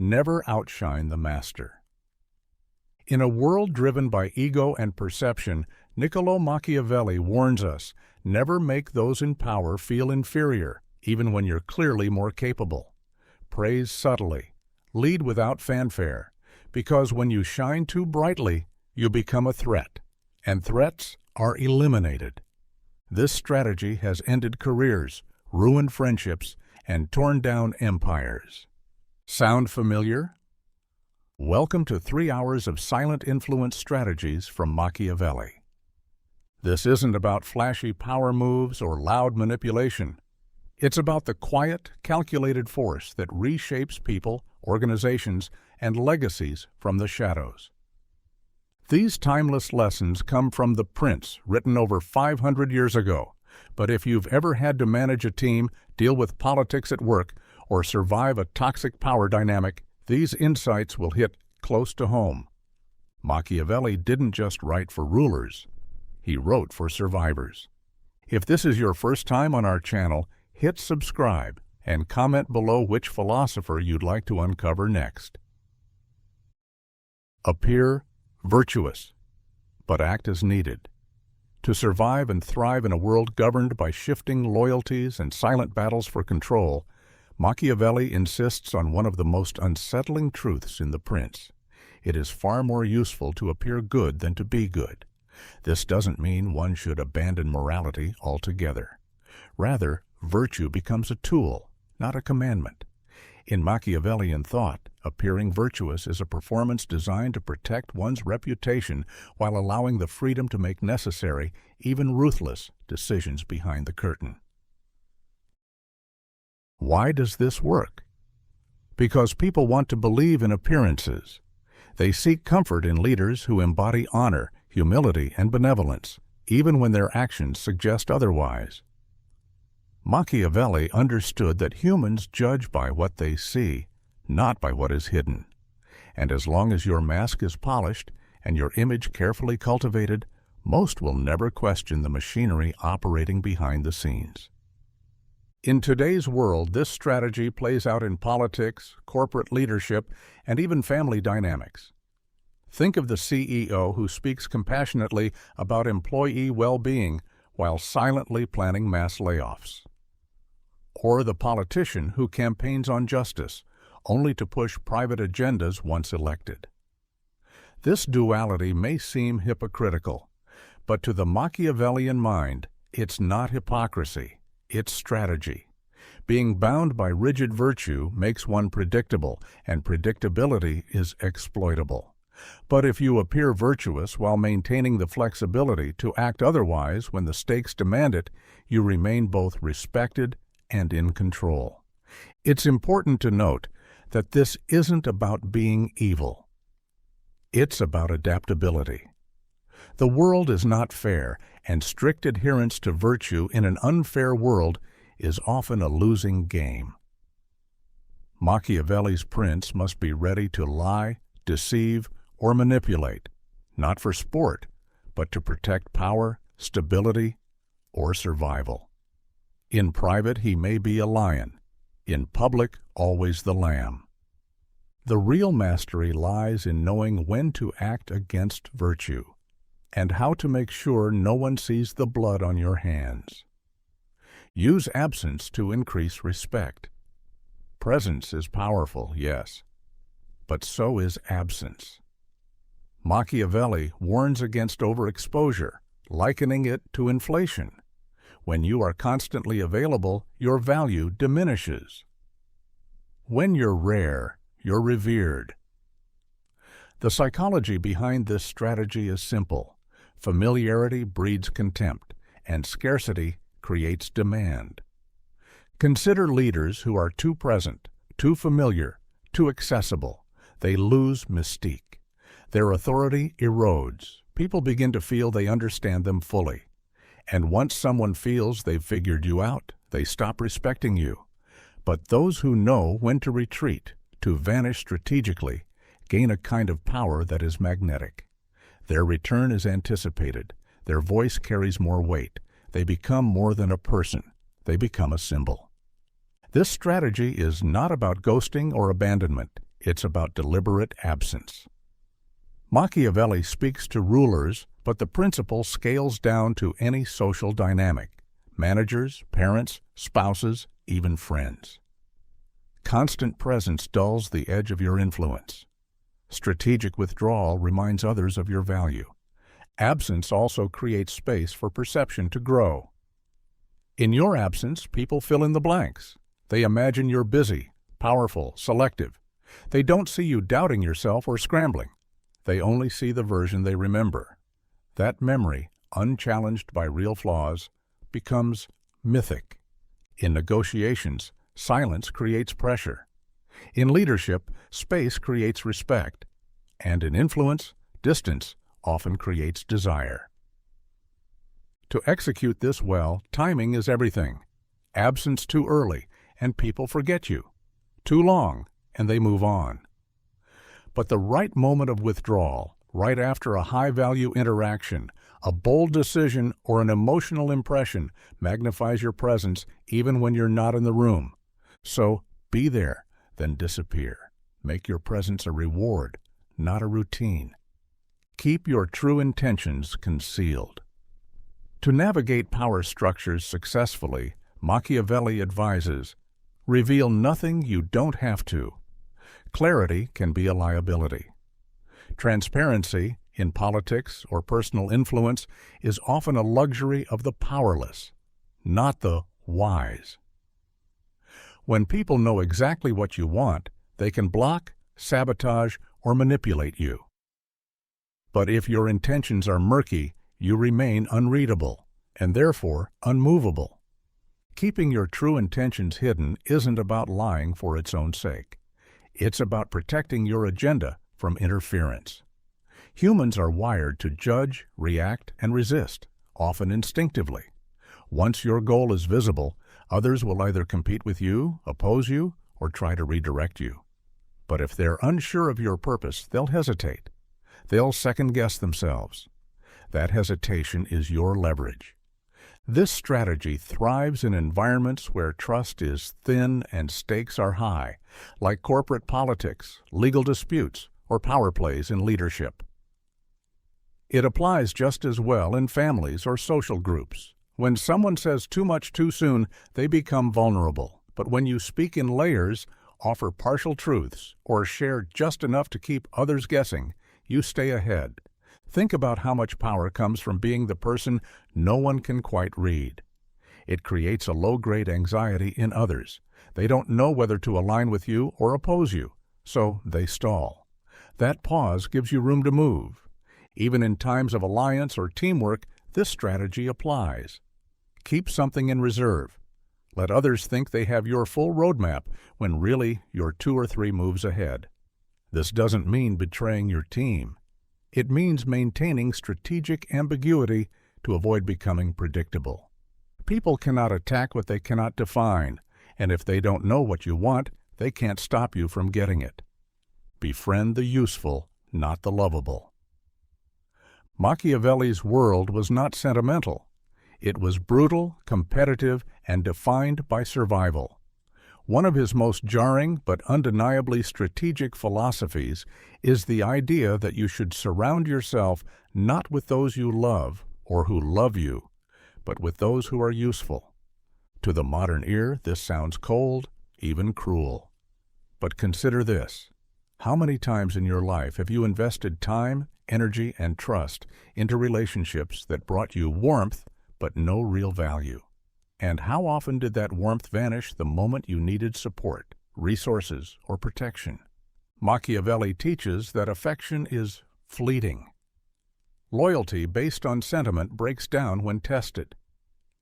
never outshine the master. In a world driven by ego and perception, Niccolò Machiavelli warns us, never make those in power feel inferior, even when you're clearly more capable. Praise subtly. Lead without fanfare, because when you shine too brightly, you become a threat, and threats are eliminated. This strategy has ended careers, ruined friendships, and torn down empires. Sound familiar? Welcome to 3 hours of silent influence strategies from Machiavelli. This isn't about flashy power moves or loud manipulation. It's about the quiet, calculated force that reshapes people, organizations, and legacies from the shadows. These timeless lessons come from The Prince, written over 500 years ago. But if you've ever had to manage a team, deal with politics at work, or survive a toxic power dynamic, these insights will hit close to home. Machiavelli didn't just write for rulers. He wrote for survivors. If this is your first time on our channel, hit subscribe and comment below which philosopher you'd like to uncover next. Appear virtuous, but act as needed. To survive and thrive in a world governed by shifting loyalties and silent battles for control, Machiavelli insists on one of the most unsettling truths in The Prince. It is far more useful to appear good than to be good. This doesn't mean one should abandon morality altogether. Rather, virtue becomes a tool, not a commandment. In Machiavellian thought, appearing virtuous is a performance designed to protect one's reputation while allowing the freedom to make necessary, even ruthless, decisions behind the curtain. Why does this work? Because people want to believe in appearances. They seek comfort in leaders who embody honor, humility, and benevolence, even when their actions suggest otherwise. Machiavelli understood that humans judge by what they see, not by what is hidden. And as long as your mask is polished and your image carefully cultivated, most will never question the machinery operating behind the scenes. In today's world, this strategy plays out in politics, corporate leadership, and even family dynamics. Think of the CEO who speaks compassionately about employee well-being while silently planning mass layoffs. Or the politician who campaigns on justice, only to push private agendas once elected. This duality may seem hypocritical, but to the Machiavellian mind, it's not hypocrisy, it's strategy. Being bound by rigid virtue makes one predictable, and predictability is exploitable. But if you appear virtuous while maintaining the flexibility to act otherwise when the stakes demand it, you remain both respected and in control. It's important to note that this isn't about being evil. It's about adaptability. The world is not fair, and strict adherence to virtue in an unfair world is often a losing game. Machiavelli's prince must be ready to lie, deceive, or manipulate, not for sport, but to protect power, stability, or survival. In private, he may be a lion. In public, always the lamb. The real mastery lies in knowing when to act against virtue, and how to make sure no one sees the blood on your hands. Use absence to increase respect. Presence is powerful, yes, but so is absence. Machiavelli warns against overexposure, likening it to inflation. When you are constantly available, your value diminishes. When you're rare, you're revered. The psychology behind this strategy is simple. Familiarity breeds contempt, and scarcity creates demand. Consider leaders who are too present, too familiar, too accessible. They lose mystique. Their authority erodes. People begin to feel they understand them fully. And once someone feels they've figured you out, they stop respecting you. But those who know when to retreat, to vanish strategically, gain a kind of power that is magnetic. Their return is anticipated. Their voice carries more weight. They become more than a person. They become a symbol. This strategy is not about ghosting or abandonment. It's about deliberate absence. Machiavelli speaks to rulers, but the principle scales down to any social dynamic: managers, parents, spouses, even friends. Constant presence dulls the edge of your influence. Strategic withdrawal reminds others of your value. Absence also creates space for perception to grow. In your absence, people fill in the blanks. They imagine you're busy, powerful, selective. They don't see you doubting yourself or scrambling. They only see the version they remember. That memory, unchallenged by real flaws, becomes mythic. In negotiations, silence creates pressure. In leadership, space creates respect. And in influence, distance often creates desire. To execute this well, timing is everything. Absence too early, and people forget you. Too long, and they move on. But the right moment of withdrawal, right after a high-value interaction, a bold decision, or an emotional impression, magnifies your presence even when you're not in the room. So, be there, then disappear. Make your presence a reward, not a routine. Keep your true intentions concealed. To navigate power structures successfully, Machiavelli advises, reveal nothing you don't have to. Clarity can be a liability. Transparency, in politics or personal influence, is often a luxury of the powerless, not the wise. When people know exactly what you want, they can block, sabotage, or manipulate you. But if your intentions are murky, you remain unreadable, and therefore unmovable. Keeping your true intentions hidden isn't about lying for its own sake. It's about protecting your agenda from interference. Humans are wired to judge, react, and resist, often instinctively. Once your goal is visible, others will either compete with you, oppose you, or try to redirect you. But if they're unsure of your purpose, they'll hesitate. They'll second-guess themselves. That hesitation is your leverage. This strategy thrives in environments where trust is thin and stakes are high, like corporate politics, legal disputes, or power plays in leadership. It applies just as well in families or social groups. When someone says too much too soon, they become vulnerable. But when you speak in layers, offer partial truths, or share just enough to keep others guessing, you stay ahead. Think about how much power comes from being the person no one can quite read. It creates a low-grade anxiety in others. They don't know whether to align with you or oppose you, so they stall. That pause gives you room to move. Even in times of alliance or teamwork, this strategy applies. Keep something in reserve. Let others think they have your full roadmap when really you're 2 or 3 moves ahead. This doesn't mean betraying your team. It means maintaining strategic ambiguity to avoid becoming predictable. People cannot attack what they cannot define, and if they don't know what you want, they can't stop you from getting it. Befriend the useful, not the lovable. Machiavelli's world was not sentimental. It was brutal, competitive, and defined by survival. One of his most jarring but undeniably strategic philosophies is the idea that you should surround yourself not with those you love or who love you, but with those who are useful. To the modern ear, this sounds cold, even cruel. But consider this. How many times in your life have you invested time, energy, and trust into relationships that brought you warmth but no real value? And how often did that warmth vanish the moment you needed support, resources, or protection? Machiavelli teaches that affection is fleeting. Loyalty based on sentiment breaks down when tested.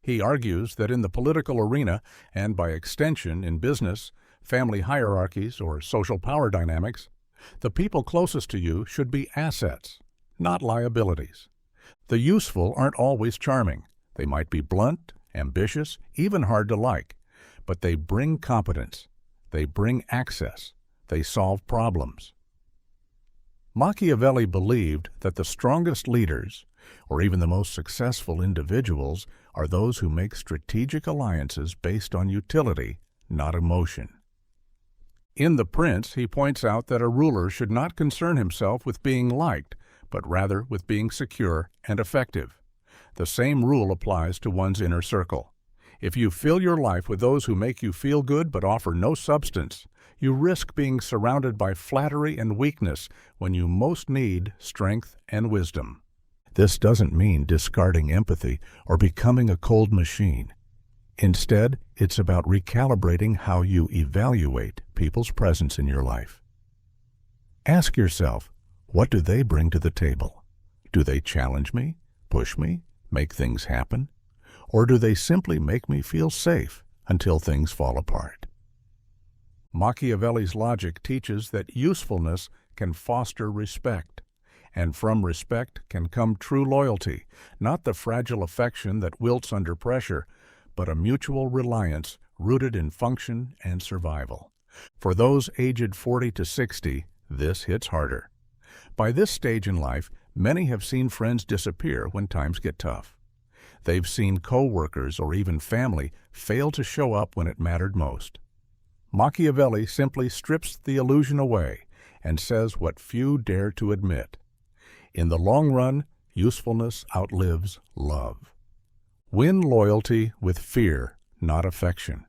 He argues that in the political arena, and by extension in business, family hierarchies, or social power dynamics, the people closest to you should be assets, not liabilities. The useful aren't always charming. They might be blunt, ambitious, even hard to like, but they bring competence, they bring access, they solve problems. Machiavelli believed that the strongest leaders, or even the most successful individuals, are those who make strategic alliances based on utility, not emotion. In The Prince, he points out that a ruler should not concern himself with being liked, but rather with being secure and effective. The same rule applies to one's inner circle. If you fill your life with those who make you feel good but offer no substance, you risk being surrounded by flattery and weakness when you most need strength and wisdom. This doesn't mean discarding empathy or becoming a cold machine. Instead, it's about recalibrating how you evaluate people's presence in your life. Ask yourself, what do they bring to the table? Do they challenge me, push me, make things happen? Or do they simply make me feel safe until things fall apart? Machiavelli's logic teaches that usefulness can foster respect, and from respect can come true loyalty, not the fragile affection that wilts under pressure, but a mutual reliance rooted in function and survival. For those aged 40 to 60, this hits harder. By this stage in life, many have seen friends disappear when times get tough. They've seen co-workers or even family fail to show up when it mattered most. Machiavelli simply strips the illusion away and says what few dare to admit. In the long run, usefulness outlives love. Win loyalty with fear, not affection.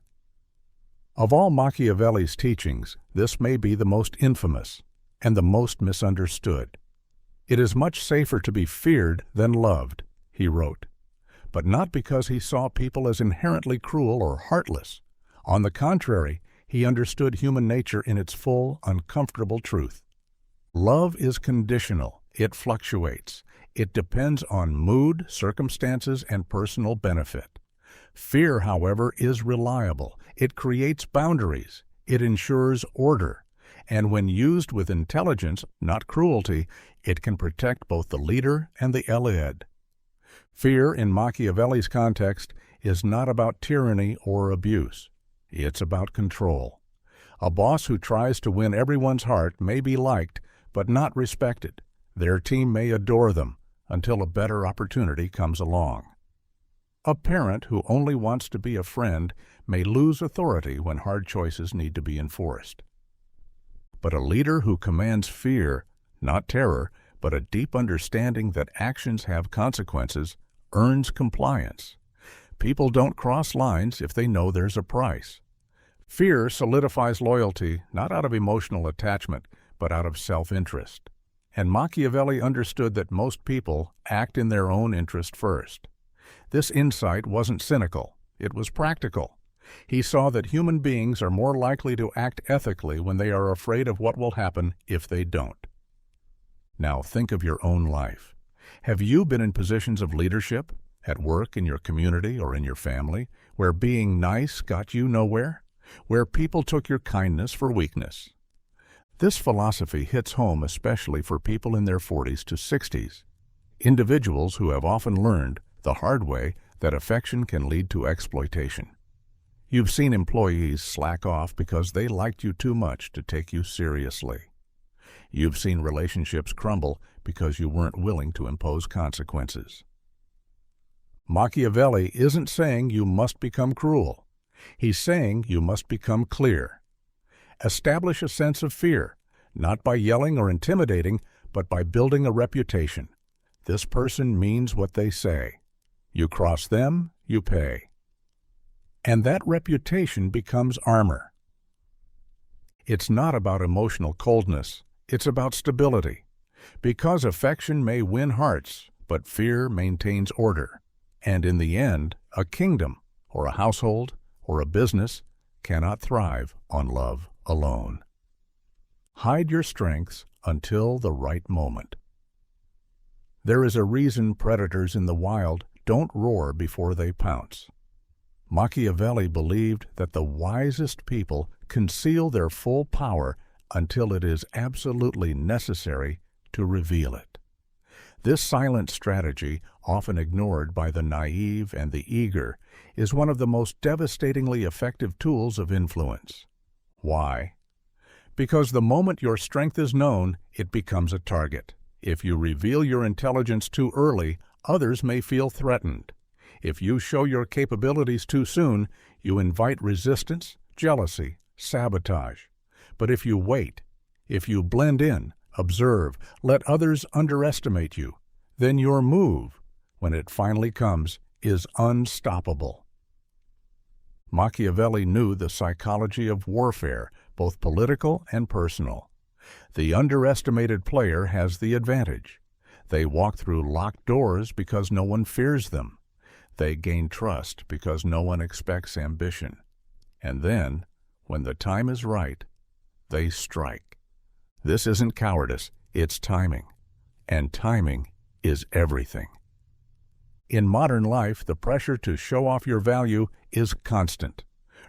Of all Machiavelli's teachings, this may be the most infamous and the most misunderstood. "It is much safer to be feared than loved," he wrote, but not because he saw people as inherently cruel or heartless. On the contrary, he understood human nature in its full, uncomfortable truth. Love is conditional. It fluctuates. It depends on mood, circumstances, and personal benefit. Fear, however, is reliable. It creates boundaries. It ensures order. And when used with intelligence, not cruelty, it can protect both the leader and the allied. Fear, in Machiavelli's context, is not about tyranny or abuse. It's about control. A boss who tries to win everyone's heart may be liked, but not respected. Their team may adore them until a better opportunity comes along. A parent who only wants to be a friend may lose authority when hard choices need to be enforced. But a leader who commands fear, not terror, but a deep understanding that actions have consequences, earns compliance. People don't cross lines if they know there's a price. Fear solidifies loyalty not out of emotional attachment, but out of self-interest. And Machiavelli understood that most people act in their own interest first. This insight wasn't cynical, it was practical. He saw that human beings are more likely to act ethically when they are afraid of what will happen if they don't. Now think of your own life. Have you been in positions of leadership, at work, in your community, or in your family, where being nice got you nowhere? Where people took your kindness for weakness? This philosophy hits home especially for people in their 40s to 60s, individuals who have often learned the hard way that affection can lead to exploitation. You've seen employees slack off because they liked you too much to take you seriously. You've seen relationships crumble because you weren't willing to impose consequences. Machiavelli isn't saying you must become cruel. He's saying you must become clear. Establish a sense of fear, not by yelling or intimidating, but by building a reputation. This person means what they say. You cross them, you pay. And that reputation becomes armor. It's not about emotional coldness, it's about stability. Because affection may win hearts, but fear maintains order. And in the end, a kingdom, or a household, or a business cannot thrive on love alone. Hide your strengths until the right moment. There is a reason predators in the wild don't roar before they pounce. Machiavelli believed that the wisest people conceal their full power until it is absolutely necessary to reveal it. This silent strategy, often ignored by the naive and the eager, is one of the most devastatingly effective tools of influence. Why? Because the moment your strength is known, it becomes a target. If you reveal your intelligence too early, others may feel threatened. If you show your capabilities too soon, you invite resistance, jealousy, sabotage. But if you wait, if you blend in, observe, let others underestimate you, then your move, when it finally comes, is unstoppable. Machiavelli knew the psychology of warfare, both political and personal. The underestimated player has the advantage. They walk through locked doors because no one fears them. They gain trust because no one expects ambition. And then, when the time is right, they strike. This isn't cowardice, it's timing. And timing is everything. In modern life, the pressure to show off your value is constant.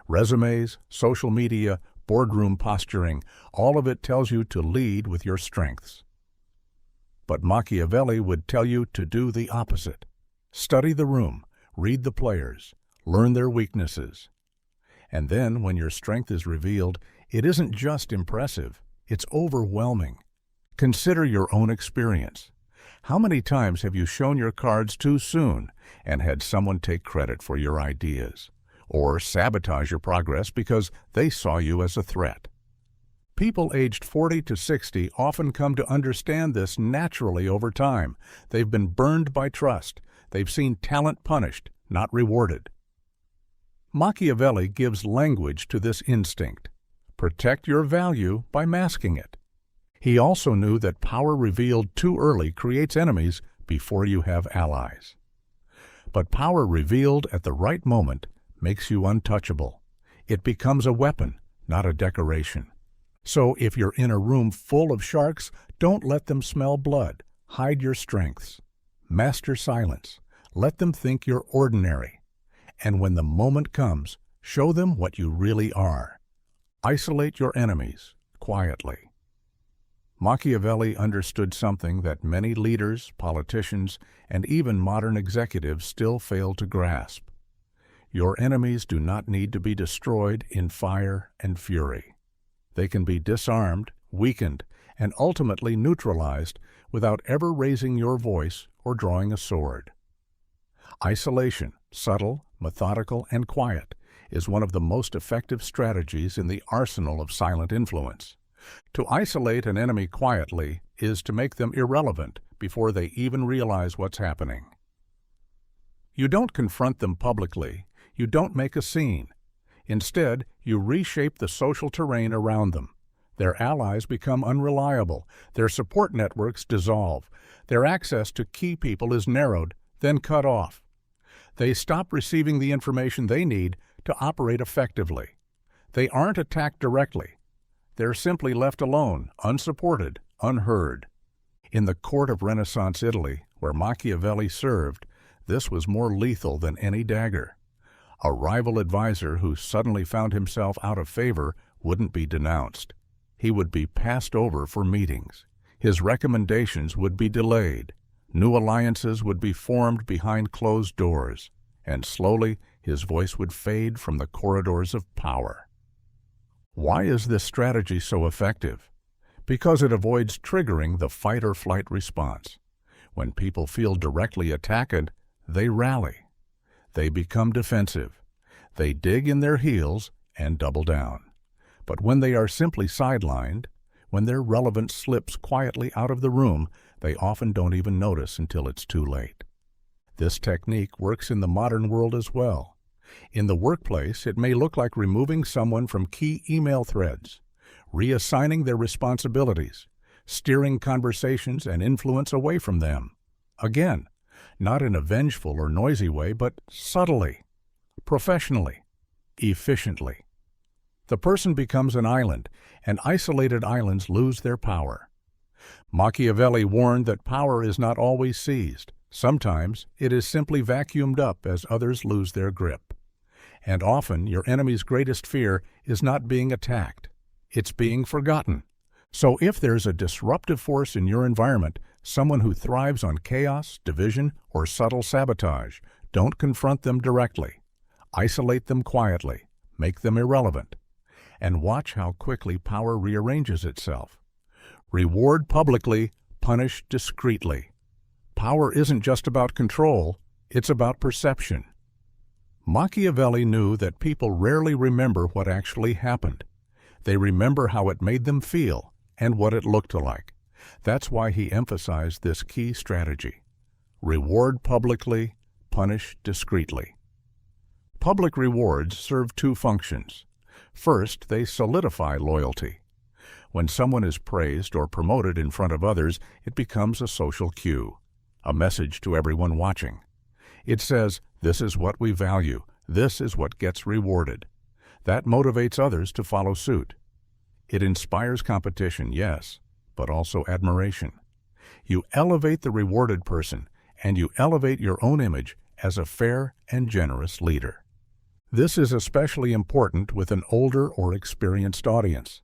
Resumes, social media, boardroom posturing, all of it tells you to lead with your strengths. But Machiavelli would tell you to do the opposite. Study the room, read the players, learn their weaknesses. And then, when your strength is revealed, it isn't just impressive, it's overwhelming. Consider your own experience. How many times have you shown your cards too soon and had someone take credit for your ideas, or sabotage your progress because they saw you as a threat? People aged 40 to 60 often come to understand this naturally over time. They've been burned by trust. They've seen talent punished, not rewarded. Machiavelli gives language to this instinct. Protect your value by masking it. He also knew that power revealed too early creates enemies before you have allies. But power revealed at the right moment makes you untouchable. It becomes a weapon, not a decoration. So if you're in a room full of sharks, don't let them smell blood. Hide your strengths. Master silence. Let them think you're ordinary. And when the moment comes, show them what you really are. Isolate your enemies quietly. Machiavelli understood something that many leaders, politicians, and even modern executives still fail to grasp. Your enemies do not need to be destroyed in fire and fury. They can be disarmed, weakened, and ultimately neutralized without ever raising your voice or drawing a sword. Isolation, subtle, methodical, and quiet, is one of the most effective strategies in the arsenal of silent influence. To isolate an enemy quietly is to make them irrelevant before they even realize what's happening. You don't confront them publicly. You don't make a scene. Instead, you reshape the social terrain around them. Their allies become unreliable. Their support networks dissolve. Their access to key people is narrowed, then cut off. They stop receiving the information they need to operate effectively. They aren't attacked directly. They're simply left alone, unsupported, unheard. In the court of Renaissance Italy, where Machiavelli served, this was more lethal than any dagger. A rival advisor who suddenly found himself out of favor wouldn't be denounced. He would be passed over for meetings. His recommendations would be delayed. New alliances would be formed behind closed doors, and slowly his voice would fade from the corridors of power. Why is this strategy so effective? Because it avoids triggering the fight-or-flight response. When people feel directly attacked, they rally. They become defensive. They dig in their heels and double down. But when they are simply sidelined, when their relevance slips quietly out of the room, they often don't even notice until it's too late. This technique works in the modern world as well. In the workplace, it may look like removing someone from key email threads, reassigning their responsibilities, steering conversations and influence away from them. Again, not in a vengeful or noisy way, but subtly, professionally, efficiently. The person becomes an island, and isolated islands lose their power. Machiavelli warned that power is not always seized. Sometimes it is simply vacuumed up as others lose their grip. And often your enemy's greatest fear is not being attacked. It's being forgotten. So if there's a disruptive force in your environment, someone who thrives on chaos, division, or subtle sabotage, don't confront them directly. Isolate them quietly. Make them irrelevant. And watch how quickly power rearranges itself. Reward publicly, punish discreetly. Power isn't just about control, it's about perception. Machiavelli knew that people rarely remember what actually happened. They remember how it made them feel and what it looked like. That's why he emphasized this key strategy. Reward publicly, punish discreetly. Public rewards serve two functions. First, they solidify loyalty. When someone is praised or promoted in front of others, it becomes a social cue, a message to everyone watching. It says, this is what we value, this is what gets rewarded. That motivates others to follow suit. It inspires competition, yes, but also admiration. You elevate the rewarded person, and you elevate your own image as a fair and generous leader. This is especially important with an older or experienced audience.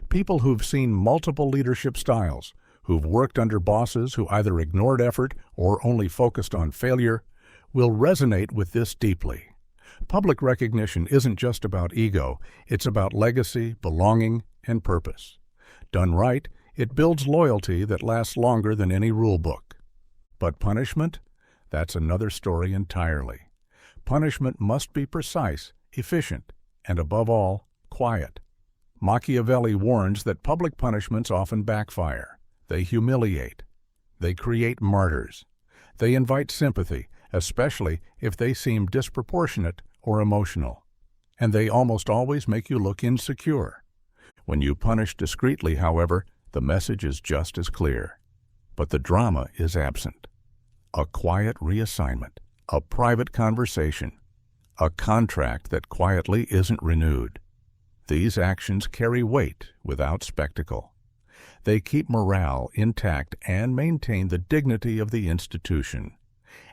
People who've seen multiple leadership styles, who've worked under bosses who either ignored effort or only focused on failure, will resonate with this deeply. Public recognition isn't just about ego, it's about legacy, belonging, and purpose. Done right, it builds loyalty that lasts longer than any rule book. But punishment? That's another story entirely. Punishment must be precise, efficient, and above all, quiet. Machiavelli warns that public punishments often backfire. They humiliate. They create martyrs. They invite sympathy, especially if they seem disproportionate or emotional. And they almost always make you look insecure. When you punish discreetly, however, the message is just as clear. But the drama is absent. A quiet reassignment, a private conversation, a contract that quietly isn't renewed. These actions carry weight without spectacle. They keep morale intact and maintain the dignity of the institution.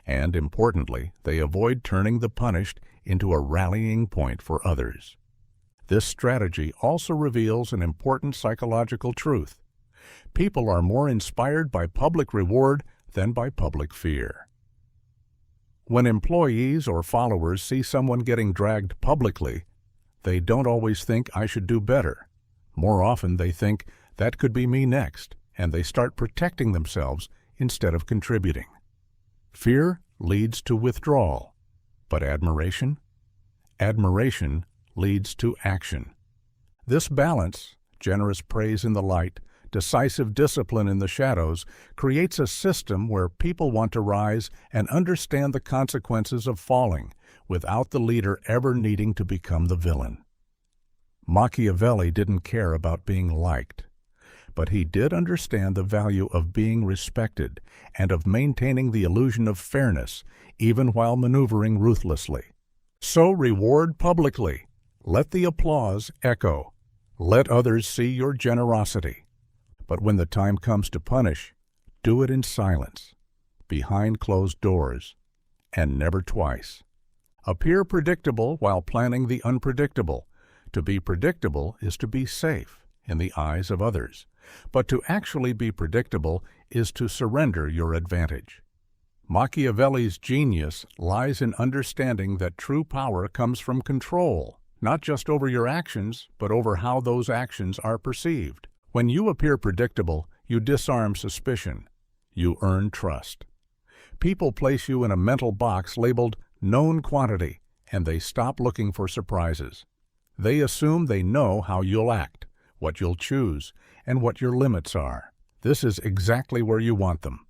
And importantly, they avoid turning the punished into a rallying point for others. This strategy also reveals an important psychological truth. People are more inspired by public reward than by public fear. When employees or followers see someone getting dragged publicly, they don't always think, I should do better. More often they think, that could be me next, and they start protecting themselves instead of contributing. Fear leads to withdrawal, but admiration? Admiration leads to action. This balance, generous praise in the light, decisive discipline in the shadows, creates a system where people want to rise and understand the consequences of falling without the leader ever needing to become the villain. Machiavelli didn't care about being liked, but he did understand the value of being respected and of maintaining the illusion of fairness even while maneuvering ruthlessly. So reward publicly. Let the applause echo. Let others see your generosity. But when the time comes to punish, do it in silence, behind closed doors, and never twice. Appear predictable while planning the unpredictable. To be predictable is to be safe in the eyes of others, but to actually be predictable is to surrender your advantage. Machiavelli's genius lies in understanding that true power comes from control, not just over your actions, but over how those actions are perceived. When you appear predictable, you disarm suspicion. You earn trust. People place you in a mental box labeled known quantity, and they stop looking for surprises. They assume they know how you'll act, what you'll choose, and what your limits are. This is exactly where you want them.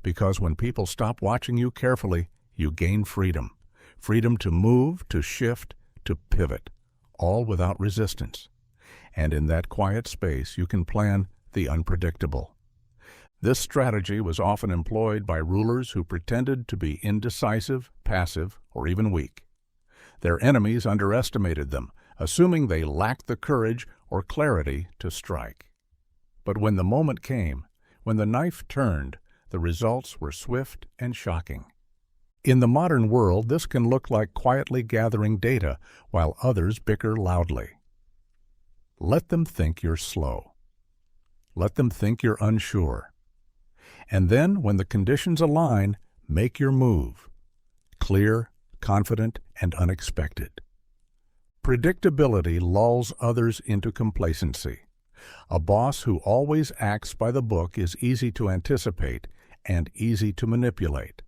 Because when people stop watching you carefully, you gain freedom. Freedom to move, to shift, to pivot, all without resistance. And in that quiet space, you can plan the unpredictable. This strategy was often employed by rulers who pretended to be indecisive, passive, or even weak. Their enemies underestimated them, assuming they lacked the courage or clarity to strike. But when the moment came, when the knife turned, the results were swift and shocking. In the modern world, this can look like quietly gathering data while others bicker loudly. Let them think you're slow. Let them think you're unsure. And then, when the conditions align, make your move. Clear, confident, and unexpected. Predictability lulls others into complacency. A boss who always acts by the book is easy to anticipate and easy to manipulate.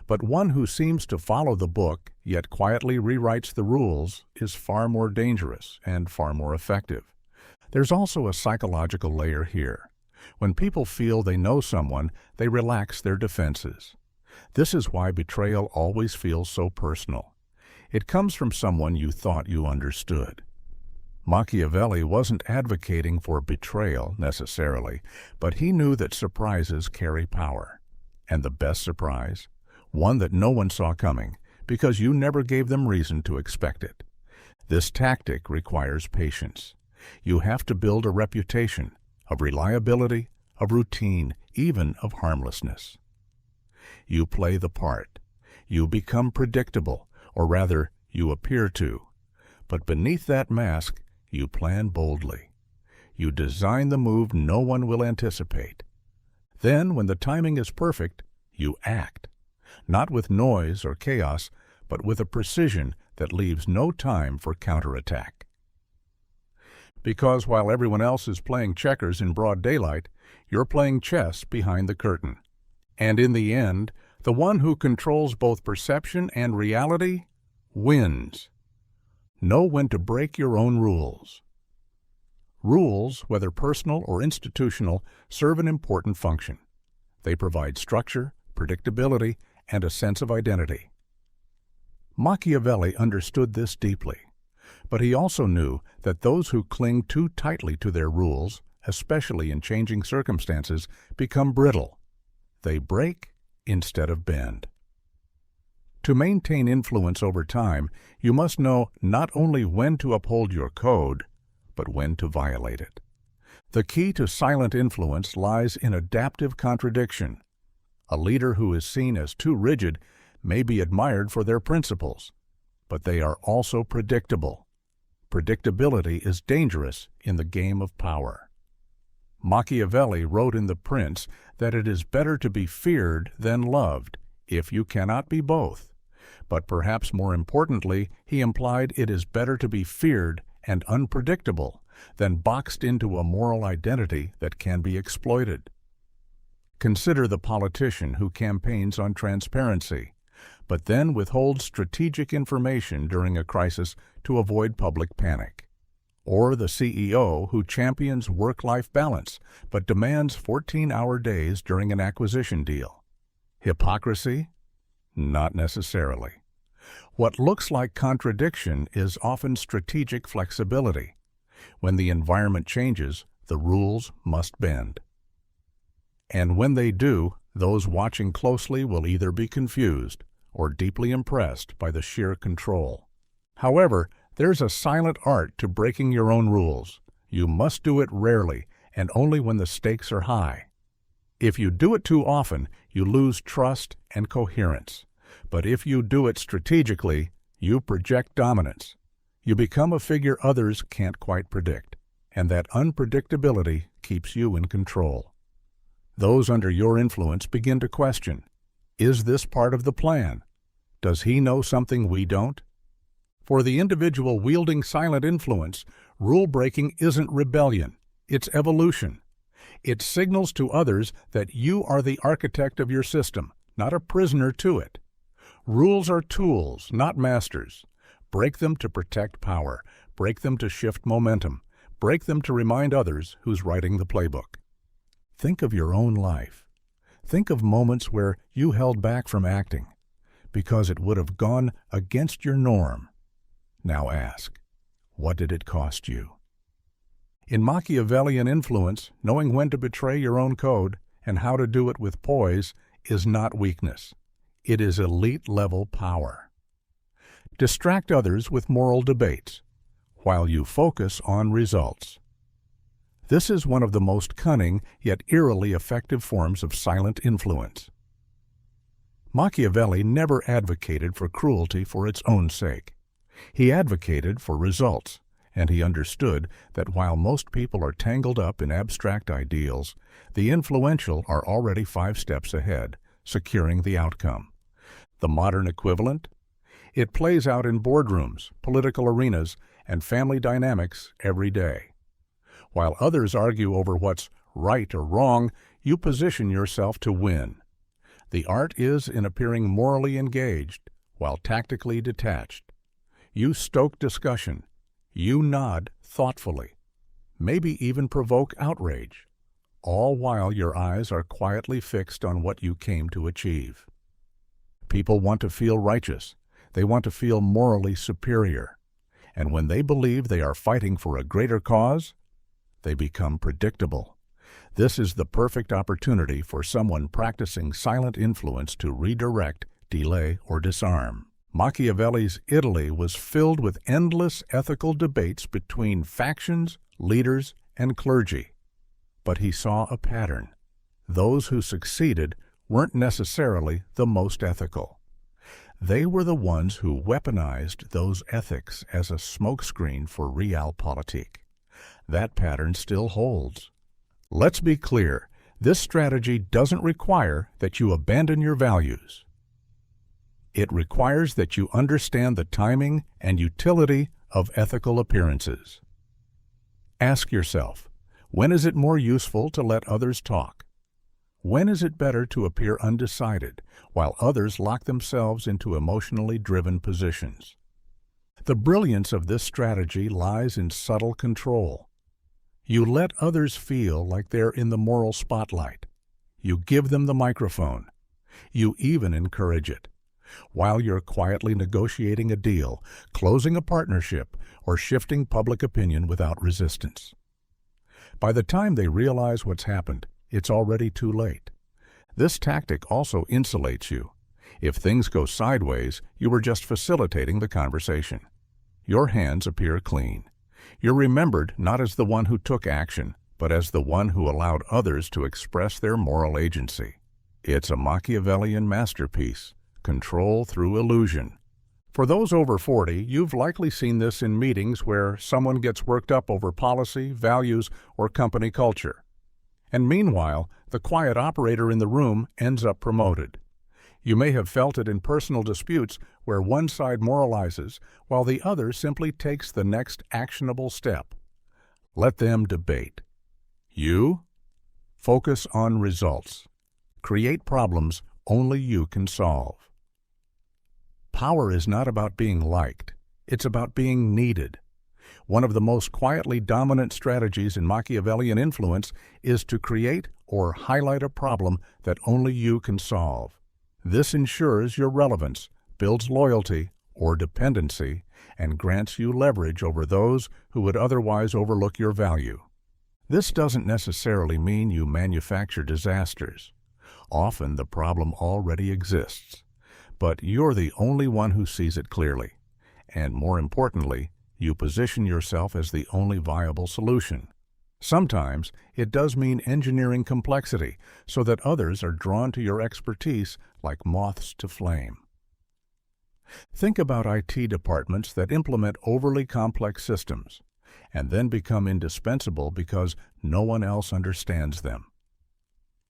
But one who seems to follow the book, yet quietly rewrites the rules, is far more dangerous and far more effective. There's also a psychological layer here. When people feel they know someone, they relax their defenses. This is why betrayal always feels so personal. It comes from someone you thought you understood. Machiavelli wasn't advocating for betrayal necessarily, but he knew that surprises carry power. And the best surprise? One that no one saw coming, because you never gave them reason to expect it. This tactic requires patience. You have to build a reputation of reliability, of routine, even of harmlessness. You play the part. You become predictable, or rather, you appear to. But beneath that mask, you plan boldly. You design the move no one will anticipate. Then, when the timing is perfect, you act. Not with noise or chaos, but with a precision that leaves no time for counterattack. Because while everyone else is playing checkers in broad daylight, you're playing chess behind the curtain. And in the end, the one who controls both perception and reality wins. Know when to break your own rules. Rules, whether personal or institutional, serve an important function. They provide structure, predictability, and a sense of identity. Machiavelli understood this deeply, but he also knew that those who cling too tightly to their rules, especially in changing circumstances, become brittle. They break instead of bend. To maintain influence over time, you must know not only when to uphold your code, but when to violate it. The key to silent influence lies in adaptive contradiction. A leader who is seen as too rigid may be admired for their principles, but they are also predictable. Predictability is dangerous in the game of power. Machiavelli wrote in The Prince that it is better to be feared than loved, if you cannot be both. But perhaps more importantly, he implied it is better to be feared and unpredictable than boxed into a moral identity that can be exploited. Consider the politician who campaigns on transparency, but then withholds strategic information during a crisis to avoid public panic. Or the CEO who champions work-life balance, but demands 14-hour days during an acquisition deal. Hypocrisy? Not necessarily. What looks like contradiction is often strategic flexibility. When the environment changes, the rules must bend. And when they do, those watching closely will either be confused or deeply impressed by the sheer control. However, there's a silent art to breaking your own rules. You must do it rarely and only when the stakes are high. If you do it too often, you lose trust and coherence. But if you do it strategically, you project dominance. You become a figure others can't quite predict, and that unpredictability keeps you in control. Those under your influence begin to question, is this part of the plan? Does he know something we don't? For the individual wielding silent influence, rule-breaking isn't rebellion, it's evolution. It signals to others that you are the architect of your system, not a prisoner to it. Rules are tools, not masters. Break them to protect power. Break them to shift momentum. Break them to remind others who's writing the playbook. Think of your own life. Think of moments where you held back from acting because it would have gone against your norm. Now ask, what did it cost you? In Machiavellian influence, knowing when to betray your own code and how to do it with poise is not weakness. It is elite-level power. Distract others with moral debates, while you focus on results. This is one of the most cunning yet eerily effective forms of silent influence. Machiavelli never advocated for cruelty for its own sake. He advocated for results, and he understood that while most people are tangled up in abstract ideals, the influential are already 5 steps ahead, securing the outcome. The modern equivalent? It plays out in boardrooms, political arenas, and family dynamics every day. While others argue over what's right or wrong, you position yourself to win. The art is in appearing morally engaged while tactically detached. You stoke discussion. You nod thoughtfully. maybe even provoke outrage, all while your eyes are quietly fixed on what you came to achieve. People want to feel righteous. They want to feel morally superior. And when they believe they are fighting for a greater cause, they become predictable. This is the perfect opportunity for someone practicing silent influence to redirect, delay, or disarm. Machiavelli's Italy was filled with endless ethical debates between factions, leaders, and clergy. But he saw a pattern. Those who succeeded weren't necessarily the most ethical. They were the ones who weaponized those ethics as a smokescreen for realpolitik. That pattern still holds. Let's be clear, this strategy doesn't require that you abandon your values. It requires that you understand the timing and utility of ethical appearances. Ask yourself, when is it more useful to let others talk? When is it better to appear undecided while others lock themselves into emotionally driven positions? The brilliance of this strategy lies in subtle control. You let others feel like they're in the moral spotlight. You give them the microphone. You even encourage it, while you're quietly negotiating a deal, closing a partnership, or shifting public opinion without resistance. By the time they realize what's happened, it's already too late. This tactic also insulates you. If things go sideways, you were just facilitating the conversation. Your hands appear clean. You're remembered not as the one who took action, but as the one who allowed others to express their moral agency. It's a Machiavellian masterpiece, control through illusion. For those over 40, you've likely seen this in meetings where someone gets worked up over policy, values, or company culture. And meanwhile, the quiet operator in the room ends up promoted. You may have felt it in personal disputes where one side moralizes while the other simply takes the next actionable step. Let them debate. You? Focus on results. Create problems only you can solve. Power is not about being liked. It's about being needed. One of the most quietly dominant strategies in Machiavellian influence is to create or highlight a problem that only you can solve. This ensures your relevance, builds loyalty or dependency, and grants you leverage over those who would otherwise overlook your value. This doesn't necessarily mean you manufacture disasters. Often the problem already exists, but you're the only one who sees it clearly. And more importantly, you position yourself as the only viable solution. Sometimes it does mean engineering complexity so that others are drawn to your expertise like moths to flame. Think about IT departments that implement overly complex systems and then become indispensable because no one else understands them.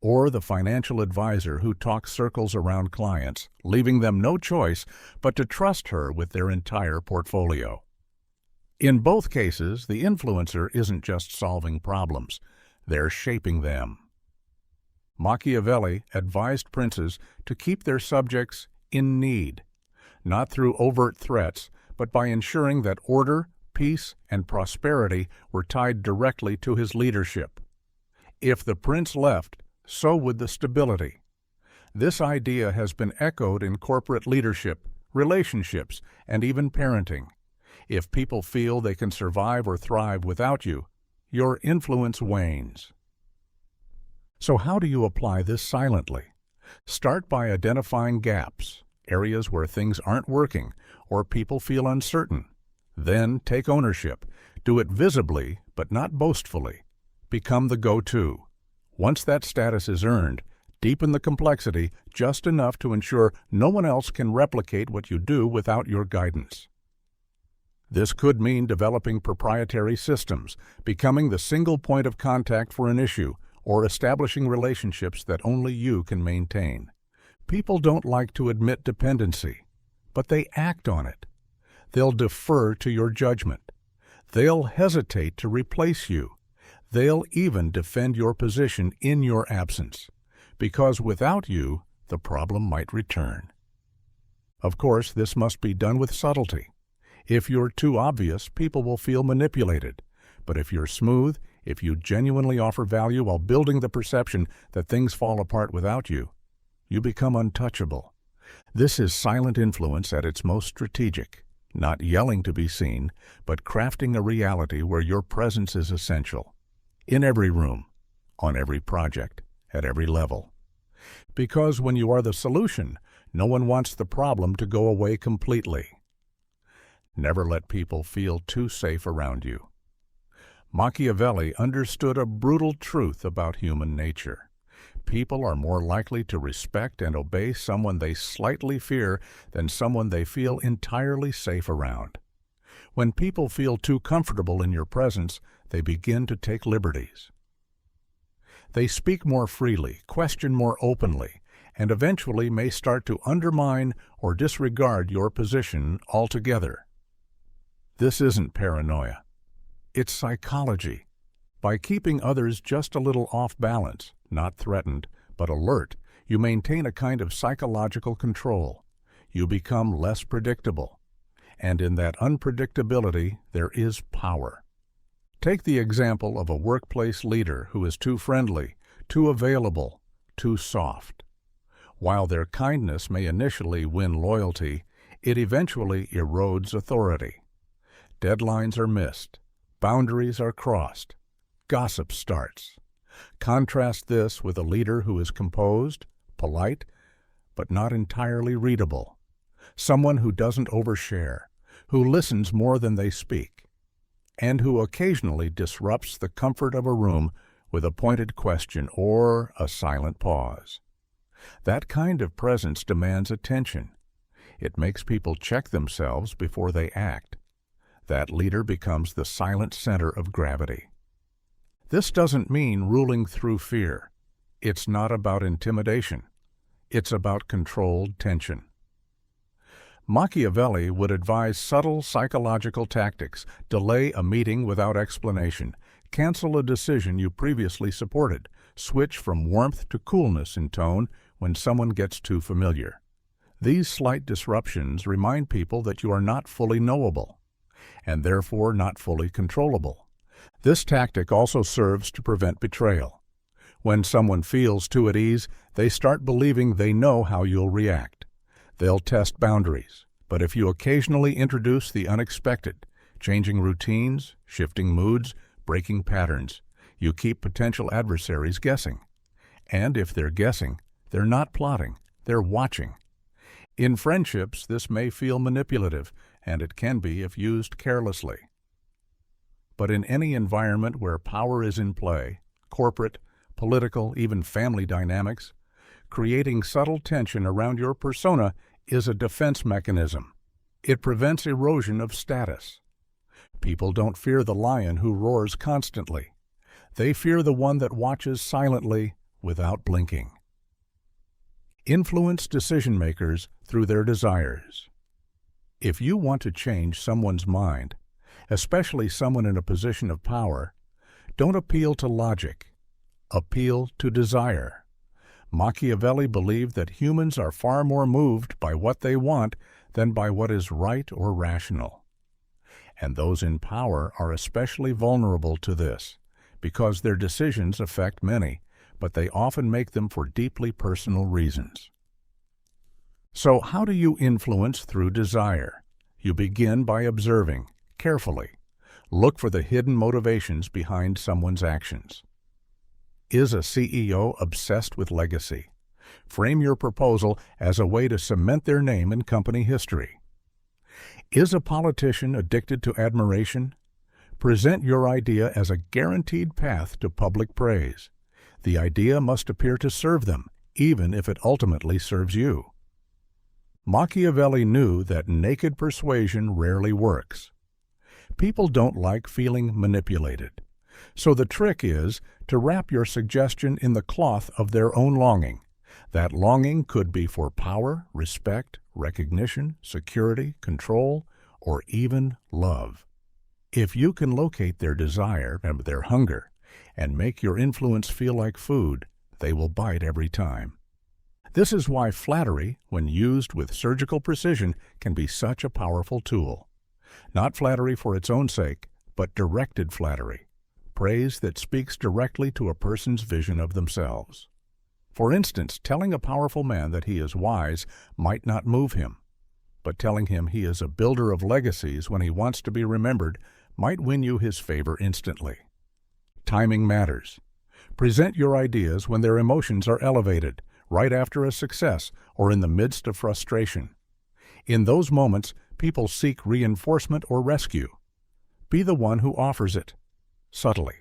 Or the financial advisor who talks circles around clients, leaving them no choice but to trust her with their entire portfolio. In both cases, the influencer isn't just solving problems, they're shaping them. Machiavelli advised princes to keep their subjects in need, not through overt threats, but by ensuring that order, peace, and prosperity were tied directly to his leadership. If the prince left, so would the stability. This idea has been echoed in corporate leadership, relationships, and even parenting. If people feel they can survive or thrive without you, your influence wanes. So how do you apply this silently? Start by identifying gaps, areas where things aren't working or people feel uncertain. Then take ownership. Do it visibly, but not boastfully. Become the go-to. Once that status is earned, deepen the complexity just enough to ensure no one else can replicate what you do without your guidance. This could mean developing proprietary systems, becoming the single point of contact for an issue, or establishing relationships that only you can maintain. People don't like to admit dependency, but they act on it. They'll defer to your judgment. They'll hesitate to replace you. They'll even defend your position in your absence, because without you, the problem might return. Of course, this must be done with subtlety. If you're too obvious, people will feel manipulated. But if you're smooth, if you genuinely offer value while building the perception that things fall apart without you, you become untouchable. This is silent influence at its most strategic, not yelling to be seen, but crafting a reality where your presence is essential. In every room, on every project, at every level. Because when you are the solution, no one wants the problem to go away completely. Never let people feel too safe around you. Machiavelli understood a brutal truth about human nature. People are more likely to respect and obey someone they slightly fear than someone they feel entirely safe around. When people feel too comfortable in your presence, they begin to take liberties. They speak more freely, question more openly, and eventually may start to undermine or disregard your position altogether. This isn't paranoia. It's psychology. By keeping others just a little off balance, not threatened, but alert, you maintain a kind of psychological control. You become less predictable. And in that unpredictability, there is power. Take the example of a workplace leader who is too friendly, too available, too soft. While their kindness may initially win loyalty, it eventually erodes authority. Deadlines are missed. Boundaries are crossed. Gossip starts. Contrast this with a leader who is composed, polite, but not entirely readable. Someone who doesn't overshare, who listens more than they speak, and who occasionally disrupts the comfort of a room with a pointed question or a silent pause. That kind of presence demands attention. It makes people check themselves before they act. That leader becomes the silent center of gravity. This doesn't mean ruling through fear. It's not about intimidation. It's about controlled tension. Machiavelli would advise subtle psychological tactics: delay a meeting without explanation, cancel a decision you previously supported, switch from warmth to coolness in tone when someone gets too familiar. These slight disruptions remind people that you are not fully knowable, and therefore not fully controllable. This tactic also serves to prevent betrayal. When someone feels too at ease, they start believing they know how you'll react. They'll test boundaries, but if you occasionally introduce the unexpected, changing routines, shifting moods, breaking patterns, you keep potential adversaries guessing. And if they're guessing, they're not plotting, they're watching. In friendships, this may feel manipulative, and it can be if used carelessly. But in any environment where power is in play, corporate, political, even family dynamics, creating subtle tension around your persona is a defense mechanism. It prevents erosion of status. People don't fear the lion who roars constantly. They fear the one that watches silently without blinking. Influence decision-makers through their desires. If you want to change someone's mind, especially someone in a position of power, don't appeal to logic. Appeal to desire. Machiavelli believed that humans are far more moved by what they want than by what is right or rational. And those in power are especially vulnerable to this, because their decisions affect many, but they often make them for deeply personal reasons. So how do you influence through desire? You begin by observing, carefully. Look for the hidden motivations behind someone's actions. Is a CEO obsessed with legacy? Frame your proposal as a way to cement their name in company history. Is a politician addicted to admiration? Present your idea as a guaranteed path to public praise. The idea must appear to serve them, even if it ultimately serves you. Machiavelli knew that naked persuasion rarely works. People don't like feeling manipulated. So the trick is to wrap your suggestion in the cloth of their own longing. That longing could be for power, respect, recognition, security, control, or even love. If you can locate their desire and their hunger and make your influence feel like food, they will bite every time. This is why flattery, when used with surgical precision, can be such a powerful tool. Not flattery for its own sake, but directed flattery, praise that speaks directly to a person's vision of themselves. For instance, telling a powerful man that he is wise might not move him, but telling him he is a builder of legacies when he wants to be remembered might win you his favor instantly. Timing matters. Present your ideas when their emotions are elevated, right after a success or in the midst of frustration. In those moments, people seek reinforcement or rescue. Be the one who offers it, subtly.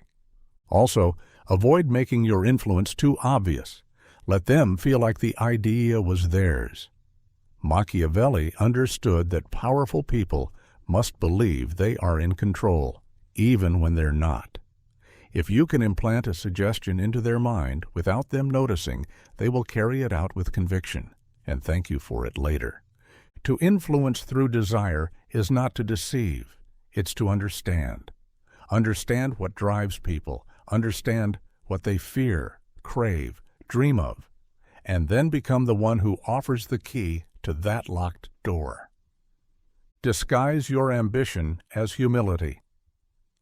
Also, avoid making your influence too obvious. Let them feel like the idea was theirs. Machiavelli understood that powerful people must believe they are in control, even when they're not. If you can implant a suggestion into their mind without them noticing, they will carry it out with conviction and thank you for it later. To influence through desire is not to deceive, it's to understand. Understand what drives people, understand what they fear, crave, dream of, and then become the one who offers the key to that locked door. Disguise your ambition as humility.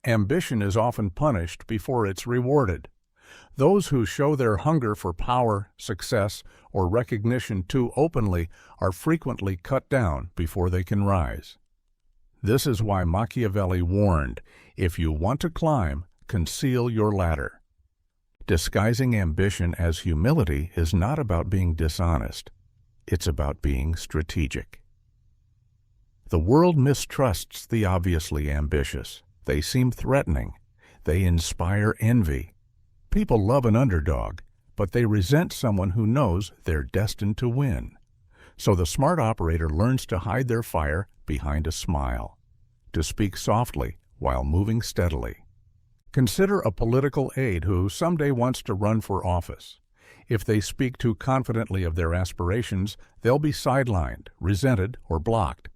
Ambition is often punished before it's rewarded. Those who show their hunger for power, success, or recognition too openly are frequently cut down before they can rise. This is why Machiavelli warned, if you want to climb, conceal your ladder. Disguising ambition as humility is not about being dishonest. It's about being strategic. The world mistrusts the obviously ambitious. They seem threatening. They inspire envy. People love an underdog, but they resent someone who knows they're destined to win. So the smart operator learns to hide their fire behind a smile, to speak softly while moving steadily. Consider a political aide who someday wants to run for office. If they speak too confidently of their aspirations, they'll be sidelined, resented, or blocked.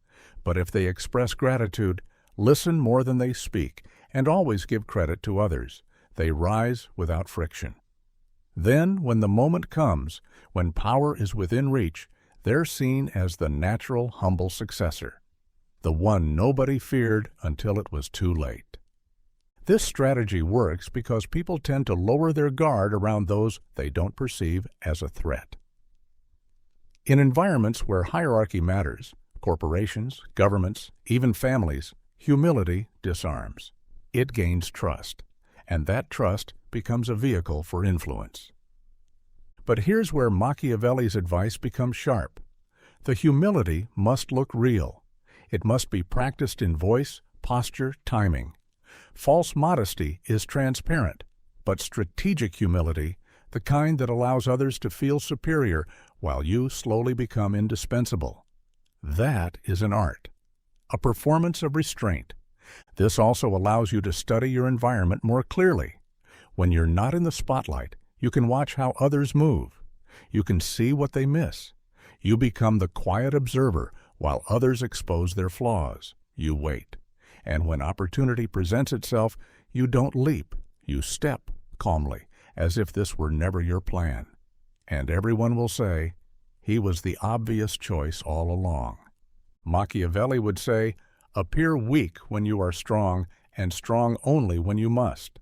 But if they express gratitude, listen more than they speak, and always give credit to others, they rise without friction. Then, when the moment comes, when power is within reach, they're seen as the natural, humble successor, the one nobody feared until it was too late. This strategy works because people tend to lower their guard around those they don't perceive as a threat. In environments where hierarchy matters, corporations, governments, even families, humility disarms. It gains trust, and that trust becomes a vehicle for influence. But here's where Machiavelli's advice becomes sharp. The humility must look real. It must be practiced in voice, posture, timing. False modesty is transparent, but strategic humility, the kind that allows others to feel superior while you slowly become indispensable. That is an art, a performance of restraint. This also allows you to study your environment more clearly. When you're not in the spotlight, you can watch how others move. You can see what they miss. You become the quiet observer while others expose their flaws. You wait. And when opportunity presents itself, you don't leap. You step calmly, as if this were never your plan. And everyone will say, he was the obvious choice all along. Machiavelli would say, appear weak when you are strong, and strong only when you must.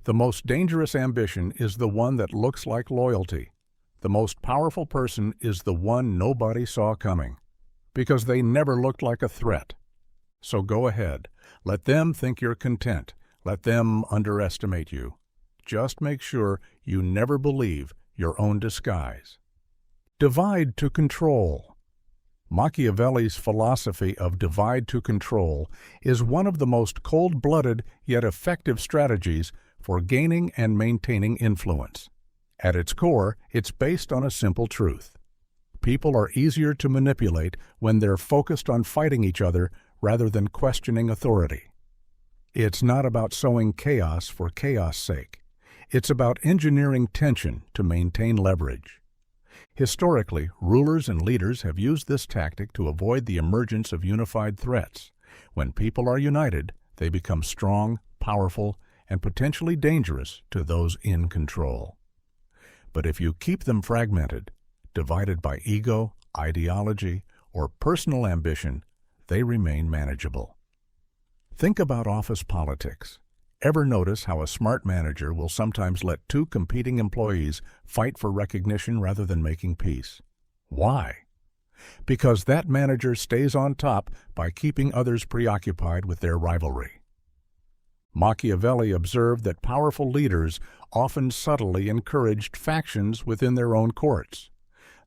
The most dangerous ambition is the one that looks like loyalty. The most powerful person is the one nobody saw coming, because they never looked like a threat. So go ahead. Let them think you're content. Let them underestimate you. Just make sure you never believe your own disguise. Divide to control. Machiavelli's philosophy of divide to control is one of the most cold-blooded yet effective strategies for gaining and maintaining influence. At its core, it's based on a simple truth. People are easier to manipulate when they're focused on fighting each other rather than questioning authority. It's not about sowing chaos for chaos' sake. It's about engineering tension to maintain leverage. Historically, rulers and leaders have used this tactic to avoid the emergence of unified threats. When people are united, they become strong, powerful, and potentially dangerous to those in control. But if you keep them fragmented, divided by ego, ideology, or personal ambition, they remain manageable. Think about office politics. Ever notice how a smart manager will sometimes let two competing employees fight for recognition rather than making peace? Why? Because that manager stays on top by keeping others preoccupied with their rivalry. Machiavelli observed that powerful leaders often subtly encouraged factions within their own courts.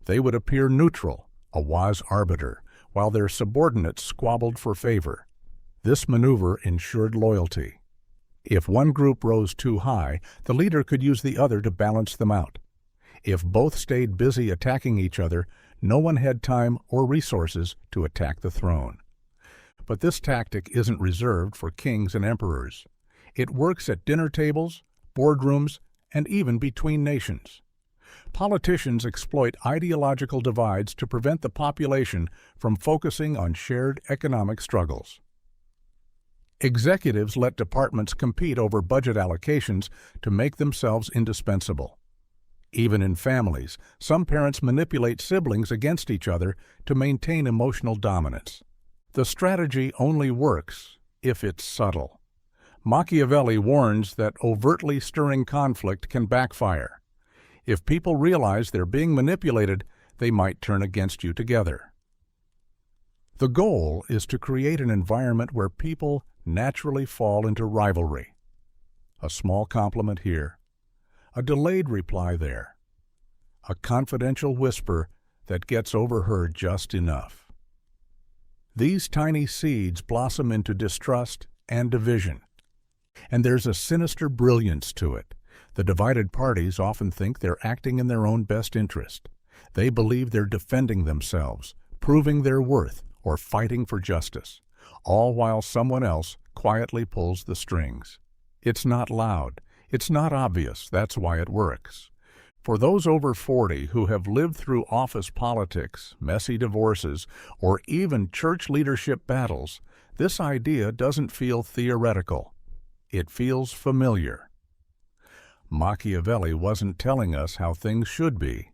They would appear neutral, a wise arbiter, while their subordinates squabbled for favor. This maneuver ensured loyalty. If one group rose too high, the leader could use the other to balance them out. If both stayed busy attacking each other, no one had time or resources to attack the throne. But this tactic isn't reserved for kings and emperors. It works at dinner tables, boardrooms, and even between nations. Politicians exploit ideological divides to prevent the population from focusing on shared economic struggles. Executives let departments compete over budget allocations to make themselves indispensable. Even in families, some parents manipulate siblings against each other to maintain emotional dominance. The strategy only works if it's subtle. Machiavelli warns that overtly stirring conflict can backfire. If people realize they're being manipulated, they might turn against you together. The goal is to create an environment where people naturally fall into rivalry. A small compliment here, a delayed reply there, a confidential whisper that gets overheard just enough. These tiny seeds blossom into distrust and division. And there's a sinister brilliance to it. The divided parties often think they're acting in their own best interest. They believe they're defending themselves, proving their worth, or fighting for justice, all while someone else quietly pulls the strings. It's not loud. It's not obvious. That's why it works. For those over 40 who have lived through office politics, messy divorces, or even church leadership battles, this idea doesn't feel theoretical. It feels familiar. Machiavelli wasn't telling us how things should be.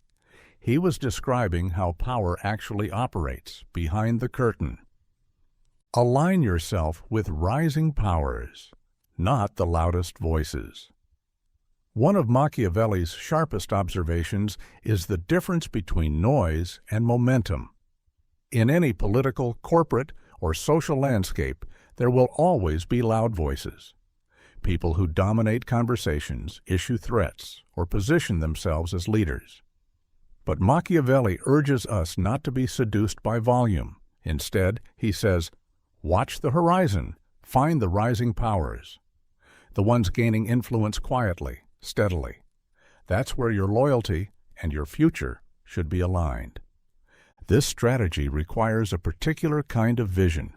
He was describing how power actually operates behind the curtain. Align yourself with rising powers, not the loudest voices. One of Machiavelli's sharpest observations is the difference between noise and momentum. In any political, corporate, or social landscape, there will always be loud voices. People who dominate conversations, issue threats, or position themselves as leaders. But Machiavelli urges us not to be seduced by volume. Instead, he says, watch the horizon, find the rising powers, the ones gaining influence quietly, steadily. That's where your loyalty and your future should be aligned. This strategy requires a particular kind of vision.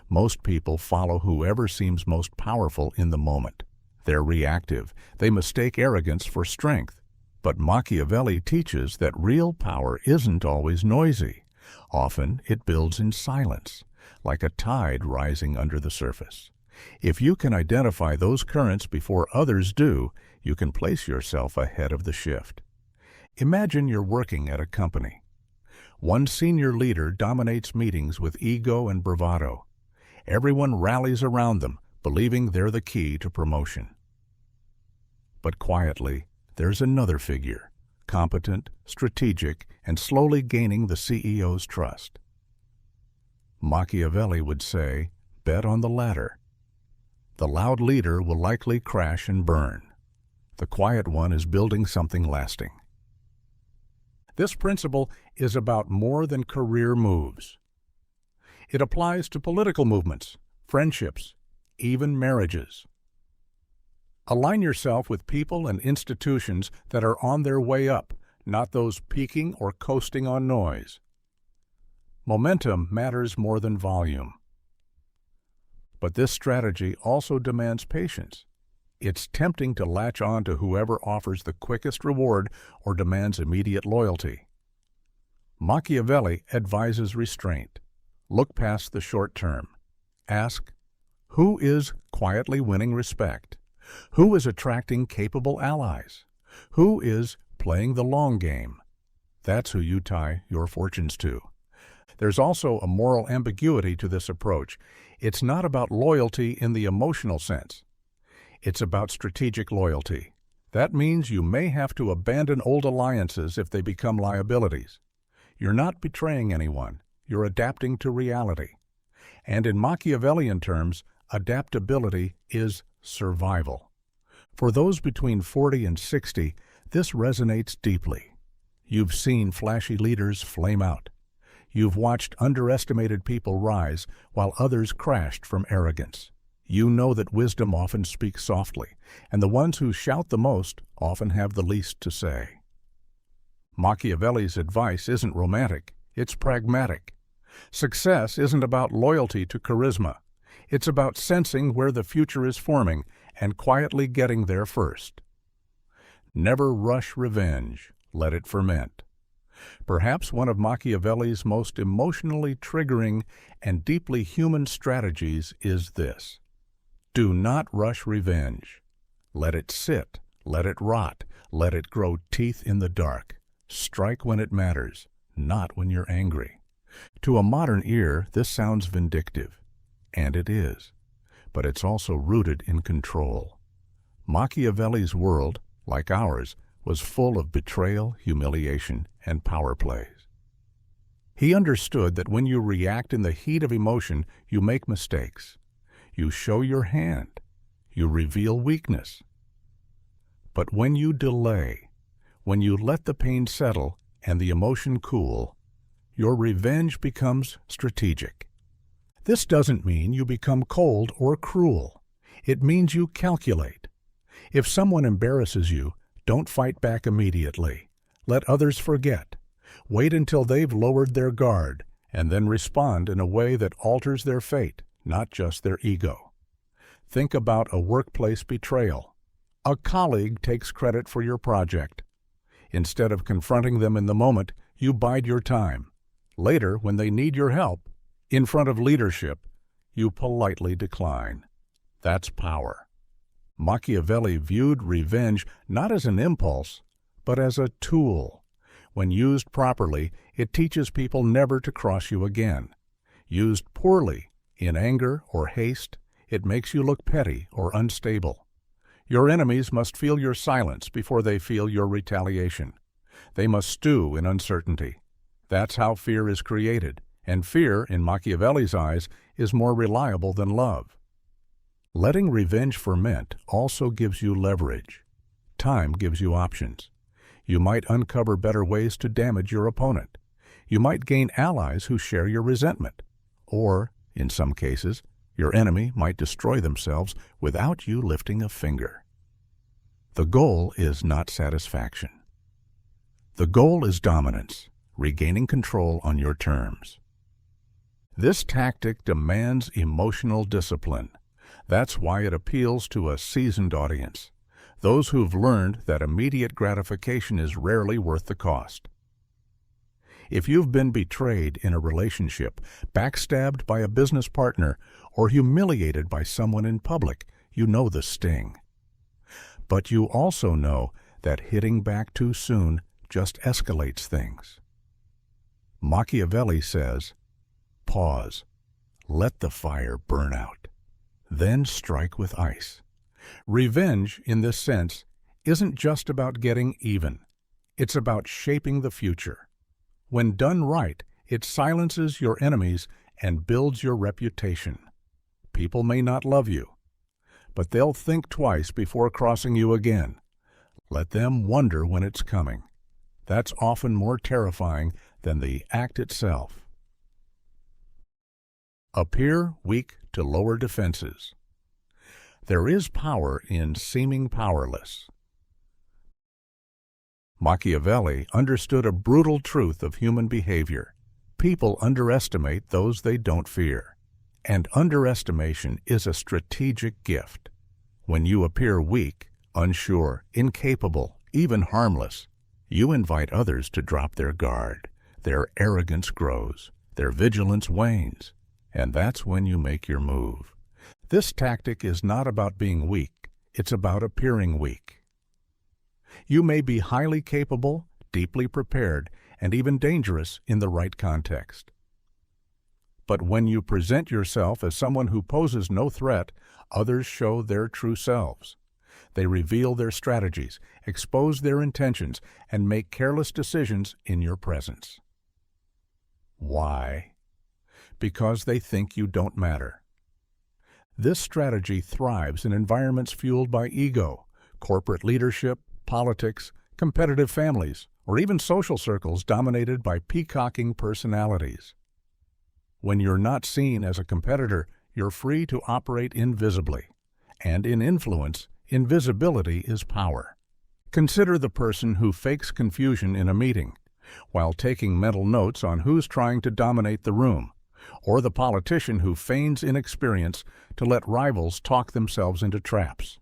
Most people follow whoever seems most powerful in the moment. They're reactive. They mistake arrogance for strength. But Machiavelli teaches that real power isn't always noisy. Often it builds in silence, like a tide rising under the surface. If you can identify those currents before others do, you can place yourself ahead of the shift. Imagine you're working at a company. One senior leader dominates meetings with ego and bravado. Everyone rallies around them, believing they're the key to promotion. But quietly, there's another figure, competent, strategic, and slowly gaining the CEO's trust. Machiavelli would say, bet on the latter. The loud leader will likely crash and burn. The quiet one is building something lasting. This principle is about more than career moves. It applies to political movements, friendships, even marriages. Align yourself with people and institutions that are on their way up, not those peaking or coasting on noise. Momentum matters more than volume. But this strategy also demands patience. It's tempting to latch on to whoever offers the quickest reward or demands immediate loyalty. Machiavelli advises restraint. Look past the short term. Ask, who is quietly winning respect? Who is attracting capable allies? Who is playing the long game? That's who you tie your fortunes to. There's also a moral ambiguity to this approach. It's not about loyalty in the emotional sense. It's about strategic loyalty. That means you may have to abandon old alliances if they become liabilities. You're not betraying anyone. You're adapting to reality. And in Machiavellian terms, adaptability is survival. For those between 40 and 60, this resonates deeply. You've seen flashy leaders flame out. You've watched underestimated people rise while others crashed from arrogance. You know that wisdom often speaks softly, and the ones who shout the most often have the least to say. Machiavelli's advice isn't romantic, it's pragmatic. Success isn't about loyalty to charisma. It's about sensing where the future is forming and quietly getting there first. Never rush revenge. Let it ferment. Perhaps one of Machiavelli's most emotionally triggering and deeply human strategies is this. Do not rush revenge. Let it sit, let it rot, let it grow teeth in the dark. Strike when it matters, not when you're angry. To a modern ear, this sounds vindictive, and it is, but it's also rooted in control. Machiavelli's world, like ours, was full of betrayal, humiliation, and power plays. He understood that when you react in the heat of emotion, you make mistakes. You show your hand. You reveal weakness. But when you delay, when you let the pain settle and the emotion cool, your revenge becomes strategic. This doesn't mean you become cold or cruel. It means you calculate. If someone embarrasses you, don't fight back immediately. Let others forget. Wait until they've lowered their guard, and then respond in a way that alters their fate, not just their ego. Think about a workplace betrayal. A colleague takes credit for your project. Instead of confronting them in the moment, you bide your time. Later, when they need your help, in front of leadership, you politely decline. That's power. Machiavelli viewed revenge not as an impulse, but as a tool. When used properly, it teaches people never to cross you again. Used poorly, in anger or haste, it makes you look petty or unstable. Your enemies must feel your silence before they feel your retaliation. They must stew in uncertainty. That's how fear is created, and fear, in Machiavelli's eyes, is more reliable than love. Letting revenge ferment also gives you leverage. Time gives you options. You might uncover better ways to damage your opponent. You might gain allies who share your resentment. Or, in some cases, your enemy might destroy themselves without you lifting a finger. The goal is not satisfaction. The goal is dominance, regaining control on your terms. This tactic demands emotional discipline. That's why it appeals to a seasoned audience, those who've learned that immediate gratification is rarely worth the cost. If you've been betrayed in a relationship, backstabbed by a business partner, or humiliated by someone in public, you know the sting. But you also know that hitting back too soon just escalates things. Machiavelli says, pause, let the fire burn out, then strike with ice. Revenge, in this sense, isn't just about getting even. It's about shaping the future. When done right, it silences your enemies and builds your reputation. People may not love you, but they'll think twice before crossing you again. Let them wonder when it's coming. That's often more terrifying than the act itself. Appear weak to lower defenses. There is power in seeming powerless. Machiavelli understood a brutal truth of human behavior. People underestimate those they don't fear. And underestimation is a strategic gift. When you appear weak, unsure, incapable, even harmless, you invite others to drop their guard. Their arrogance grows. Their vigilance wanes. And that's when you make your move. This tactic is not about being weak. It's about appearing weak. You may be highly capable, deeply prepared, and even dangerous in the right context. But when you present yourself as someone who poses no threat, others show their true selves. They reveal their strategies, expose their intentions, and make careless decisions in your presence. Why? Because they think you don't matter. This strategy thrives in environments fueled by ego, corporate leadership, politics, competitive families, or even social circles dominated by peacocking personalities. When you're not seen as a competitor, you're free to operate invisibly. And in influence, invisibility is power. Consider the person who fakes confusion in a meeting while taking mental notes on who's trying to dominate the room, or the politician who feigns inexperience to let rivals talk themselves into traps.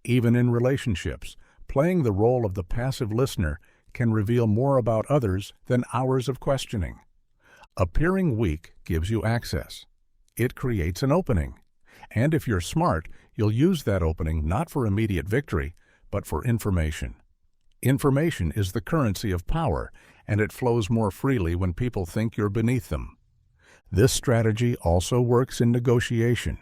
Even in relationships, playing the role of the passive listener can reveal more about others than hours of questioning. Appearing weak gives you access. It creates an opening. And if you're smart, you'll use that opening not for immediate victory, but for information. Information is the currency of power, and it flows more freely when people think you're beneath them. This strategy also works in negotiation.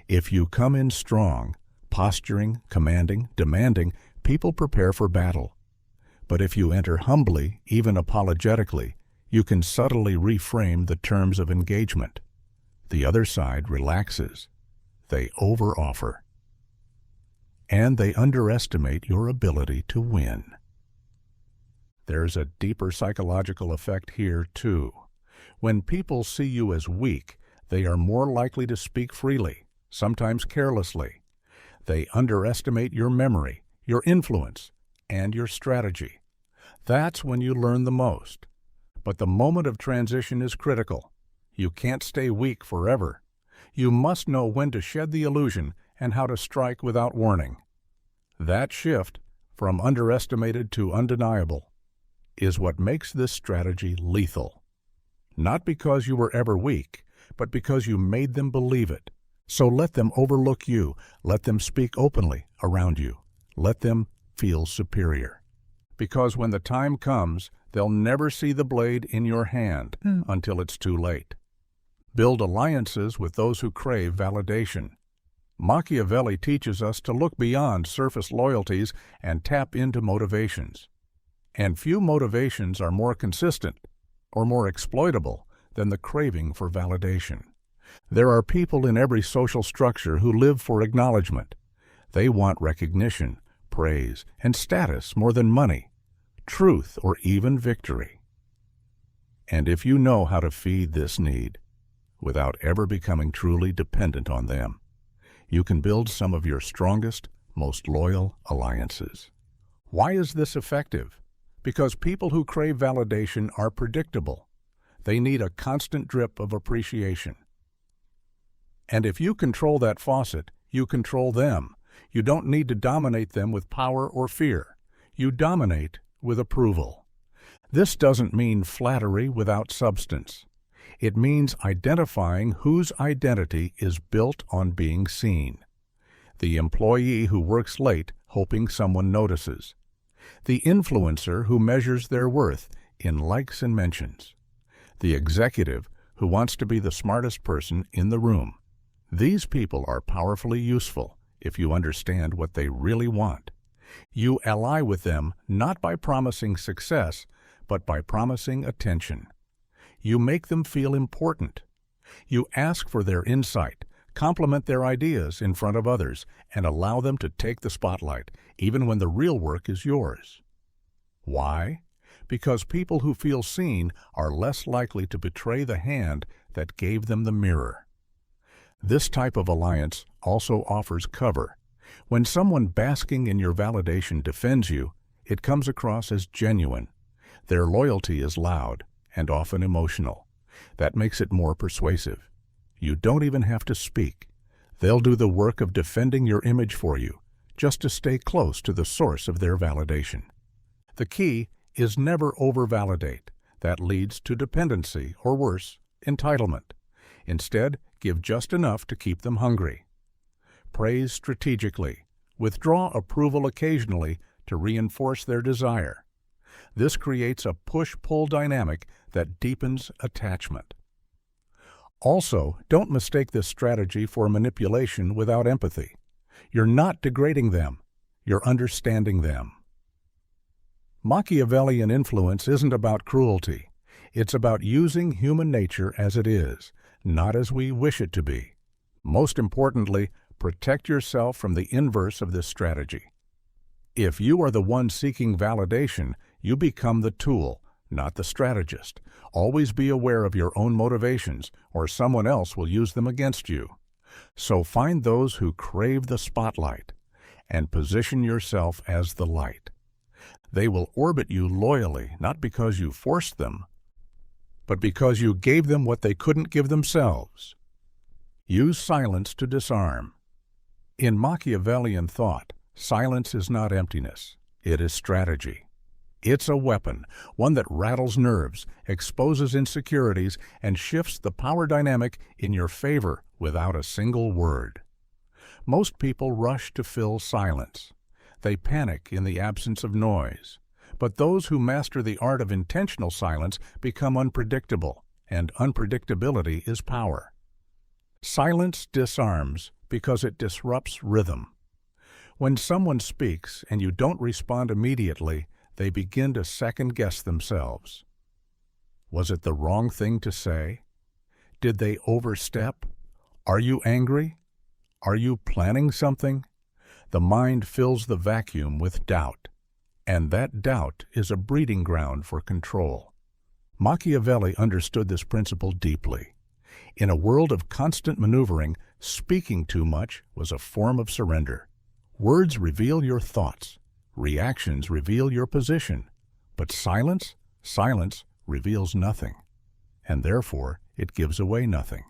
If you come in strong, posturing, commanding, demanding, people prepare for battle. But if you enter humbly, even apologetically, you can subtly reframe the terms of engagement. The other side relaxes. They overoffer. And they underestimate your ability to win. There's a deeper psychological effect here, too. When people see you as weak, they are more likely to speak freely, sometimes carelessly. They underestimate your memory, your influence, and your strategy. That's when you learn the most. But the moment of transition is critical. You can't stay weak forever. You must know when to shed the illusion and how to strike without warning. That shift, from underestimated to undeniable, is what makes this strategy lethal. Not because you were ever weak, but because you made them believe it. So let them overlook you. Let them speak openly around you. Let them feel superior. Because when the time comes, they'll never see the blade in your hand until it's too late. Build alliances with those who crave validation. Machiavelli teaches us to look beyond surface loyalties and tap into motivations. And few motivations are more consistent or more exploitable than the craving for validation. There are people in every social structure who live for acknowledgement. They want recognition, praise, and status more than money, truth, or even victory. And if you know how to feed this need, without ever becoming truly dependent on them, you can build some of your strongest, most loyal alliances. Why is this effective? Because people who crave validation are predictable. They need a constant drip of appreciation. And if you control that faucet, you control them. You don't need to dominate them with power or fear. You dominate with approval. This doesn't mean flattery without substance. It means identifying whose identity is built on being seen. The employee who works late hoping someone notices. The influencer who measures their worth in likes and mentions. The executive who wants to be the smartest person in the room. These people are powerfully useful if you understand what they really want. You ally with them not by promising success, but by promising attention. You make them feel important. You ask for their insight, compliment their ideas in front of others, and allow them to take the spotlight, even when the real work is yours. Why? Because people who feel seen are less likely to betray the hand that gave them the mirror. This type of alliance also offers cover. When someone basking in your validation defends you, it comes across as genuine. Their loyalty is loud and often emotional. That makes it more persuasive. You don't even have to speak. They'll do the work of defending your image for you, just to stay close to the source of their validation. The key is never over-validate. That leads to dependency, or worse, entitlement. Instead, give just enough to keep them hungry. Praise strategically. Withdraw approval occasionally to reinforce their desire. This creates a push-pull dynamic that deepens attachment. Also, don't mistake this strategy for manipulation without empathy. You're not degrading them, you're understanding them. Machiavellian influence isn't about cruelty. It's about using human nature as it is, not as we wish it to be. Most importantly, protect yourself from the inverse of this strategy. If you are the one seeking validation, you become the tool, not the strategist. Always be aware of your own motivations, or someone else will use them against you. So find those who crave the spotlight, and position yourself as the light. They will orbit you loyally, not because you forced them, but because you gave them what they couldn't give themselves. Use silence to disarm. In Machiavellian thought, silence is not emptiness, it is strategy. It's a weapon, one that rattles nerves, exposes insecurities, and shifts the power dynamic in your favor without a single word. Most people rush to fill silence. They panic in the absence of noise. But those who master the art of intentional silence become unpredictable, and unpredictability is power. Silence disarms because it disrupts rhythm. When someone speaks and you don't respond immediately, they begin to second-guess themselves. Was it the wrong thing to say? Did they overstep? Are you angry? Are you planning something? The mind fills the vacuum with doubt, and that doubt is a breeding ground for control. Machiavelli understood this principle deeply. In a world of constant maneuvering, speaking too much was a form of surrender. Words reveal your thoughts. Reactions reveal your position. But silence reveals nothing, and therefore it gives away nothing.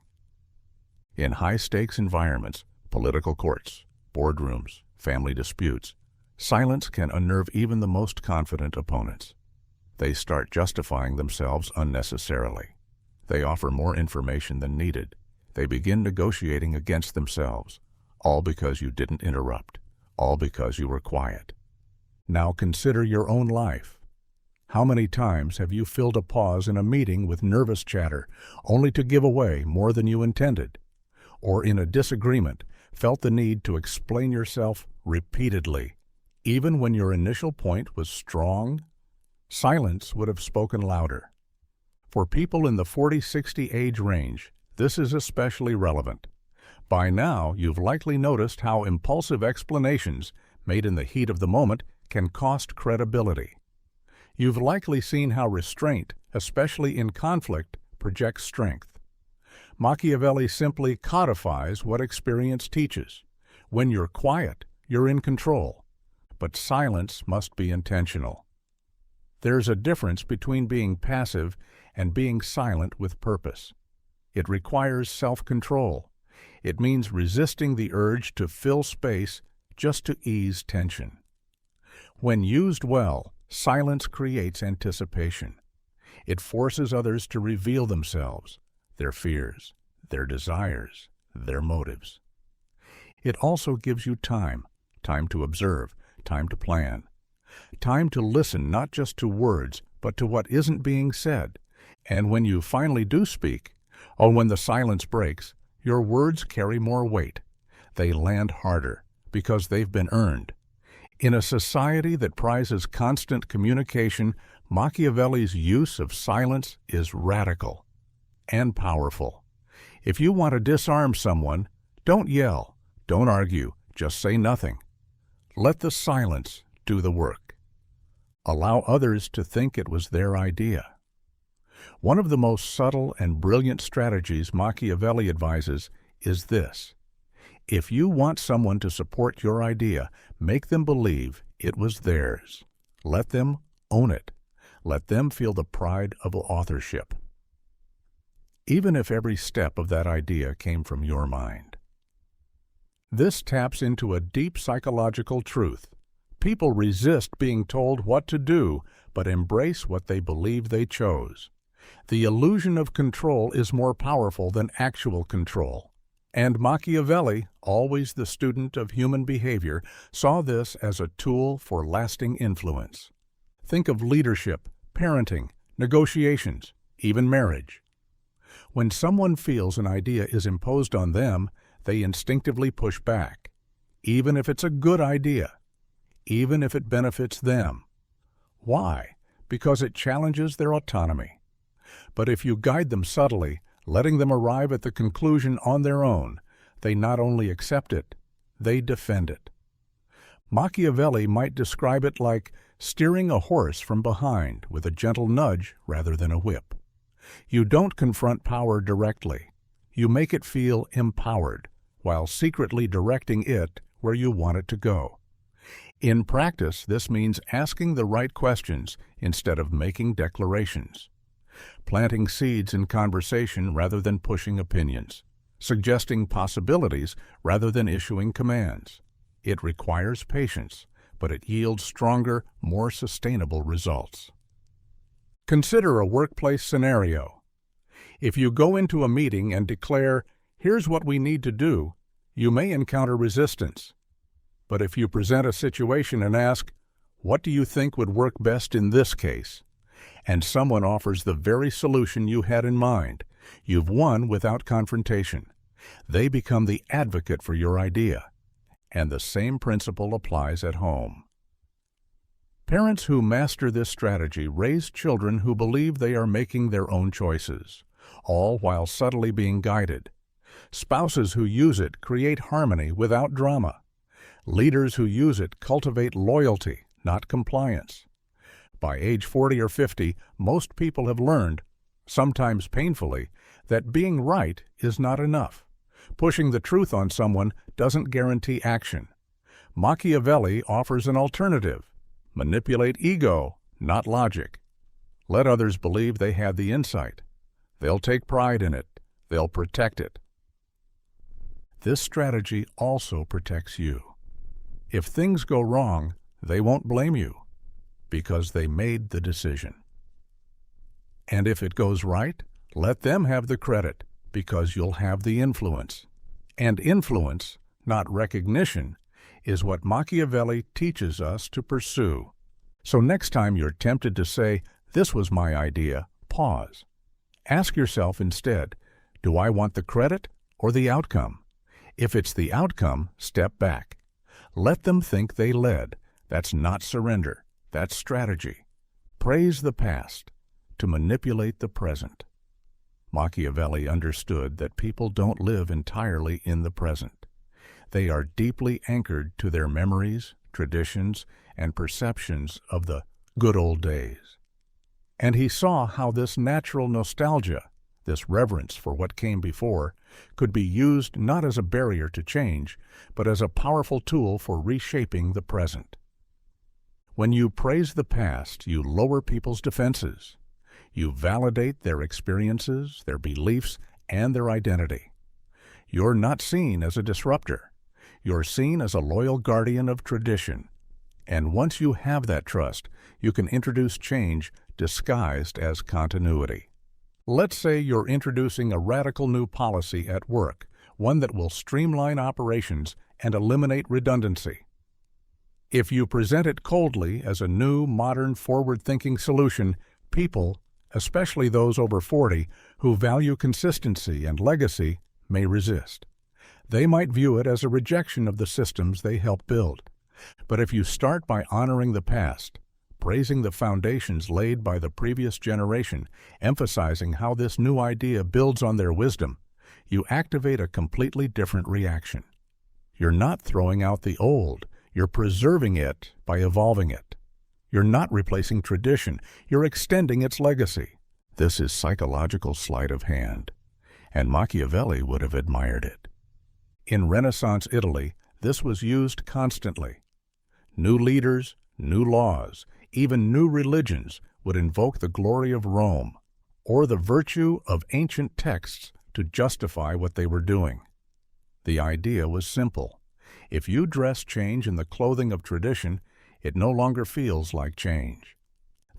In high-stakes environments, political courts, boardrooms, family disputes, silence can unnerve even the most confident opponents. They start justifying themselves unnecessarily. They offer more information than needed. They begin negotiating against themselves, all because you didn't interrupt, all because you were quiet. Now consider your own life. How many times have you filled a pause in a meeting with nervous chatter, only to give away more than you intended? Or in a disagreement, felt the need to explain yourself repeatedly, even when your initial point was strong? Silence would have spoken louder. For people in the 40-60 age range, this is especially relevant. By now, you've likely noticed how impulsive explanations, made in the heat of the moment, can cost credibility. You've likely seen how restraint, especially in conflict, projects strength. Machiavelli simply codifies what experience teaches. When you're quiet, you're in control. But silence must be intentional. There's a difference between being passive and being silent with purpose. It requires self-control. It means resisting the urge to fill space just to ease tension. When used well, silence creates anticipation. It forces others to reveal themselves, their fears, their desires, their motives. It also gives you time to observe, time to plan, time to listen not just to words, but to what isn't being said. And when you finally do speak, or when the silence breaks, your words carry more weight. They land harder because they've been earned. In a society that prizes constant communication, Machiavelli's use of silence is radical and powerful. If you want to disarm someone, don't yell, don't argue, just say nothing. Let the silence do the work. Allow others to think it was their idea. One of the most subtle and brilliant strategies Machiavelli advises is this. If you want someone to support your idea, make them believe it was theirs. Let them own it. Let them feel the pride of authorship, even if every step of that idea came from your mind. This taps into a deep psychological truth. People resist being told what to do, but embrace what they believe they chose. The illusion of control is more powerful than actual control. And Machiavelli, always the student of human behavior, saw this as a tool for lasting influence. Think of leadership, parenting, negotiations, even marriage. When someone feels an idea is imposed on them, they instinctively push back, even if it's a good idea, even if it benefits them. Why? Because it challenges their autonomy. But if you guide them subtly, letting them arrive at the conclusion on their own, they not only accept it, they defend it. Machiavelli might describe it like steering a horse from behind with a gentle nudge rather than a whip. You don't confront power directly. You make it feel empowered, while secretly directing it where you want it to go. In practice, this means asking the right questions instead of making declarations, planting seeds in conversation rather than pushing opinions, suggesting possibilities rather than issuing commands. It requires patience, but it yields stronger, more sustainable results. Consider a workplace scenario. If you go into a meeting and declare, "Here's what we need to do," you may encounter resistance. But if you present a situation and ask, "What do you think would work best in this case?" and someone offers the very solution you had in mind, you've won without confrontation. They become the advocate for your idea. And the same principle applies at home. Parents who master this strategy raise children who believe they are making their own choices, all while subtly being guided. Spouses who use it create harmony without drama. Leaders who use it cultivate loyalty, not compliance. By age 40 or 50, most people have learned, sometimes painfully, that being right is not enough. Pushing the truth on someone doesn't guarantee action. Machiavelli offers an alternative. Manipulate ego, not logic. Let others believe they had the insight. They'll take pride in it. They'll protect it. This strategy also protects you. If things go wrong, they won't blame you, because they made the decision. And if it goes right, let them have the credit, because you'll have the influence. And influence, not recognition, is what Machiavelli teaches us to pursue. So next time you're tempted to say, "This was my idea," pause. Ask yourself instead, do I want the credit or the outcome? If it's the outcome, step back. Let them think they led. That's not surrender. That's strategy. Praise the past to manipulate the present. Machiavelli understood that people don't live entirely in the present. They are deeply anchored to their memories, traditions, and perceptions of the good old days. And he saw how this natural nostalgia, this reverence for what came before, could be used not as a barrier to change, but as a powerful tool for reshaping the present. When you praise the past, you lower people's defenses. You validate their experiences, their beliefs, and their identity. You're not seen as a disruptor. You're seen as a loyal guardian of tradition. And once you have that trust, you can introduce change disguised as continuity. Let's say you're introducing a radical new policy at work, one that will streamline operations and eliminate redundancy. If you present it coldly as a new, modern, forward-thinking solution, people, especially those over 40 who value consistency and legacy, may resist. They might view it as a rejection of the systems they helped build. But if you start by honoring the past, praising the foundations laid by the previous generation, emphasizing how this new idea builds on their wisdom, you activate a completely different reaction. You're not throwing out the old, you're preserving it by evolving it. You're not replacing tradition, you're extending its legacy. This is psychological sleight of hand, and Machiavelli would have admired it. In Renaissance Italy, this was used constantly. New leaders, new laws, even new religions would invoke the glory of Rome or the virtue of ancient texts to justify what they were doing. The idea was simple. If you dress change in the clothing of tradition, it no longer feels like change.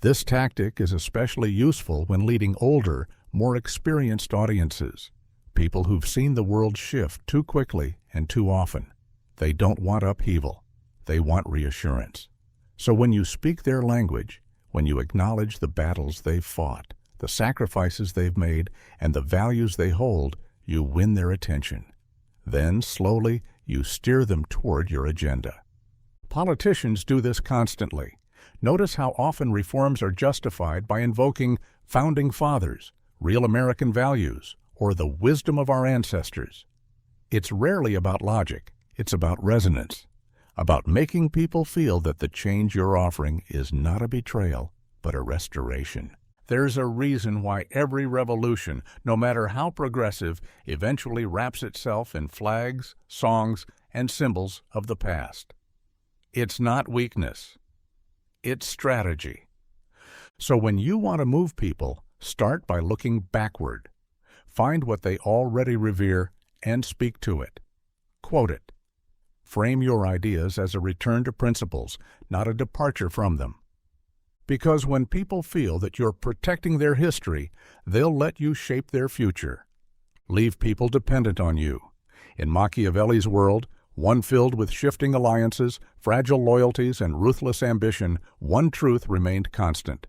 This tactic is especially useful when leading older, more experienced audiences, people who've seen the world shift too quickly and too often. They don't want upheaval. They want reassurance. So when you speak their language, when you acknowledge the battles they've fought, the sacrifices they've made, and the values they hold, you win their attention. Then, slowly, you steer them toward your agenda. Politicians do this constantly. Notice how often reforms are justified by invoking founding fathers, real American values, or the wisdom of our ancestors. It's rarely about logic. It's about resonance, about making people feel that the change you're offering is not a betrayal, but a restoration. There's a reason why every revolution, no matter how progressive, eventually wraps itself in flags, songs, and symbols of the past. It's not weakness. It's strategy. So when you want to move people, start by looking backward. Find what they already revere and speak to it. Quote it. Frame your ideas as a return to principles, not a departure from them. Because when people feel that you're protecting their history, they'll let you shape their future. Leave people dependent on you. In Machiavelli's world, one filled with shifting alliances, fragile loyalties, and ruthless ambition, one truth remained constant.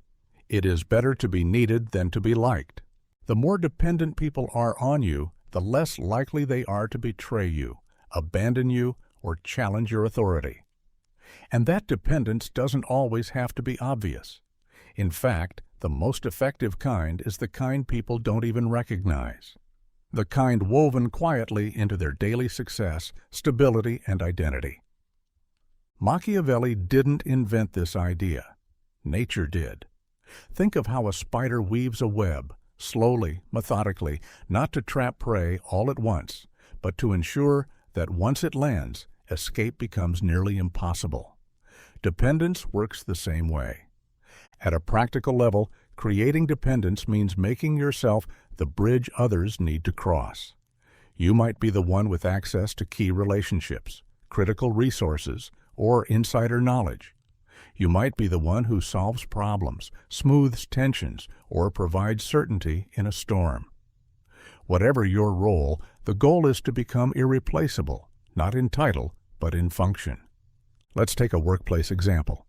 It is better to be needed than to be liked. The more dependent people are on you, the less likely they are to betray you, abandon you, or challenge your authority. And that dependence doesn't always have to be obvious. In fact, the most effective kind is the kind people don't even recognize. The kind woven quietly into their daily success, stability, and identity. Machiavelli didn't invent this idea. Nature did. Think of how a spider weaves a web, slowly, methodically, not to trap prey all at once, but to ensure that once it lands, escape becomes nearly impossible. Dependence works the same way. At a practical level, creating dependence means making yourself the bridge others need to cross. You might be the one with access to key relationships, critical resources, or insider knowledge. You might be the one who solves problems, smooths tensions, or provides certainty in a storm. Whatever your role, the goal is to become irreplaceable, not in title, but in function. Let's take a workplace example.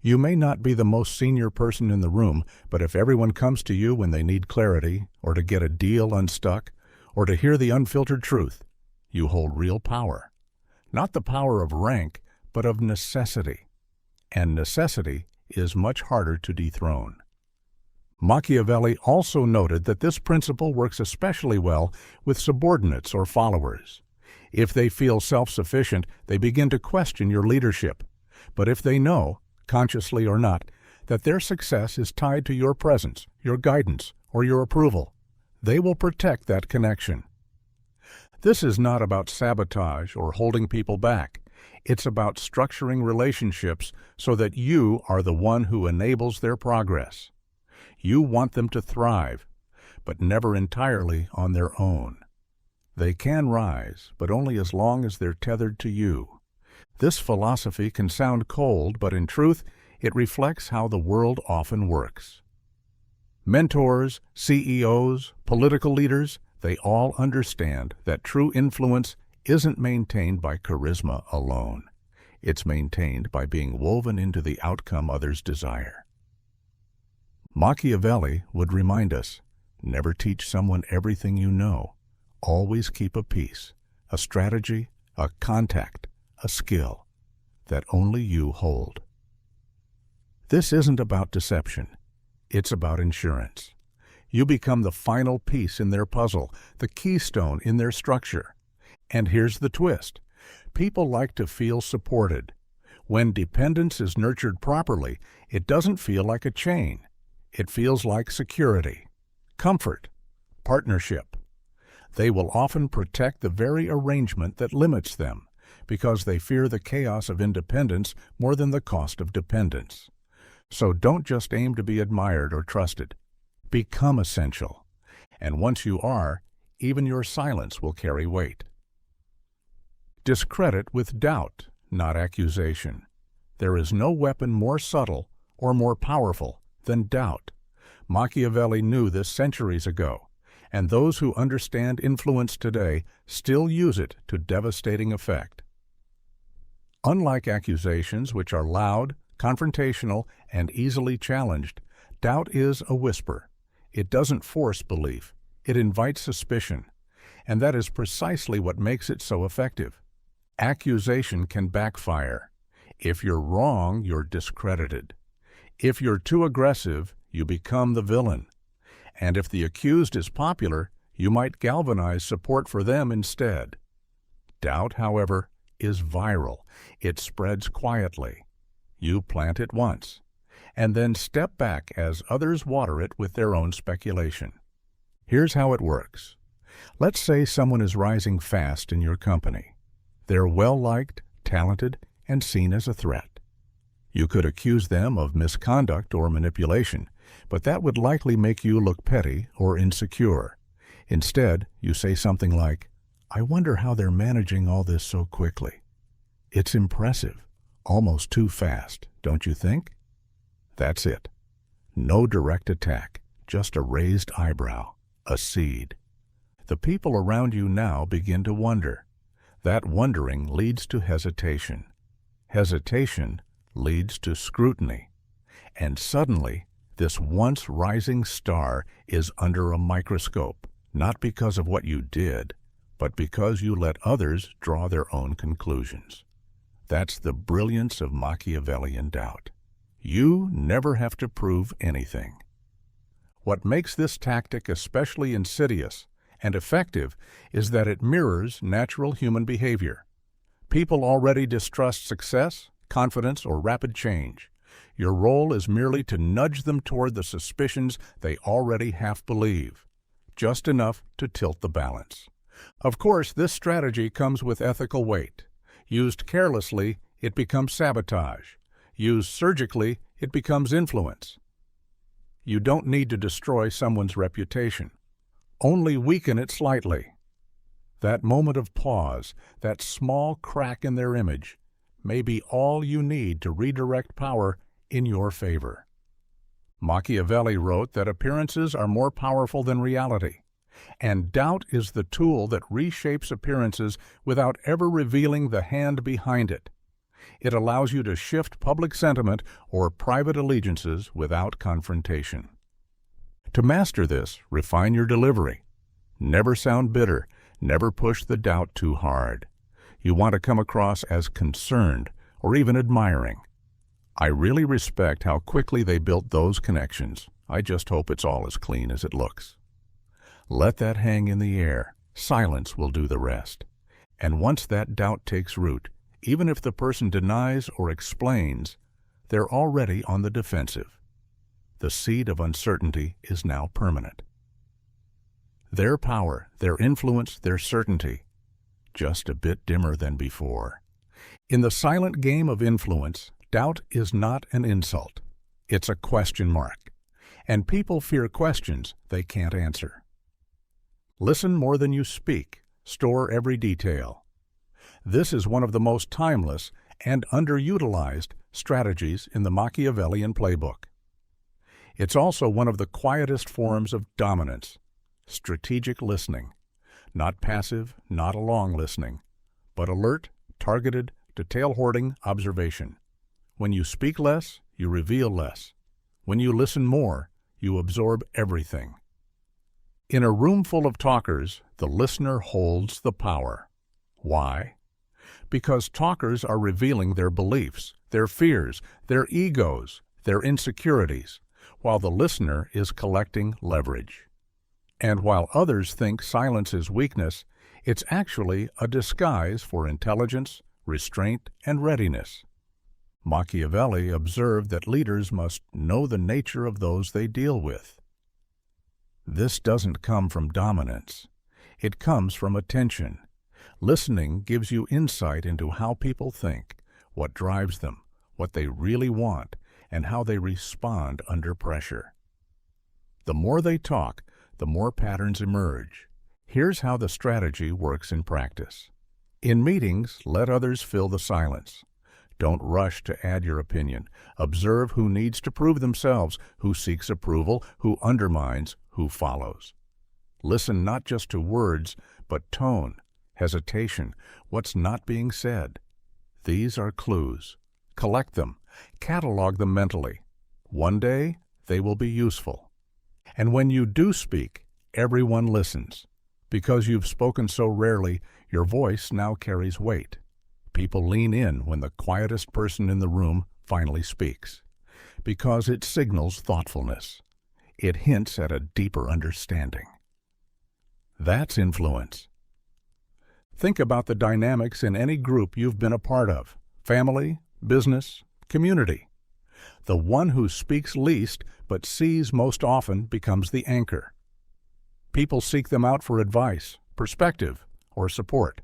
You may not be the most senior person in the room, but if everyone comes to you when they need clarity, or to get a deal unstuck, or to hear the unfiltered truth, you hold real power. Not the power of rank, but of necessity. And necessity is much harder to dethrone. Machiavelli also noted that this principle works especially well with subordinates or followers. If they feel self-sufficient, they begin to question your leadership. But if they know, consciously or not, that their success is tied to your presence, your guidance, or your approval, they will protect that connection. This is not about sabotage or holding people back. It's about structuring relationships so that you are the one who enables their progress. You want them to thrive, but never entirely on their own. They can rise, but only as long as they're tethered to you. This philosophy can sound cold, but in truth, it reflects how the world often works. Mentors, CEOs, political leaders, they all understand that true influence isn't maintained by charisma alone. It's maintained by being woven into the outcome others desire. Machiavelli would remind us, never teach someone everything you know. Always keep a piece, a strategy, a contact, a skill that only you hold. This isn't about deception. It's about insurance. You become the final piece in their puzzle, the keystone in their structure. And here's the twist. People like to feel supported. When dependence is nurtured properly, it doesn't feel like a chain. It feels like security, comfort, partnership. They will often protect the very arrangement that limits them, because they fear the chaos of independence more than the cost of dependence. So don't just aim to be admired or trusted. Become essential. And once you are, even your silence will carry weight. Discredit with doubt, not accusation. There is no weapon more subtle or more powerful than doubt. Machiavelli knew this centuries ago, and those who understand influence today still use it to devastating effect. Unlike accusations, which are loud, confrontational, and easily challenged, doubt is a whisper. It doesn't force belief. It invites suspicion. And that is precisely what makes it so effective. Accusation can backfire. If you're wrong, you're discredited. If you're too aggressive, you become the villain. And if the accused is popular, you might galvanize support for them instead. Doubt, however, is viral. It spreads quietly. You plant it once, and then step back as others water it with their own speculation. Here's how it works. Let's say someone is rising fast in your company. They're well-liked, talented, and seen as a threat. You could accuse them of misconduct or manipulation, but that would likely make you look petty or insecure. Instead, you say something like, "I wonder how they're managing all this so quickly. It's impressive, almost too fast, don't you think?" That's it. No direct attack, just a raised eyebrow, a seed. The people around you now begin to wonder. That wondering leads to hesitation. Hesitation leads to scrutiny. And suddenly, this once rising star is under a microscope, not because of what you did, but because you let others draw their own conclusions. That's the brilliance of Machiavellian doubt. You never have to prove anything. What makes this tactic especially insidious and effective is that it mirrors natural human behavior. People already distrust success, confidence, or rapid change. Your role is merely to nudge them toward the suspicions they already half believe, just enough to tilt the balance. Of course, this strategy comes with ethical weight. Used carelessly, it becomes sabotage. Used surgically, it becomes influence. You don't need to destroy someone's reputation. Only weaken it slightly. That moment of pause, that small crack in their image, may be all you need to redirect power in your favor. Machiavelli wrote that appearances are more powerful than reality, and doubt is the tool that reshapes appearances without ever revealing the hand behind it. It allows you to shift public sentiment or private allegiances without confrontation. To master this, refine your delivery. Never sound bitter. Never push the doubt too hard. You want to come across as concerned or even admiring. I really respect how quickly they built those connections. I just hope it's all as clean as it looks. Let that hang in the air. Silence will do the rest. And once that doubt takes root, even if the person denies or explains, they're already on the defensive. The seed of uncertainty is now permanent. Their power, their influence, their certainty, just a bit dimmer than before. In the silent game of influence, doubt is not an insult. It's a question mark. And people fear questions they can't answer. Listen more than you speak. Store every detail. This is one of the most timeless and underutilized strategies in the Machiavellian playbook. It's also one of the quietest forms of dominance. Strategic listening. Not passive, not along listening, but alert, targeted, detail-hoarding observation. When you speak less, you reveal less. When you listen more, you absorb everything. In a room full of talkers, the listener holds the power. Why? Because talkers are revealing their beliefs, their fears, their egos, their insecurities, while the listener is collecting leverage. And while others think silence is weakness, it's actually a disguise for intelligence, restraint, and readiness. Machiavelli observed that leaders must know the nature of those they deal with. This doesn't come from dominance. It comes from attention. Listening gives you insight into how people think, what drives them, what they really want, and how they respond under pressure. The more they talk, the more patterns emerge. Here's how the strategy works in practice. In meetings, let others fill the silence. Don't rush to add your opinion. Observe who needs to prove themselves, who seeks approval, who undermines, who follows. Listen not just to words, but tone, hesitation, what's not being said. These are clues. Collect them. Catalog them mentally. One day, they will be useful. And when you do speak, everyone listens. Because you've spoken so rarely, your voice now carries weight. People lean in when the quietest person in the room finally speaks, because it signals thoughtfulness. It hints at a deeper understanding. That's influence. Think about the dynamics in any group you've been a part of: family, business, community. The one who speaks least but sees most often becomes the anchor. People seek them out for advice, perspective, or support.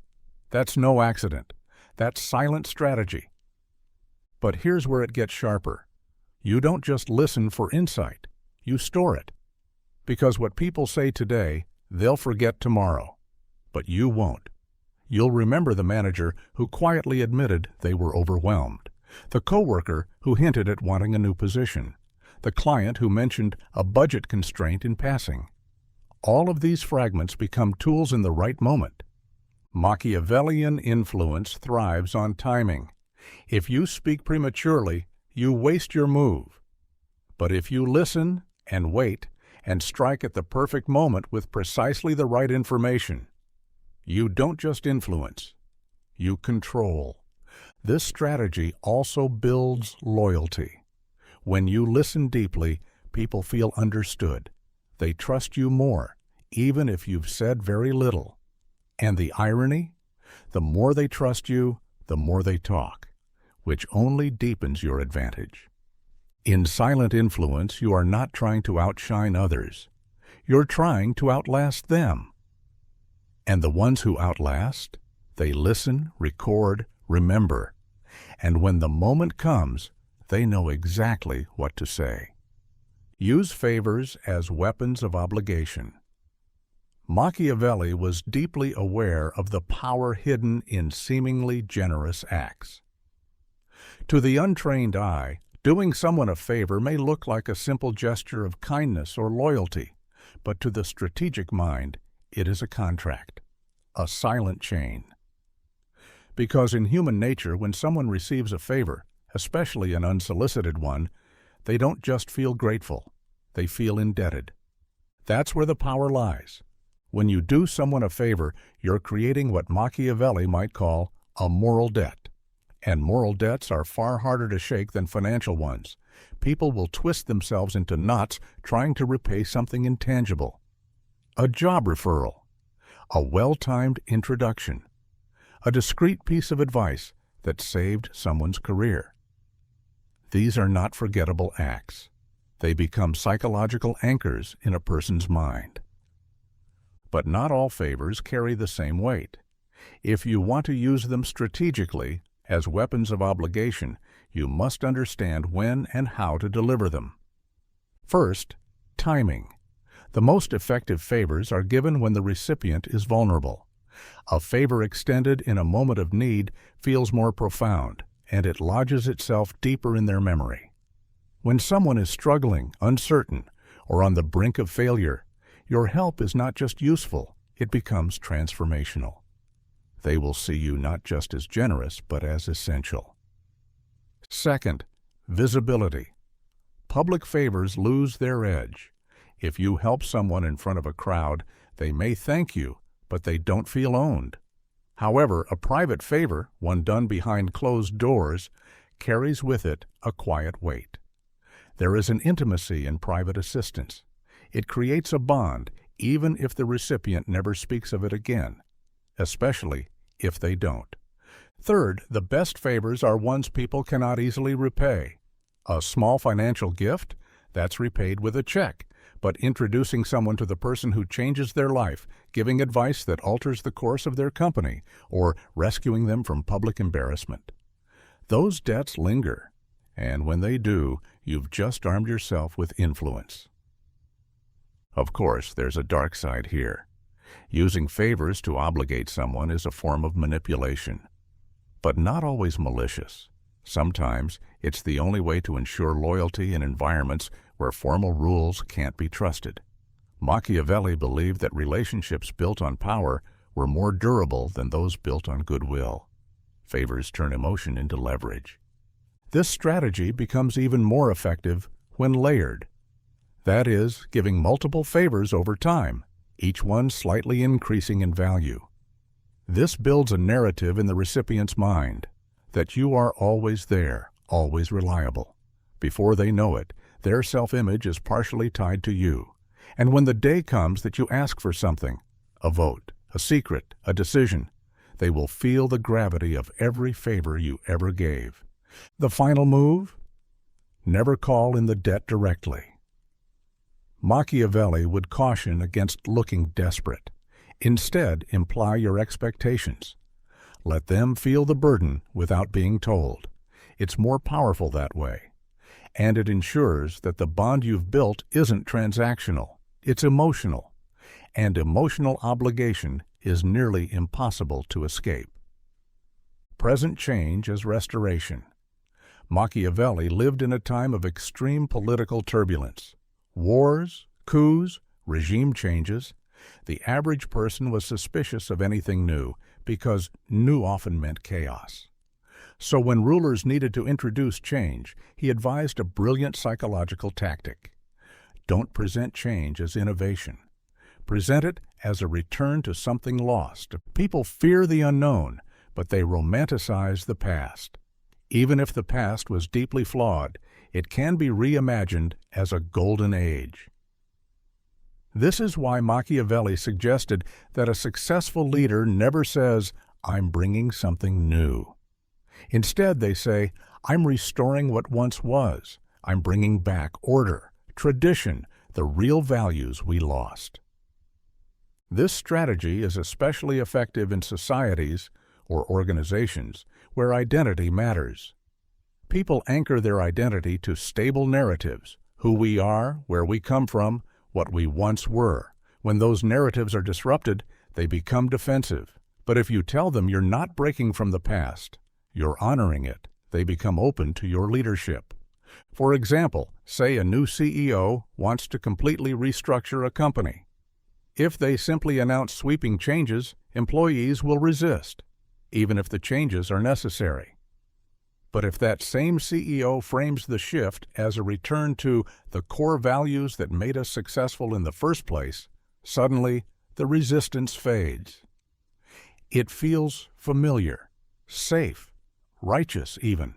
That's no accident. That's silent strategy. But here's where it gets sharper. You don't just listen for insight. You store it. Because what people say today, they'll forget tomorrow. But you won't. You'll remember the manager who quietly admitted they were overwhelmed, the coworker who hinted at wanting a new position, the client who mentioned a budget constraint in passing. All of these fragments become tools in the right moment. Machiavellian influence thrives on timing. If you speak prematurely, you waste your move. But if you listen and wait and strike at the perfect moment with precisely the right information, you don't just influence, you control. This strategy also builds loyalty. When you listen deeply, people feel understood. They trust you more, even if you've said very little. And the irony? The more they trust you, the more they talk, which only deepens your advantage. In silent influence, you are not trying to outshine others. You're trying to outlast them. And the ones who outlast, they listen, record, remember. And when the moment comes, they know exactly what to say. Use favors as weapons of obligation. Machiavelli was deeply aware of the power hidden in seemingly generous acts. To the untrained eye, doing someone a favor may look like a simple gesture of kindness or loyalty, but to the strategic mind, it is a contract, a silent chain. Because in human nature, when someone receives a favor, especially an unsolicited one, they don't just feel grateful, they feel indebted. That's where the power lies. When you do someone a favor, you're creating what Machiavelli might call a moral debt. And moral debts are far harder to shake than financial ones. People will twist themselves into knots trying to repay something intangible. A job referral, a well-timed introduction, a discreet piece of advice that saved someone's career. These are not forgettable acts. They become psychological anchors in a person's mind. But not all favors carry the same weight. If you want to use them strategically, as weapons of obligation, you must understand when and how to deliver them. First, timing. The most effective favors are given when the recipient is vulnerable. A favor extended in a moment of need feels more profound, and it lodges itself deeper in their memory. When someone is struggling, uncertain, or on the brink of failure, your help is not just useful, it becomes transformational. They will see you not just as generous, but as essential. Second, visibility. Public favors lose their edge. If you help someone in front of a crowd, they may thank you, but they don't feel owned. However, a private favor, one done behind closed doors, carries with it a quiet weight. There is an intimacy in private assistance. It creates a bond, even if the recipient never speaks of it again, especially if they don't. Third, the best favors are ones people cannot easily repay. A small financial gift? That's repaid with a check. But introducing someone to the person who changes their life, giving advice that alters the course of their company, or rescuing them from public embarrassment. Those debts linger, and when they do, you've just armed yourself with influence. Of course, there's a dark side here. Using favors to obligate someone is a form of manipulation, but not always malicious. Sometimes it's the only way to ensure loyalty in environments where formal rules can't be trusted. Machiavelli believed that relationships built on power were more durable than those built on goodwill. Favors turn emotion into leverage. This strategy becomes even more effective when layered. That is, giving multiple favors over time, each one slightly increasing in value. This builds a narrative in the recipient's mind that you are always there, always reliable. Before they know it, their self-image is partially tied to you. And when the day comes that you ask for something, a vote, a secret, a decision, they will feel the gravity of every favor you ever gave. The final move? Never call in the debt directly. Machiavelli would caution against looking desperate. Instead, imply your expectations. Let them feel the burden without being told. It's more powerful that way. And it ensures that the bond you've built isn't transactional. It's emotional. And emotional obligation is nearly impossible to escape. Present change as restoration. Machiavelli lived in a time of extreme political turbulence. Wars, coups, regime changes. The average person was suspicious of anything new because new often meant chaos. So when rulers needed to introduce change, he advised a brilliant psychological tactic. Don't present change as innovation. Present it as a return to something lost. People fear the unknown, but they romanticize the past. Even if the past was deeply flawed, it can be reimagined as a golden age. This is why Machiavelli suggested that a successful leader never says, "I'm bringing something new." Instead, they say, "I'm restoring what once was. I'm bringing back order, tradition, the real values we lost." This strategy is especially effective in societies or organizations where identity matters. People anchor their identity to stable narratives, who we are, where we come from, what we once were. When those narratives are disrupted, they become defensive. But if you tell them you're not breaking from the past, you're honoring it, they become open to your leadership. For example, say a new CEO wants to completely restructure a company. If they simply announce sweeping changes, employees will resist, even if the changes are necessary. But if that same CEO frames the shift as a return to the core values that made us successful in the first place, suddenly the resistance fades. It feels familiar, safe, righteous even.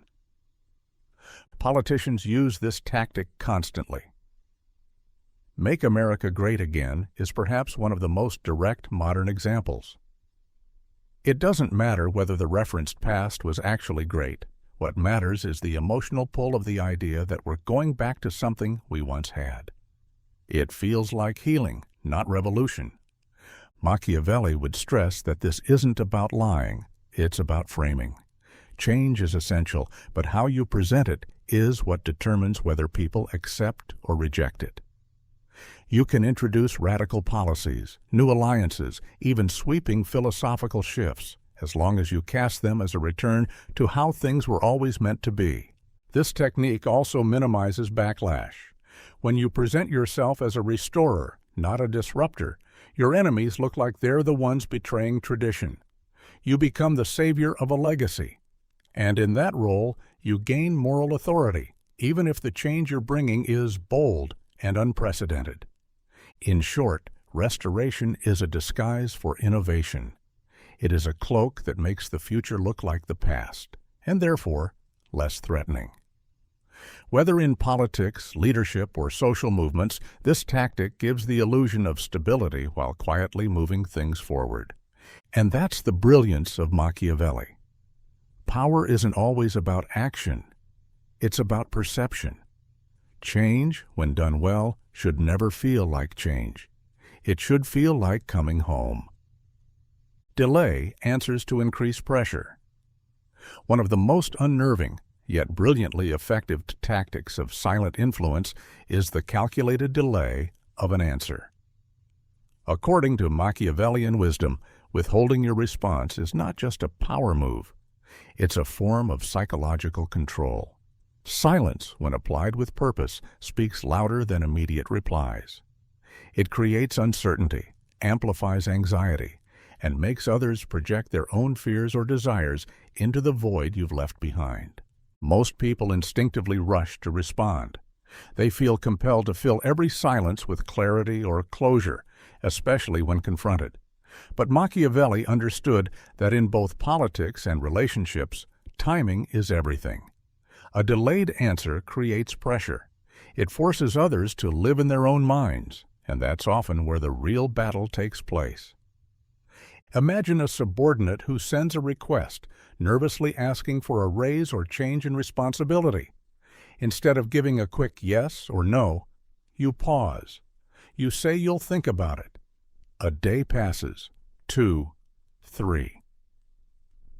Politicians use this tactic constantly. Make America Great Again is perhaps one of the most direct modern examples. It doesn't matter whether the referenced past was actually great. What matters is the emotional pull of the idea that we're going back to something we once had. It feels like healing, not revolution. Machiavelli would stress that this isn't about lying, it's about framing. Change is essential, but how you present it is what determines whether people accept or reject it. You can introduce radical policies, new alliances, even sweeping philosophical shifts, as long as you cast them as a return to how things were always meant to be. This technique also minimizes backlash. When you present yourself as a restorer, not a disruptor, your enemies look like they're the ones betraying tradition. You become the savior of a legacy. And in that role, you gain moral authority, even if the change you're bringing is bold and unprecedented. In short, restoration is a disguise for innovation. It is a cloak that makes the future look like the past, and therefore less threatening. Whether in politics, leadership, or social movements, this tactic gives the illusion of stability while quietly moving things forward. And that's the brilliance of Machiavelli. Power isn't always about action. It's about perception. Change, when done well, should never feel like change. It should feel like coming home. Delay answers to increased pressure. One of the most unnerving, yet brilliantly effective tactics of silent influence is the calculated delay of an answer. According to Machiavellian wisdom, withholding your response is not just a power move. It's a form of psychological control. Silence, when applied with purpose, speaks louder than immediate replies. It creates uncertainty, amplifies anxiety, and makes others project their own fears or desires into the void you've left behind. Most people instinctively rush to respond. They feel compelled to fill every silence with clarity or closure, especially when confronted. But Machiavelli understood that in both politics and relationships, timing is everything. A delayed answer creates pressure. It forces others to live in their own minds, and that's often where the real battle takes place. Imagine a subordinate who sends a request, nervously asking for a raise or change in responsibility. Instead of giving a quick yes or no, you pause. You say you'll think about it. A day passes, 2, 3.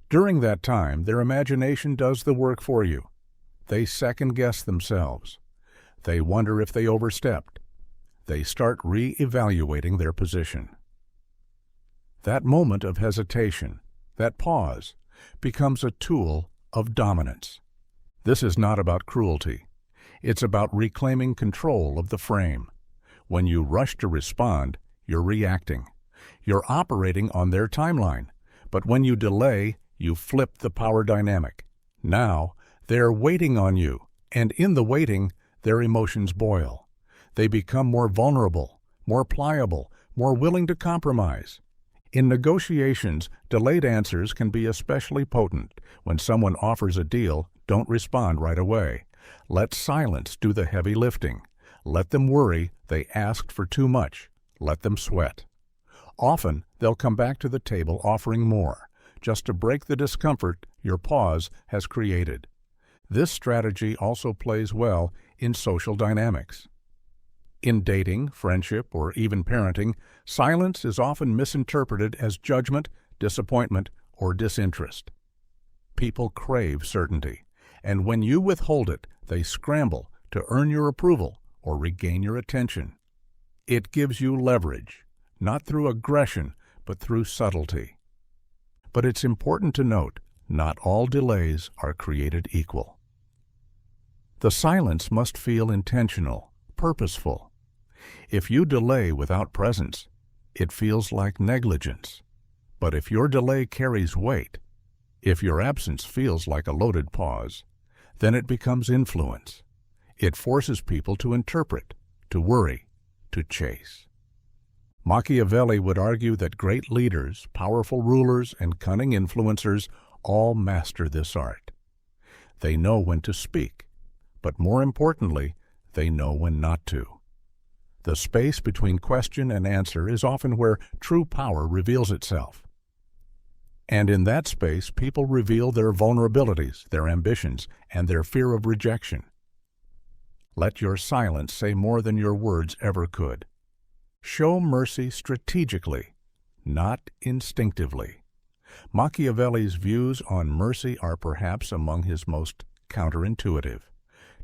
During that time, their imagination does the work for you. They second-guess themselves. They wonder if they overstepped. They start re-evaluating their position. That moment of hesitation, that pause, becomes a tool of dominance. This is not about cruelty. It's about reclaiming control of the frame. When you rush to respond, you're reacting. You're operating on their timeline. But when you delay, you flip the power dynamic. Now, they're waiting on you, and in the waiting, their emotions boil. They become more vulnerable, more pliable, more willing to compromise. In negotiations, delayed answers can be especially potent. When someone offers a deal, don't respond right away. Let silence do the heavy lifting. Let them worry they asked for too much. Let them sweat. Often, they'll come back to the table offering more, just to break the discomfort your pause has created. This strategy also plays well in social dynamics. In dating, friendship, or even parenting, silence is often misinterpreted as judgment, disappointment, or disinterest. People crave certainty, and when you withhold it, they scramble to earn your approval or regain your attention. It gives you leverage, not through aggression, but through subtlety. But it's important to note, not all delays are created equal. The silence must feel intentional, purposeful. If you delay without presence, it feels like negligence. But if your delay carries weight, if your absence feels like a loaded pause, then it becomes influence. It forces people to interpret, to worry, to chase. Machiavelli would argue that great leaders, powerful rulers, and cunning influencers all master this art. They know when to speak, but more importantly, they know when not to. The space between question and answer is often where true power reveals itself. And in that space, people reveal their vulnerabilities, their ambitions, and their fear of rejection. Let your silence say more than your words ever could. Show mercy strategically, not instinctively. Machiavelli's views on mercy are perhaps among his most counterintuitive.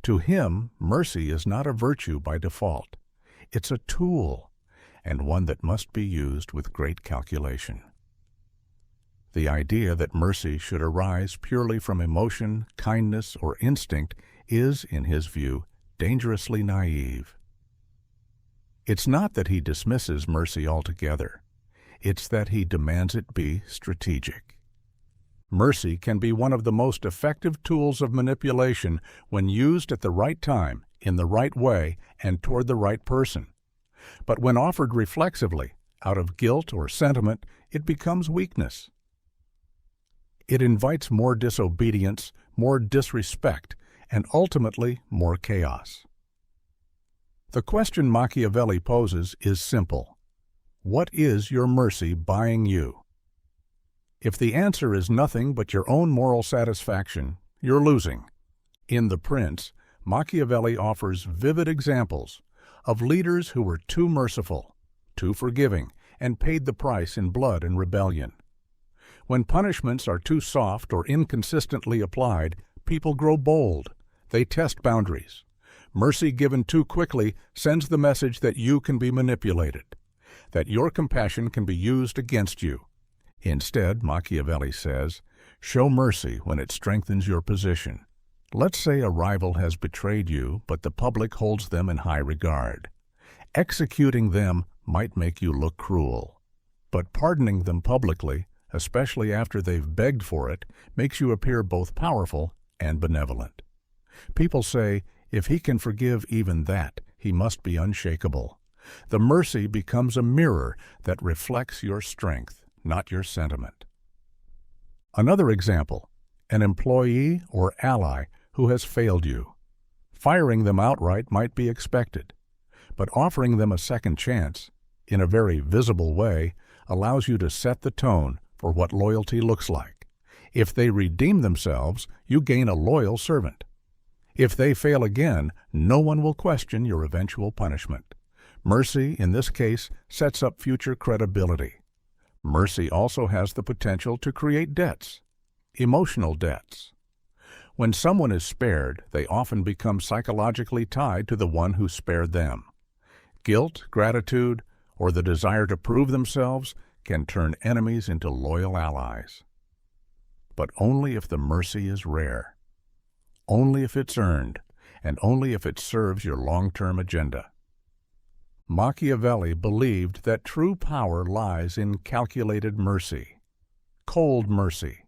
To him, mercy is not a virtue by default. It's a tool, and one that must be used with great calculation. The idea that mercy should arise purely from emotion, kindness, or instinct is, in his view, dangerously naive. It's not that he dismisses mercy altogether. It's that he demands it be strategic. Mercy can be one of the most effective tools of manipulation when used at the right time, in the right way, and toward the right person. But when offered reflexively, out of guilt or sentiment, it becomes weakness. It invites more disobedience, more disrespect, and ultimately more chaos. The question Machiavelli poses is simple. What is your mercy buying you? If the answer is nothing but your own moral satisfaction, you're losing. In The Prince, Machiavelli offers vivid examples of leaders who were too merciful, too forgiving, and paid the price in blood and rebellion. When punishments are too soft or inconsistently applied, people grow bold. They test boundaries. Mercy given too quickly sends the message that you can be manipulated, that your compassion can be used against you. Instead, Machiavelli says, show mercy when it strengthens your position. Let's say a rival has betrayed you, but the public holds them in high regard. Executing them might make you look cruel, but pardoning them publicly, especially after they've begged for it, makes you appear both powerful and benevolent. People say, If he can forgive even that, he must be unshakable. The mercy becomes a mirror that reflects your strength, not your sentiment. Another example, an employee or ally who has failed you. Firing them outright might be expected, but offering them a second chance, in a very visible way, allows you to set the tone for what loyalty looks like. If they redeem themselves, you gain a loyal servant. If they fail again, no one will question your eventual punishment. Mercy, in this case, sets up future credibility. Mercy also has the potential to create debts, emotional debts. When someone is spared, they often become psychologically tied to the one who spared them. Guilt, gratitude, or the desire to prove themselves can turn enemies into loyal allies. But only if the mercy is rare. Only if it's earned, and only if it serves your long-term agenda. Machiavelli believed that true power lies in calculated mercy, cold mercy,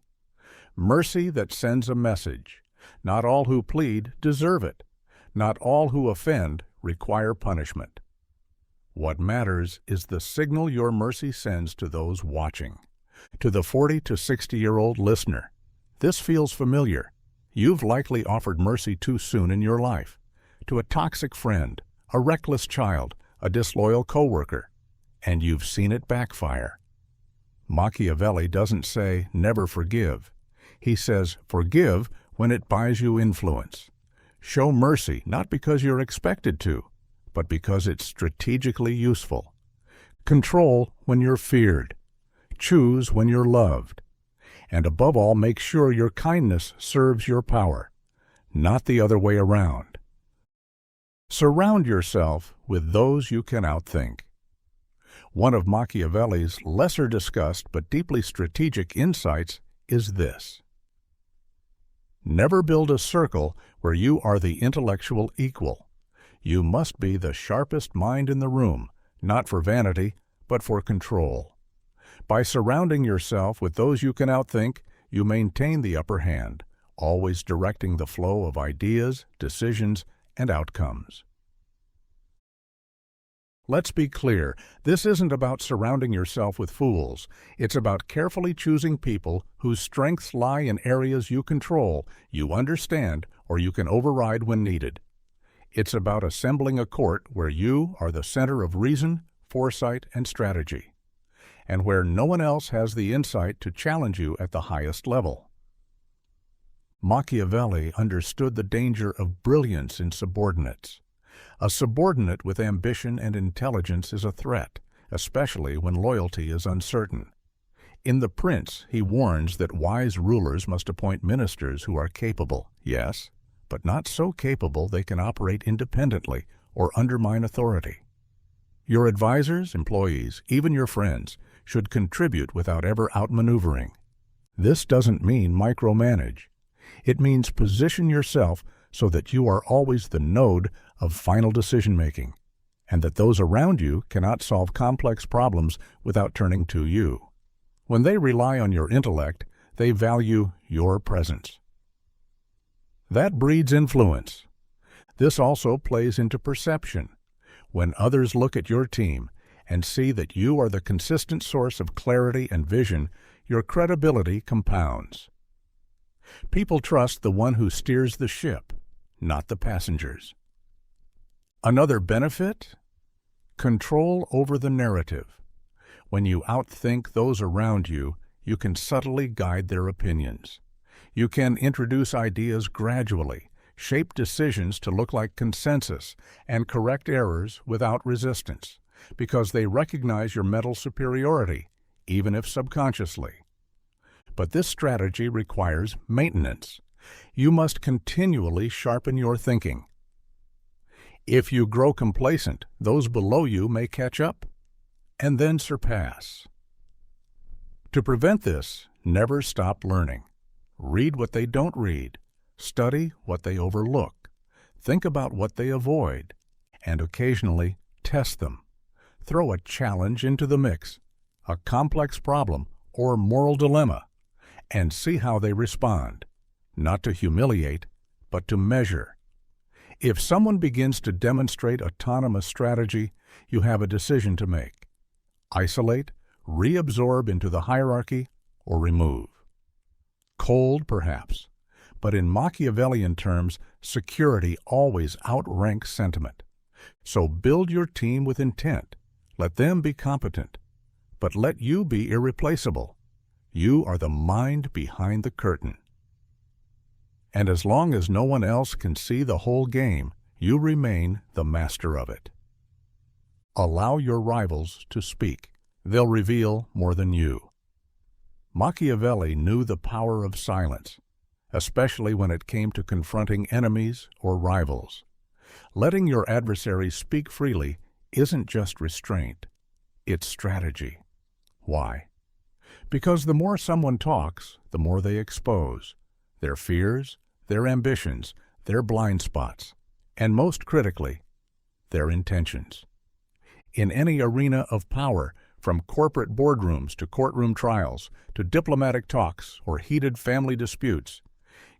mercy that sends a message. Not all who plead deserve it. Not all who offend require punishment. What matters is the signal your mercy sends to those watching. To the 40 to 60-year-old listener, this feels familiar. You've likely offered mercy too soon in your life. To a toxic friend, a reckless child, a disloyal coworker, and you've seen it backfire. Machiavelli doesn't say, never forgive. He says, forgive when it buys you influence. Show mercy not because you're expected to, but because it's strategically useful. Control when you're feared. Choose when you're loved. And above all, make sure your kindness serves your power, not the other way around. Surround yourself with those you can outthink. One of Machiavelli's lesser discussed but deeply strategic insights is this. Never build a circle where you are the intellectual equal. You must be the sharpest mind in the room, not for vanity, but for control. By surrounding yourself with those you can outthink, you maintain the upper hand, always directing the flow of ideas, decisions, and outcomes. Let's be clear, this isn't about surrounding yourself with fools. It's about carefully choosing people whose strengths lie in areas you control, you understand, or you can override when needed. It's about assembling a court where you are the center of reason, foresight, and strategy, and where no one else has the insight to challenge you at the highest level. Machiavelli understood the danger of brilliance in subordinates. A subordinate with ambition and intelligence is a threat, especially when loyalty is uncertain. In The Prince, he warns that wise rulers must appoint ministers who are capable, yes, but not so capable they can operate independently or undermine authority. Your advisors, employees, even your friends, should contribute without ever outmaneuvering. This doesn't mean micromanage. It means position yourself so that you are always the node of final decision-making, and that those around you cannot solve complex problems without turning to you. When they rely on your intellect, they value your presence. That breeds influence. This also plays into perception. When others look at your team and see that you are the consistent source of clarity and vision, your credibility compounds. People trust the one who steers the ship, not the passengers. Another benefit? Control over the narrative. When you outthink those around you, you can subtly guide their opinions. You can introduce ideas gradually, shape decisions to look like consensus, and correct errors without resistance, because they recognize your mental superiority, even if subconsciously. But this strategy requires maintenance. You must continually sharpen your thinking. If you grow complacent, those below you may catch up and then surpass. To prevent this, never stop learning. Read what they don't read, study what they overlook, think about what they avoid, and occasionally test them. Throw a challenge into the mix, a complex problem or moral dilemma, and see how they respond, not to humiliate, but to measure. If someone begins to demonstrate autonomous strategy, you have a decision to make: isolate, reabsorb into the hierarchy, or remove. Cold, perhaps, but in Machiavellian terms, security always outranks sentiment. So build your team with intent. Let them be competent, but let you be irreplaceable. You are the mind behind the curtain. And as long as no one else can see the whole game, you remain the master of it. Allow your rivals to speak. They'll reveal more than you. Machiavelli knew the power of silence, especially when it came to confronting enemies or rivals. Letting your adversary speak freely isn't just restraint, it's strategy. Why? Because the more someone talks, the more they expose their fears, their ambitions, their blind spots, and most critically, their intentions. In any arena of power, from corporate boardrooms to courtroom trials to diplomatic talks or heated family disputes,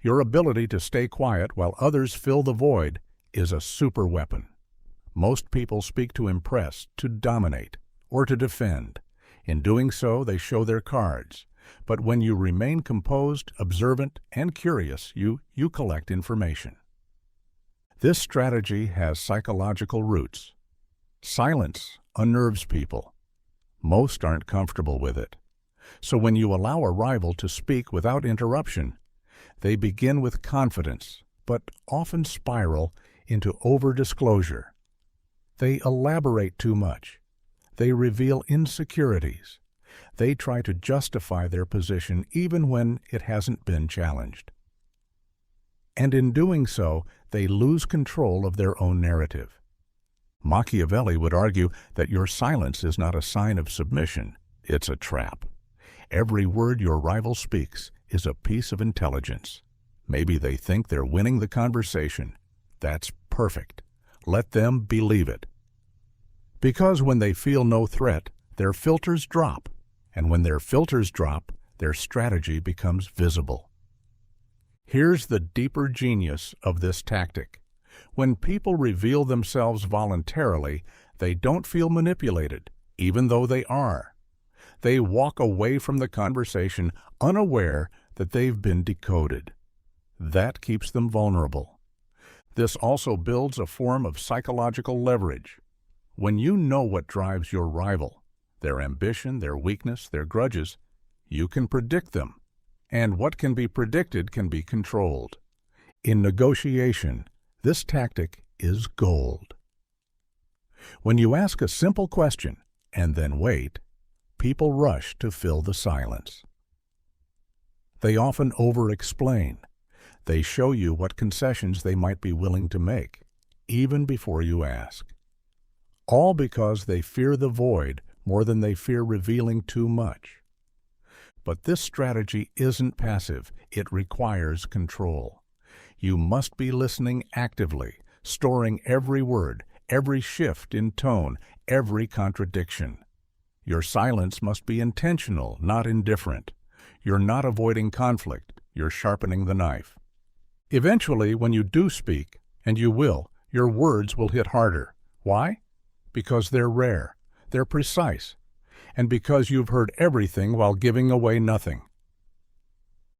your ability to stay quiet while others fill the void is a super weapon. Most people speak to impress, to dominate, or to defend. In doing so, they show their cards. But when you remain composed, observant, and curious, you collect information. This strategy has psychological roots. Silence unnerves people. Most aren't comfortable with it. So when you allow a rival to speak without interruption, they begin with confidence, but often spiral into over-disclosure. They elaborate too much. They reveal insecurities. They try to justify their position even when it hasn't been challenged. And in doing so, they lose control of their own narrative. Machiavelli would argue that your silence is not a sign of submission, it's a trap. Every word your rival speaks is a piece of intelligence. Maybe they think they're winning the conversation. That's perfect. Let them believe it. Because when they feel no threat, their filters drop. And when their filters drop, their strategy becomes visible. Here's the deeper genius of this tactic. When people reveal themselves voluntarily, they don't feel manipulated, even though they are. They walk away from the conversation unaware that they've been decoded. That keeps them vulnerable. This also builds a form of psychological leverage. When you know what drives your rival, their ambition, their weakness, their grudges, you can predict them. And what can be predicted can be controlled. In negotiation, this tactic is gold. When you ask a simple question and then wait, people rush to fill the silence. They often over-explain. They show you what concessions they might be willing to make, even before you ask. All because they fear the void more than they fear revealing too much. But this strategy isn't passive. It requires control. You must be listening actively, storing every word, every shift in tone, every contradiction. Your silence must be intentional, not indifferent. You're not avoiding conflict, you're sharpening the knife. Eventually, when you do speak, and you will, your words will hit harder. Why? Because they're rare, they're precise, and because you've heard everything while giving away nothing.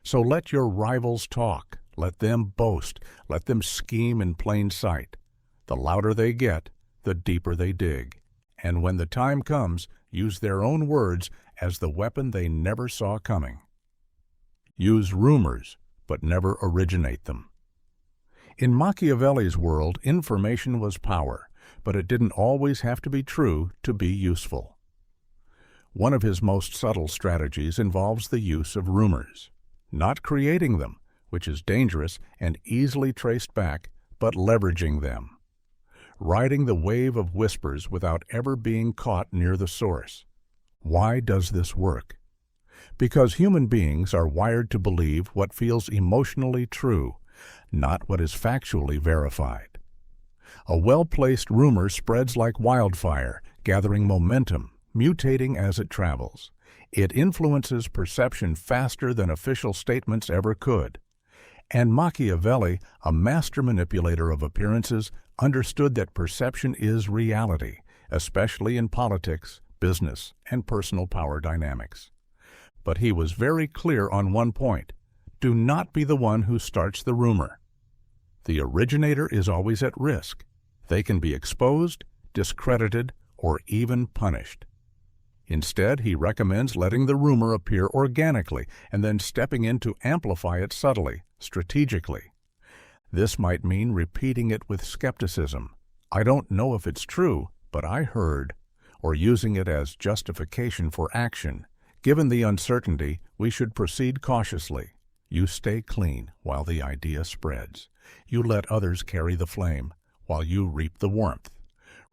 So let your rivals talk. Let them boast. Let them scheme in plain sight. The louder they get, the deeper they dig. And when the time comes, use their own words as the weapon they never saw coming. Use rumors, but never originate them. In Machiavelli's world, information was power, but it didn't always have to be true to be useful. One of his most subtle strategies involves the use of rumors. Not creating them, which is dangerous and easily traced back, but leveraging them. Riding the wave of whispers without ever being caught near the source. Why does this work? Because human beings are wired to believe what feels emotionally true, not what is factually verified. A well-placed rumor spreads like wildfire, gathering momentum, mutating as it travels. It influences perception faster than official statements ever could. And Machiavelli, a master manipulator of appearances, understood that perception is reality, especially in politics, business, and personal power dynamics. But he was very clear on one point: do not be the one who starts the rumor. The originator is always at risk. They can be exposed, discredited, or even punished. Instead, he recommends letting the rumor appear organically and then stepping in to amplify it subtly, strategically. This might mean repeating it with skepticism. I don't know if it's true, but I heard. Or using it as justification for action. Given the uncertainty, we should proceed cautiously. You stay clean while the idea spreads. You let others carry the flame while you reap the warmth.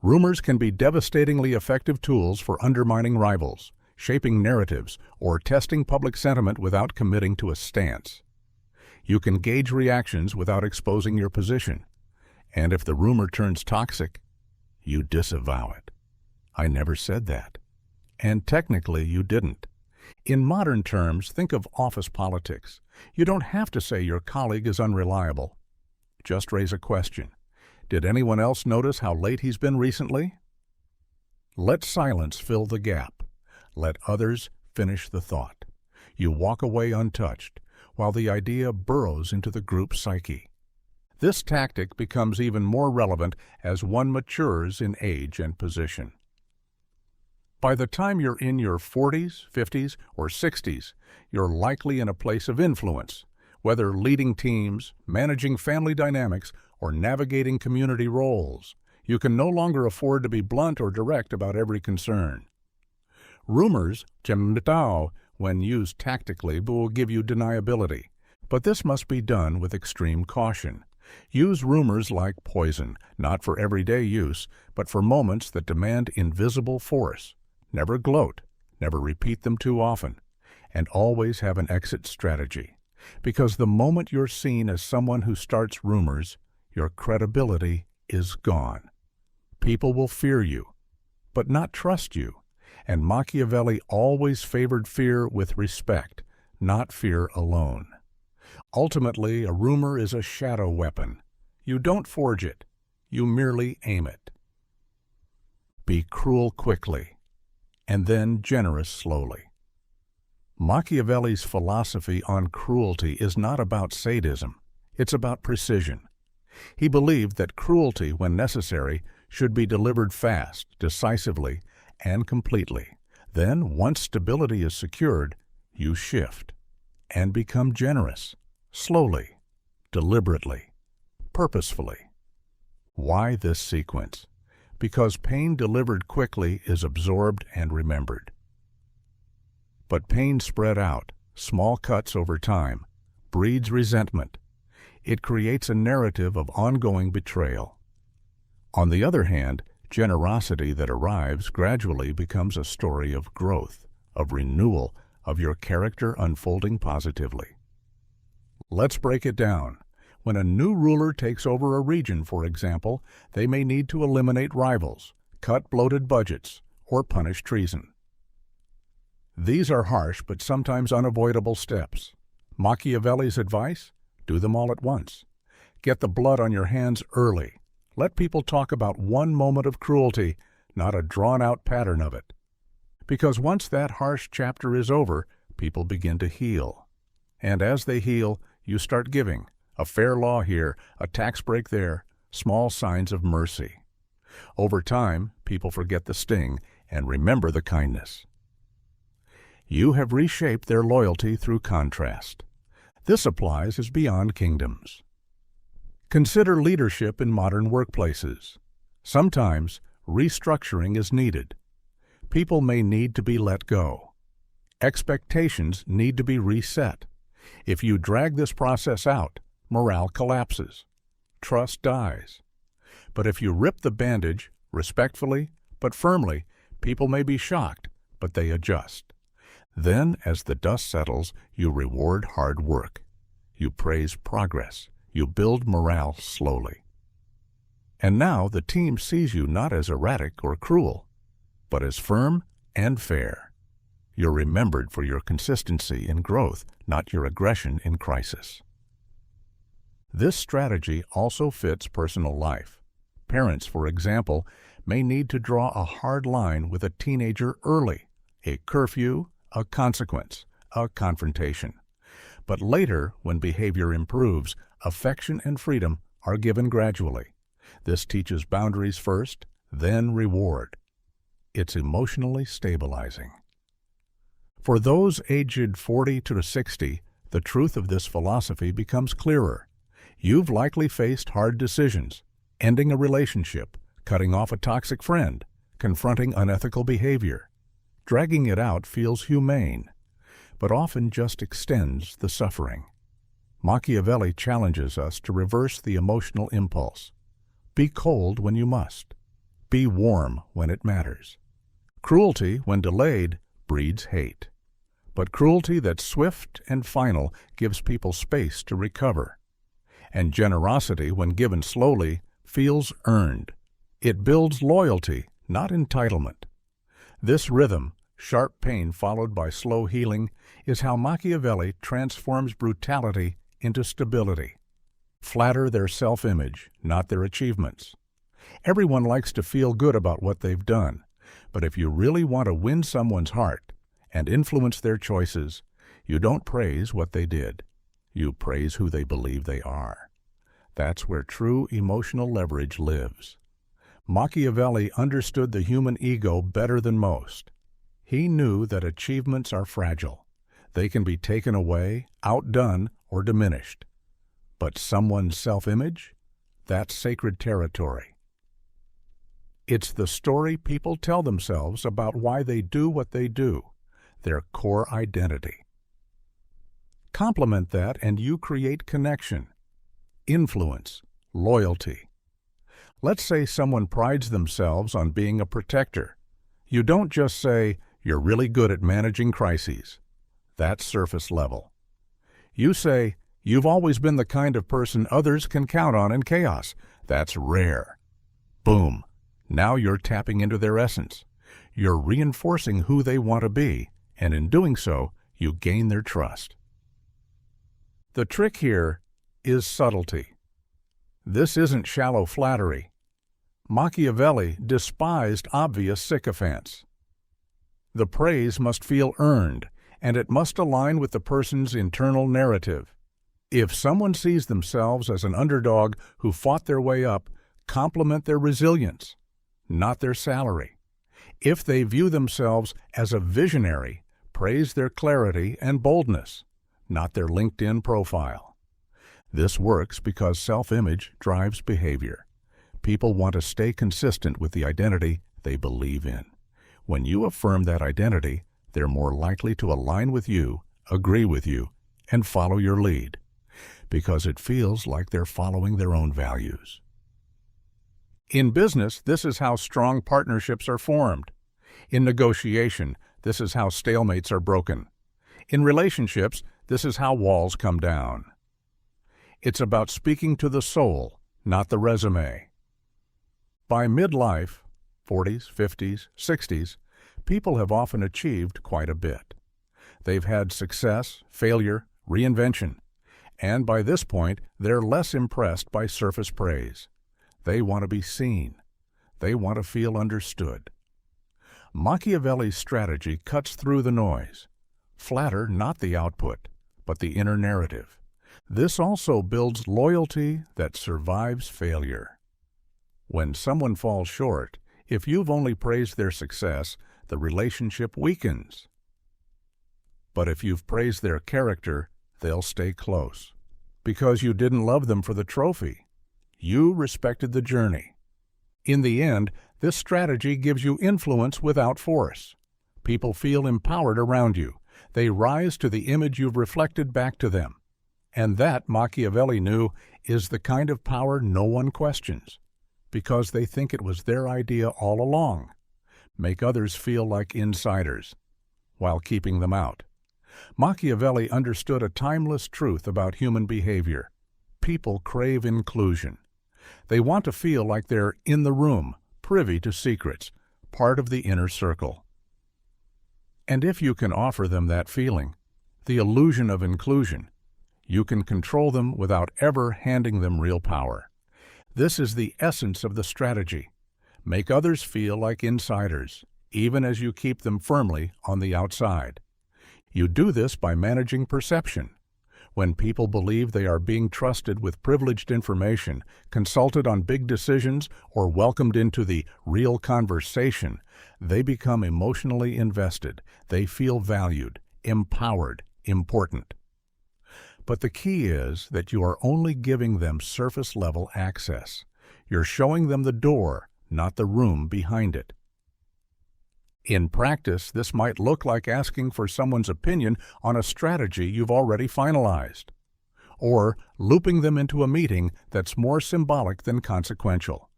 Rumors can be devastatingly effective tools for undermining rivals, shaping narratives, or testing public sentiment without committing to a stance. You can gauge reactions without exposing your position. And if the rumor turns toxic, you disavow it. I never said that. And technically, you didn't. In modern terms, think of office politics. You don't have to say your colleague is unreliable. Just raise a question. Did anyone else notice how late he's been recently? Let silence fill the gap. Let others finish the thought. You walk away untouched, while the idea burrows into the group psyche. This tactic becomes even more relevant as one matures in age and position. By the time you're in your 40s, 50s, or 60s, you're likely in a place of influence, whether leading teams, managing family dynamics, or navigating community roles. You can no longer afford to be blunt or direct about every concern. Rumors, when used tactically, will give you deniability, but this must be done with extreme caution. Use rumors like poison, not for everyday use, but for moments that demand invisible force. Never gloat, never repeat them too often, and always have an exit strategy. Because the moment you're seen as someone who starts rumors, your credibility is gone. People will fear you, but not trust you, and Machiavelli always favored fear with respect, not fear alone. Ultimately, a rumor is a shadow weapon. You don't forge it, you merely aim it. Be cruel quickly, and then generous slowly. Machiavelli's philosophy on cruelty is not about sadism, it's about precision. He believed that cruelty, when necessary, should be delivered fast, decisively, and completely. Then, once stability is secured, you shift and become generous, slowly, deliberately, purposefully. Why this sequence? Because pain delivered quickly is absorbed and remembered. But pain spread out, small cuts over time, breeds resentment. It creates a narrative of ongoing betrayal. On the other hand, generosity that arrives gradually becomes a story of growth, of renewal, of your character unfolding positively. Let's break it down. When a new ruler takes over a region, for example, they may need to eliminate rivals, cut bloated budgets, or punish treason. These are harsh but sometimes unavoidable steps. Machiavelli's advice? Do them all at once. Get the blood on your hands early. Let people talk about one moment of cruelty, not a drawn-out pattern of it. Because once that harsh chapter is over, people begin to heal. And as they heal, you start giving. A fair law here, a tax break there, small signs of mercy. Over time, people forget the sting and remember the kindness. You have reshaped their loyalty through contrast. This applies as beyond kingdoms. Consider leadership in modern workplaces. Sometimes, restructuring is needed. People may need to be let go. Expectations need to be reset. If you drag this process out, morale collapses. Trust dies. But if you rip the bandage, respectfully but firmly, people may be shocked, but they adjust. Then, as the dust settles, you reward hard work. You praise progress. You build morale slowly. And now the team sees you not as erratic or cruel, but as firm and fair. You're remembered for your consistency in growth, not your aggression in crisis. This strategy also fits personal life. Parents, for example, may need to draw a hard line with a teenager early, a curfew, a consequence, a confrontation. But later, when behavior improves, affection and freedom are given gradually. This teaches boundaries first, then reward. It's emotionally stabilizing. For those aged 40 to 60, the truth of this philosophy becomes clearer. You've likely faced hard decisions, ending a relationship, cutting off a toxic friend, confronting unethical behavior. Dragging it out feels humane, but often just extends the suffering. Machiavelli challenges us to reverse the emotional impulse. Be cold when you must. Be warm when it matters. Cruelty, when delayed, breeds hate. But cruelty that's swift and final gives people space to recover. And generosity, when given slowly, feels earned. It builds loyalty, not entitlement. This rhythm, sharp pain followed by slow healing, is how Machiavelli transforms brutality into stability. Flatter their self-image, not their achievements. Everyone likes to feel good about what they've done, but if you really want to win someone's heart and influence their choices, you don't praise what they did. You praise who they believe they are. That's where true emotional leverage lives. Machiavelli understood the human ego better than most. He knew that achievements are fragile. They can be taken away, outdone, or diminished. But someone's self-image? That's sacred territory. It's the story people tell themselves about why they do what they do, their core identity. Complement that and you create connection, influence, loyalty. Let's say someone prides themselves on being a protector. You don't just say, "You're really good at managing crises." That's surface level. You say, "You've always been the kind of person others can count on in chaos." That's rare. Boom. Now you're tapping into their essence. You're reinforcing who they want to be, and in doing so, you gain their trust. The trick here is subtlety. This isn't shallow flattery. Machiavelli despised obvious sycophants. The praise must feel earned, and it must align with the person's internal narrative. If someone sees themselves as an underdog who fought their way up, compliment their resilience, not their salary. If they view themselves as a visionary, praise their clarity and boldness, not their LinkedIn profile. This works because self-image drives behavior. People want to stay consistent with the identity they believe in. When you affirm that identity, they're more likely to align with you, agree with you, and follow your lead, because it feels like they're following their own values. In business, this is how strong partnerships are formed. In negotiation, this is how stalemates are broken. In relationships, this is how walls come down. It's about speaking to the soul, not the resume. By midlife, 40s, 50s, 60s, people have often achieved quite a bit. They've had success, failure, reinvention, and by this point, they're less impressed by surface praise. They want to be seen. They want to feel understood. Machiavelli's strategy cuts through the noise. Flatter not the output, but the inner narrative. This also builds loyalty that survives failure. When someone falls short, if you've only praised their success, the relationship weakens. But if you've praised their character, they'll stay close. Because you didn't love them for the trophy. You respected the journey. In the end, this strategy gives you influence without force. People feel empowered around you. They rise to the image you've reflected back to them. And that, Machiavelli knew, is the kind of power no one questions, because they think it was their idea all along. Make others feel like insiders, while keeping them out. Machiavelli understood a timeless truth about human behavior. People crave inclusion. They want to feel like they're in the room, privy to secrets, part of the inner circle. And if you can offer them that feeling, the illusion of inclusion, You can control them without ever handing them real power. This is the essence of the strategy. Make others feel like insiders, even as you keep them firmly on the outside. You do this by managing perception. When people believe they are being trusted with privileged information, consulted on big decisions, or welcomed into the real conversation, they become emotionally invested. They feel valued, empowered, important. But the key is that you are only giving them surface-level access. You're showing them the door, not the room behind it. In practice, this might look like asking for someone's opinion on a strategy you've already finalized, or looping them into a meeting that's more symbolic than consequential.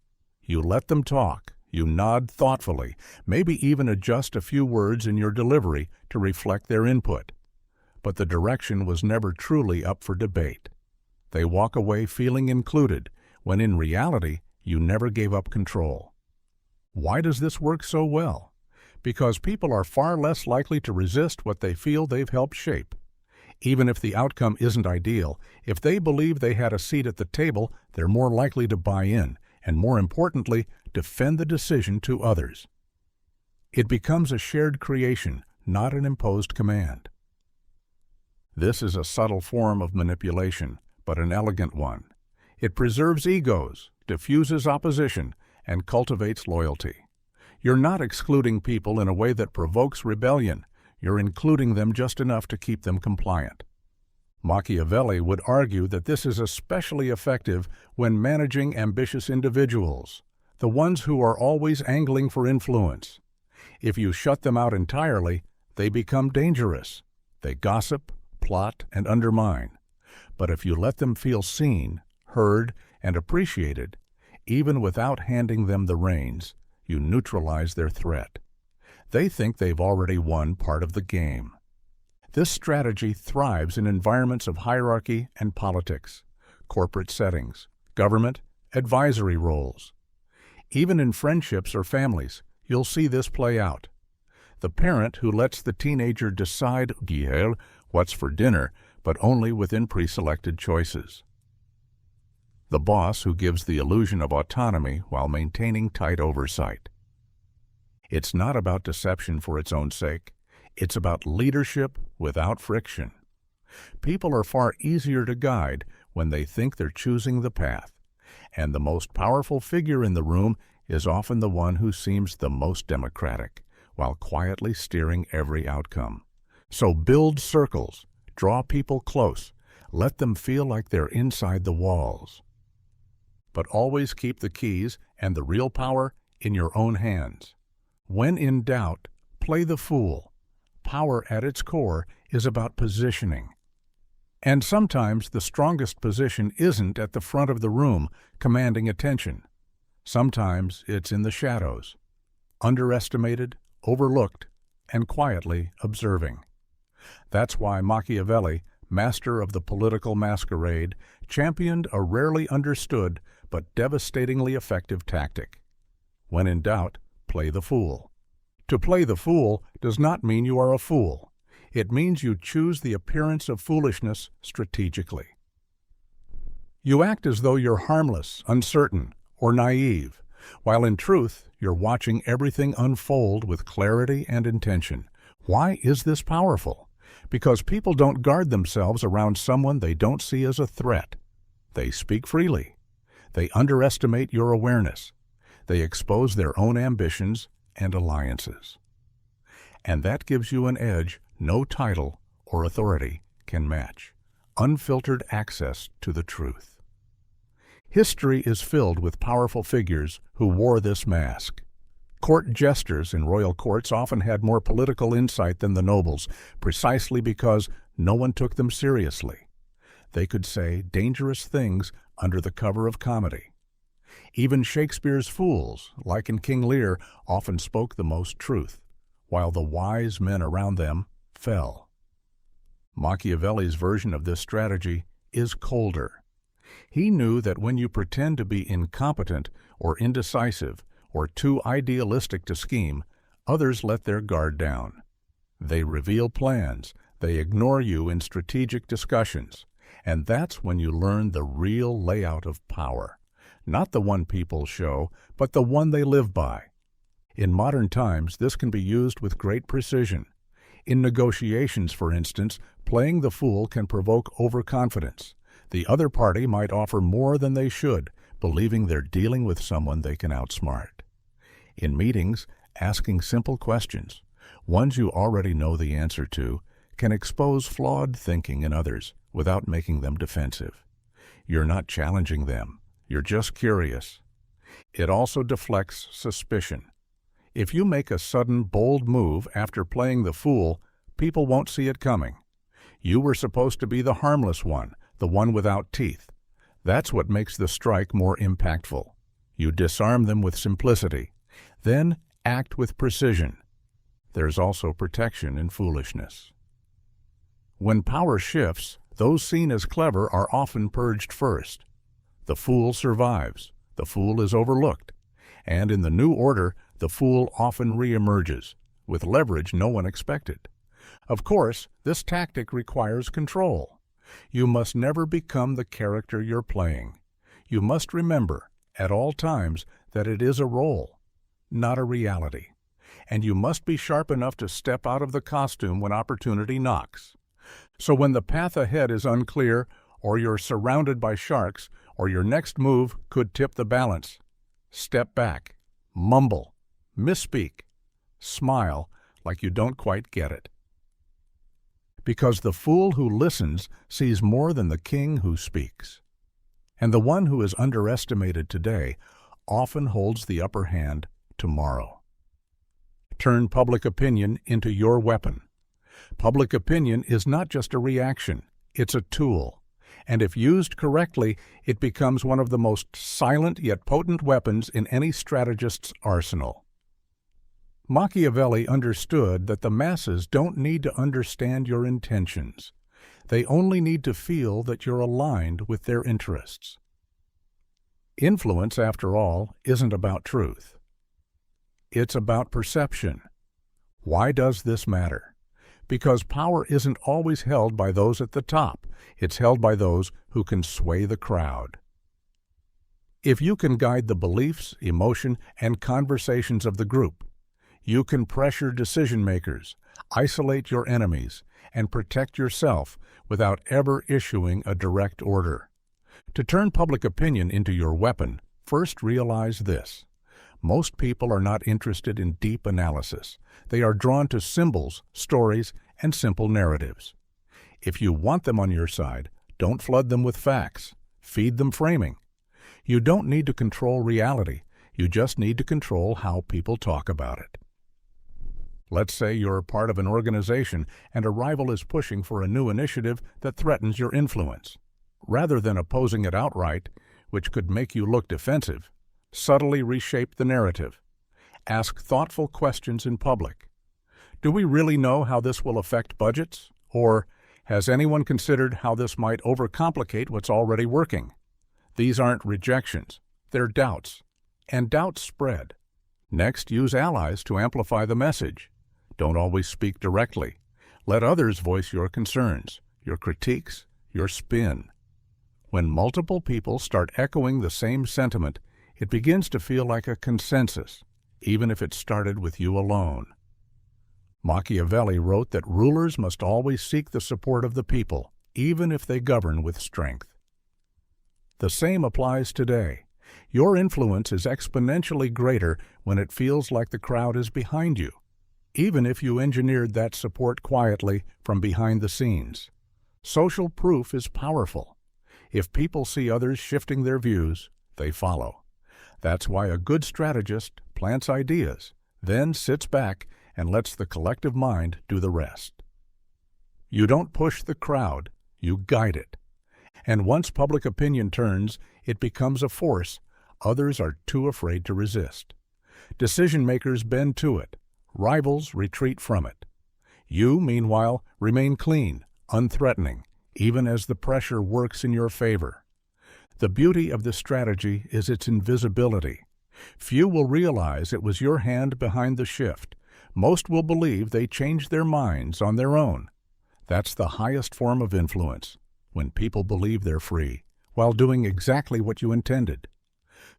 You let them talk, you nod thoughtfully, maybe even adjust a few words in your delivery to reflect their input. But the direction was never truly up for debate. They walk away feeling included, when in reality, you never gave up control. Why does this work so well? Because people are far less likely to resist what they feel they've helped shape. Even if the outcome isn't ideal, if they believe they had a seat at the table, they're more likely to buy in, and more importantly, defend the decision to others. It becomes a shared creation, not an imposed command. This is a subtle form of manipulation, but an elegant one. It preserves egos, diffuses opposition, and cultivates loyalty. You're not excluding people in a way that provokes rebellion. You're including them just enough to keep them compliant. Machiavelli would argue that this is especially effective when managing ambitious individuals, the ones who are always angling for influence. If you shut them out entirely, they become dangerous. They gossip, plot, and undermine. But if you let them feel seen, heard, and appreciated, even without handing them the reins, you neutralize their threat. They think they've already won part of the game. This strategy thrives in environments of hierarchy and politics, corporate settings, government, advisory roles. Even in friendships or families, you'll see this play out. The parent who lets the teenager decide what's for dinner, but only within pre-selected choices. The boss who gives the illusion of autonomy while maintaining tight oversight. It's not about deception for its own sake. It's about leadership without friction. People are far easier to guide when they think they're choosing the path, and the most powerful figure in the room is often the one who seems the most democratic, while quietly steering every outcome. So build circles, draw people close, let them feel like they're inside the walls. But always keep the keys and the real power in your own hands. When in doubt, play the fool. Power at its core is about positioning. And sometimes the strongest position isn't at the front of the room, commanding attention. Sometimes it's in the shadows, underestimated, overlooked, and quietly observing. That's why Machiavelli, master of the political masquerade, championed a rarely understood but devastatingly effective tactic. When in doubt, play the fool. To play the fool does not mean you are a fool. It means you choose the appearance of foolishness strategically. You act as though you're harmless, uncertain, or naive, while in truth you're watching everything unfold with clarity and intention. Why is this powerful? Because people don't guard themselves around someone they don't see as a threat. They speak freely. They underestimate your awareness. They expose their own ambitions and alliances. And that gives you an edge no title or authority can match: unfiltered access to the truth. History is filled with powerful figures who wore this mask. Court jesters in royal courts often had more political insight than the nobles, precisely because no one took them seriously. They could say dangerous things under the cover of comedy. Even Shakespeare's fools, like in King Lear, often spoke the most truth, while the wise men around them fell. Machiavelli's version of this strategy is colder. He knew that when you pretend to be incompetent or indecisive or too idealistic to scheme, others let their guard down. They reveal plans. They ignore you in strategic discussions. And that's when you learn the real layout of power. Not the one people show, but the one they live by. In modern times, this can be used with great precision. In negotiations, for instance, playing the fool can provoke overconfidence. The other party might offer more than they should, believing they're dealing with someone they can outsmart. In meetings, asking simple questions, ones you already know the answer to, can expose flawed thinking in others without making them defensive. You're not challenging them. You're just curious. It also deflects suspicion. If you make a sudden, bold move after playing the fool, people won't see it coming. You were supposed to be the harmless one, the one without teeth. That's what makes the strike more impactful. You disarm them with simplicity, then act with precision. There's also protection in foolishness. When power shifts, those seen as clever are often purged first. The fool survives. The fool is overlooked. And in the new order, the fool often reemerges, with leverage no one expected. Of course, this tactic requires control. You must never become the character you're playing. You must remember, at all times, that it is a role, not a reality. And you must be sharp enough to step out of the costume when opportunity knocks. So when the path ahead is unclear, or you're surrounded by sharks, or your next move could tip the balance, step back, mumble, misspeak, smile like you don't quite get it. Because the fool who listens sees more than the king who speaks. And the one who is underestimated today often holds the upper hand tomorrow. Turn public opinion into your weapon. Public opinion is not just a reaction, it's a tool. And if used correctly, it becomes one of the most silent yet potent weapons in any strategist's arsenal. Machiavelli understood that the masses don't need to understand your intentions. They only need to feel that you're aligned with their interests. Influence, after all, isn't about truth. It's about perception. Why does this matter? Because power isn't always held by those at the top. It's held by those who can sway the crowd. If you can guide the beliefs, emotion, and conversations of the group, you can pressure decision-makers, isolate your enemies, and protect yourself without ever issuing a direct order. To turn public opinion into your weapon, first realize this. Most people are not interested in deep analysis. They are drawn to symbols, stories, and simple narratives. If you want them on your side, don't flood them with facts. Feed them framing. You don't need to control reality. You just need to control how people talk about it. Let's say you're part of an organization and a rival is pushing for a new initiative that threatens your influence. Rather than opposing it outright, which could make you look defensive, subtly reshape the narrative. Ask thoughtful questions in public. Do we really know how this will affect budgets? Or has anyone considered how this might overcomplicate what's already working? These aren't rejections, they're doubts. And doubts spread. Next, use allies to amplify the message. Don't always speak directly. Let others voice your concerns, your critiques, your spin. When multiple people start echoing the same sentiment, it begins to feel like a consensus, even if it started with you alone. Machiavelli wrote that rulers must always seek the support of the people, even if they govern with strength. The same applies today. Your influence is exponentially greater when it feels like the crowd is behind you, even if you engineered that support quietly from behind the scenes. Social proof is powerful. If people see others shifting their views, they follow. That's why a good strategist plants ideas, then sits back and lets the collective mind do the rest. You don't push the crowd, you guide it. And once public opinion turns, it becomes a force others are too afraid to resist. Decision-makers bend to it. Rivals retreat from it. You, meanwhile, remain clean, unthreatening, even as the pressure works in your favor. The beauty of this strategy is its invisibility. Few will realize it was your hand behind the shift. Most will believe they changed their minds on their own. That's the highest form of influence, when people believe they're free, while doing exactly what you intended.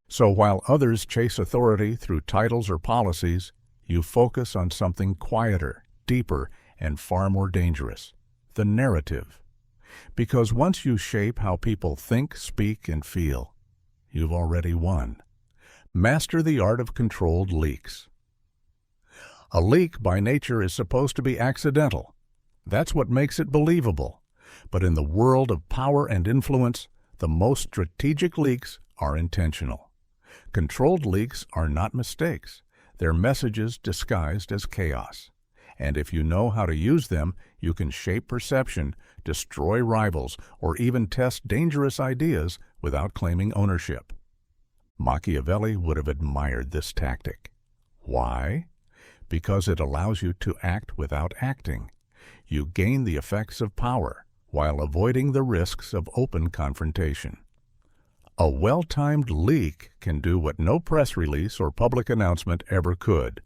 So while others chase authority through titles or policies, you focus on something quieter, deeper, and far more dangerous: the narrative. Because once you shape how people think, speak, and feel, you've already won. Master the art of controlled leaks. A leak by nature is supposed to be accidental. That's what makes it believable. But in the world of power and influence, the most strategic leaks are intentional. Controlled leaks are not mistakes. They're messages disguised as chaos. And if you know how to use them, you can shape perception, destroy rivals, or even test dangerous ideas without claiming ownership. Machiavelli would have admired this tactic. Why? Because it allows you to act without acting. You gain the effects of power while avoiding the risks of open confrontation. A well-timed leak can do what no press release or public announcement ever could: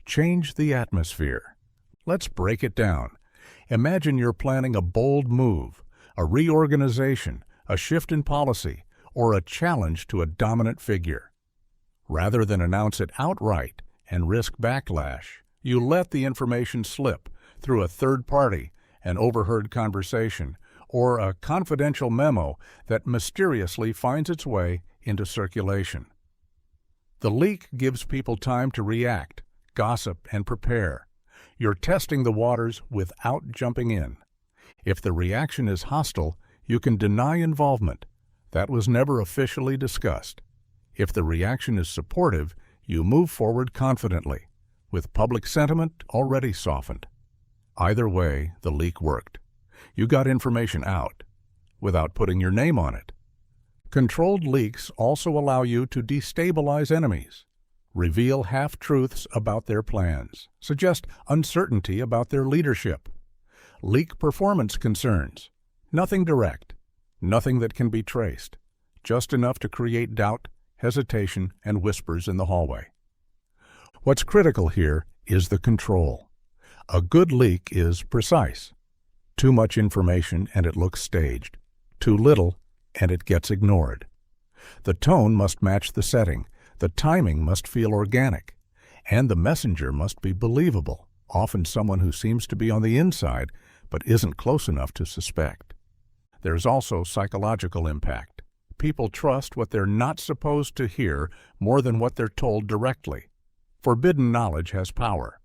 change the atmosphere. Let's break it down. Imagine you're planning a bold move, a reorganization, a shift in policy, or a challenge to a dominant figure. Rather than announce it outright and risk backlash, you let the information slip through a third party, an overheard conversation, or a confidential memo that mysteriously finds its way into circulation. The leak gives people time to react, gossip, and prepare. You're testing the waters without jumping in. If the reaction is hostile, you can deny involvement. That was never officially discussed. If the reaction is supportive, you move forward confidently, with public sentiment already softened. Either way, the leak worked. You got information out, without putting your name on it. Controlled leaks also allow you to destabilize enemies, reveal half-truths about their plans, suggest uncertainty about their leadership. Leak performance concerns: nothing direct, nothing that can be traced, just enough to create doubt, hesitation, and whispers in the hallway. What's critical here is the control. A good leak is precise. Too much information and it looks staged. Too little and it gets ignored. The tone must match the setting. The timing must feel organic. And the messenger must be believable, often someone who seems to be on the inside but isn't close enough to suspect. There's also psychological impact. People trust what they're not supposed to hear more than what they're told directly. Forbidden knowledge has power.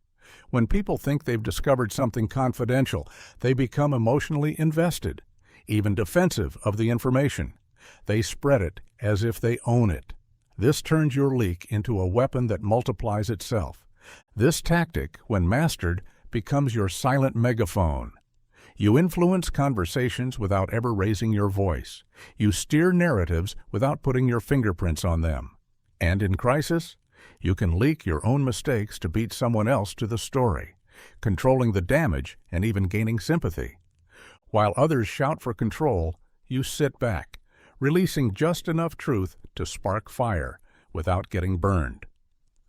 When people think they've discovered something confidential, they become emotionally invested, even defensive of the information. They spread it as if they own it. This turns your leak into a weapon that multiplies itself. This tactic, when mastered, becomes your silent megaphone. You influence conversations without ever raising your voice. You steer narratives without putting your fingerprints on them. And in crisis, you can leak your own mistakes to beat someone else to the story, controlling the damage and even gaining sympathy. While others shout for control, you sit back, releasing just enough truth to spark fire without getting burned.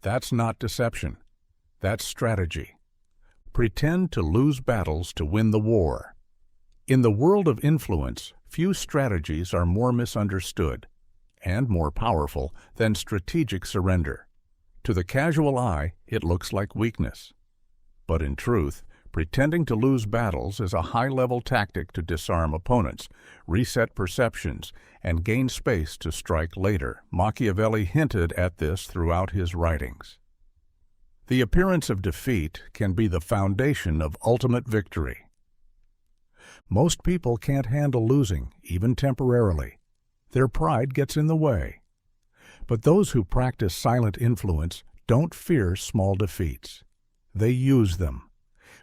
That's not deception. That's strategy. Pretend to lose battles to win the war. In the world of influence, few strategies are more misunderstood and more powerful than strategic surrender. To the casual eye, it looks like weakness. But in truth, pretending to lose battles is a high-level tactic to disarm opponents, reset perceptions, and gain space to strike later. Machiavelli hinted at this throughout his writings. The appearance of defeat can be the foundation of ultimate victory. Most people can't handle losing, even temporarily. Their pride gets in the way. But those who practice silent influence don't fear small defeats. They use them.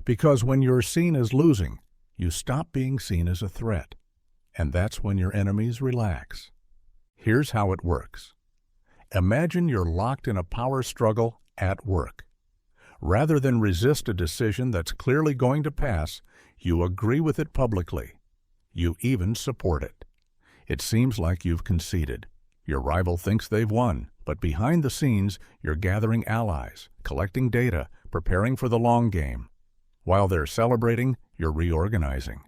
Because when you're seen as losing, you stop being seen as a threat. And that's when your enemies relax. Here's how it works. Imagine you're locked in a power struggle at work. Rather than resist a decision that's clearly going to pass, you agree with it publicly. You even support it. It seems like you've conceded. Your rival thinks they've won, but behind the scenes, you're gathering allies, collecting data, preparing for the long game. While they're celebrating, you're reorganizing.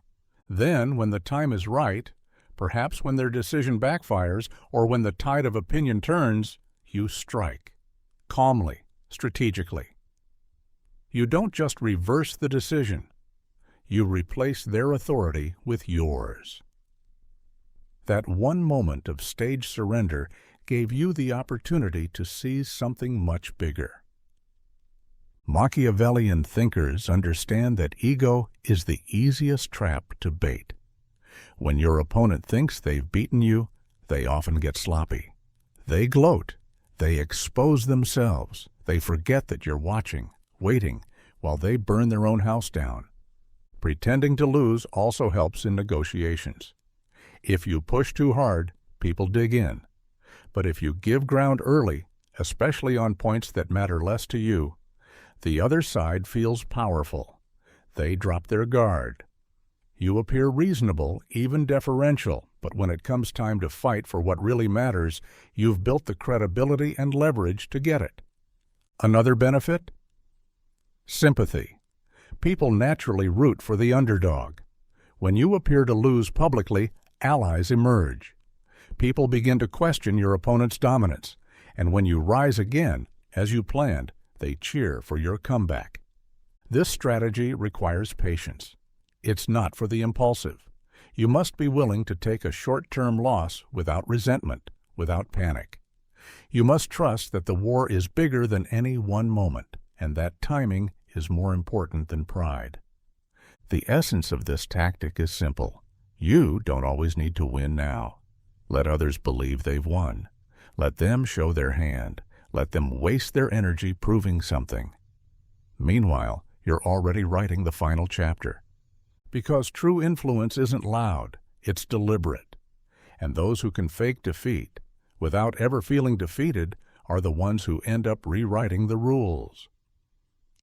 Then, when the time is right, perhaps when their decision backfires or when the tide of opinion turns, you strike, calmly, strategically. You don't just reverse the decision. You replace their authority with yours. That one moment of stage surrender gave you the opportunity to seize something much bigger. Machiavellian thinkers understand that ego is the easiest trap to bait. When your opponent thinks they've beaten you, they often get sloppy. They gloat. They expose themselves. They forget that you're watching, waiting, while they burn their own house down. Pretending to lose also helps in negotiations. If you push too hard, people dig in. But if you give ground early, especially on points that matter less to you, the other side feels powerful. They drop their guard. You appear reasonable, even deferential, but when it comes time to fight for what really matters, you've built the credibility and leverage to get it. Another benefit? Sympathy. People naturally root for the underdog. When you appear to lose publicly, allies emerge. People begin to question your opponent's dominance, and when you rise again, as you planned, they cheer for your comeback. This strategy requires patience. It's not for the impulsive. You must be willing to take a short-term loss without resentment, without panic. You must trust that the war is bigger than any one moment, and that timing is more important than pride. The essence of this tactic is simple. You don't always need to win now. Let others believe they've won. Let them show their hand. Let them waste their energy proving something. Meanwhile, you're already writing the final chapter. Because true influence isn't loud, it's deliberate. And those who can fake defeat, without ever feeling defeated, are the ones who end up rewriting the rules.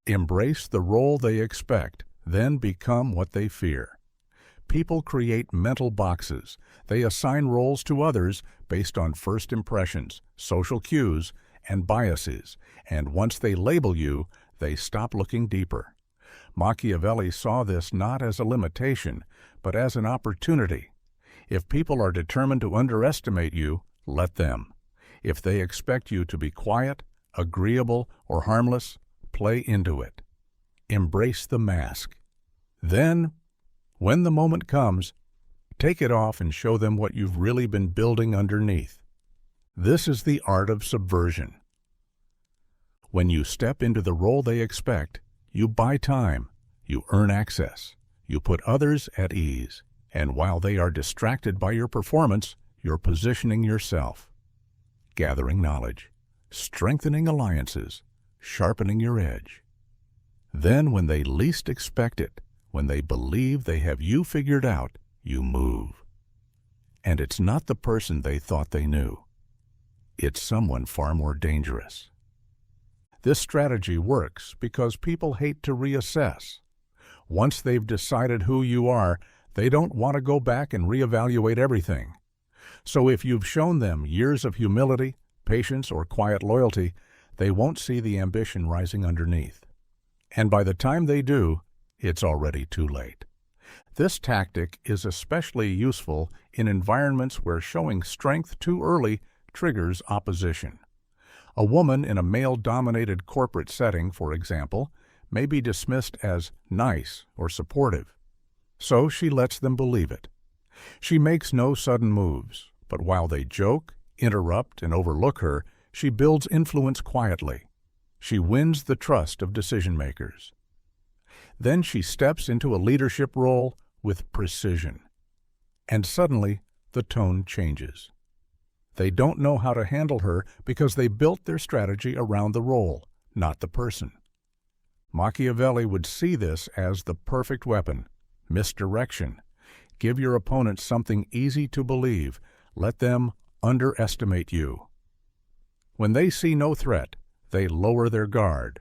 Embrace the role they expect, then become what they fear. People create mental boxes. They assign roles to others based on first impressions, social cues, and biases, and once they label you, they stop looking deeper. Machiavelli saw this not as a limitation, but as an opportunity. If people are determined to underestimate you, let them. If they expect you to be quiet, agreeable, or harmless, play into it. Embrace the mask. Then, when the moment comes, take it off and show them what you've really been building underneath. This is the art of subversion. When you step into the role they expect, you buy time, you earn access, you put others at ease, and while they are distracted by your performance, you're positioning yourself, gathering knowledge, strengthening alliances, sharpening your edge. Then when they least expect it, when they believe they have you figured out, you move. And it's not the person they thought they knew. It's someone far more dangerous. This strategy works because people hate to reassess. Once they've decided who you are, they don't want to go back and reevaluate everything. So if you've shown them years of humility, patience, or quiet loyalty, they won't see the ambition rising underneath. And by the time they do, it's already too late. This tactic is especially useful in environments where showing strength too early triggers opposition. A woman in a male-dominated corporate setting, for example, may be dismissed as nice or supportive. So she lets them believe it. She makes no sudden moves, but while they joke, interrupt, and overlook her, she builds influence quietly. She wins the trust of decision-makers. Then she steps into a leadership role with precision. And suddenly, the tone changes. They don't know how to handle her because they built their strategy around the role, not the person. Machiavelli would see this as the perfect weapon, misdirection. Give your opponent something easy to believe. Let them underestimate you. When they see no threat, they lower their guard.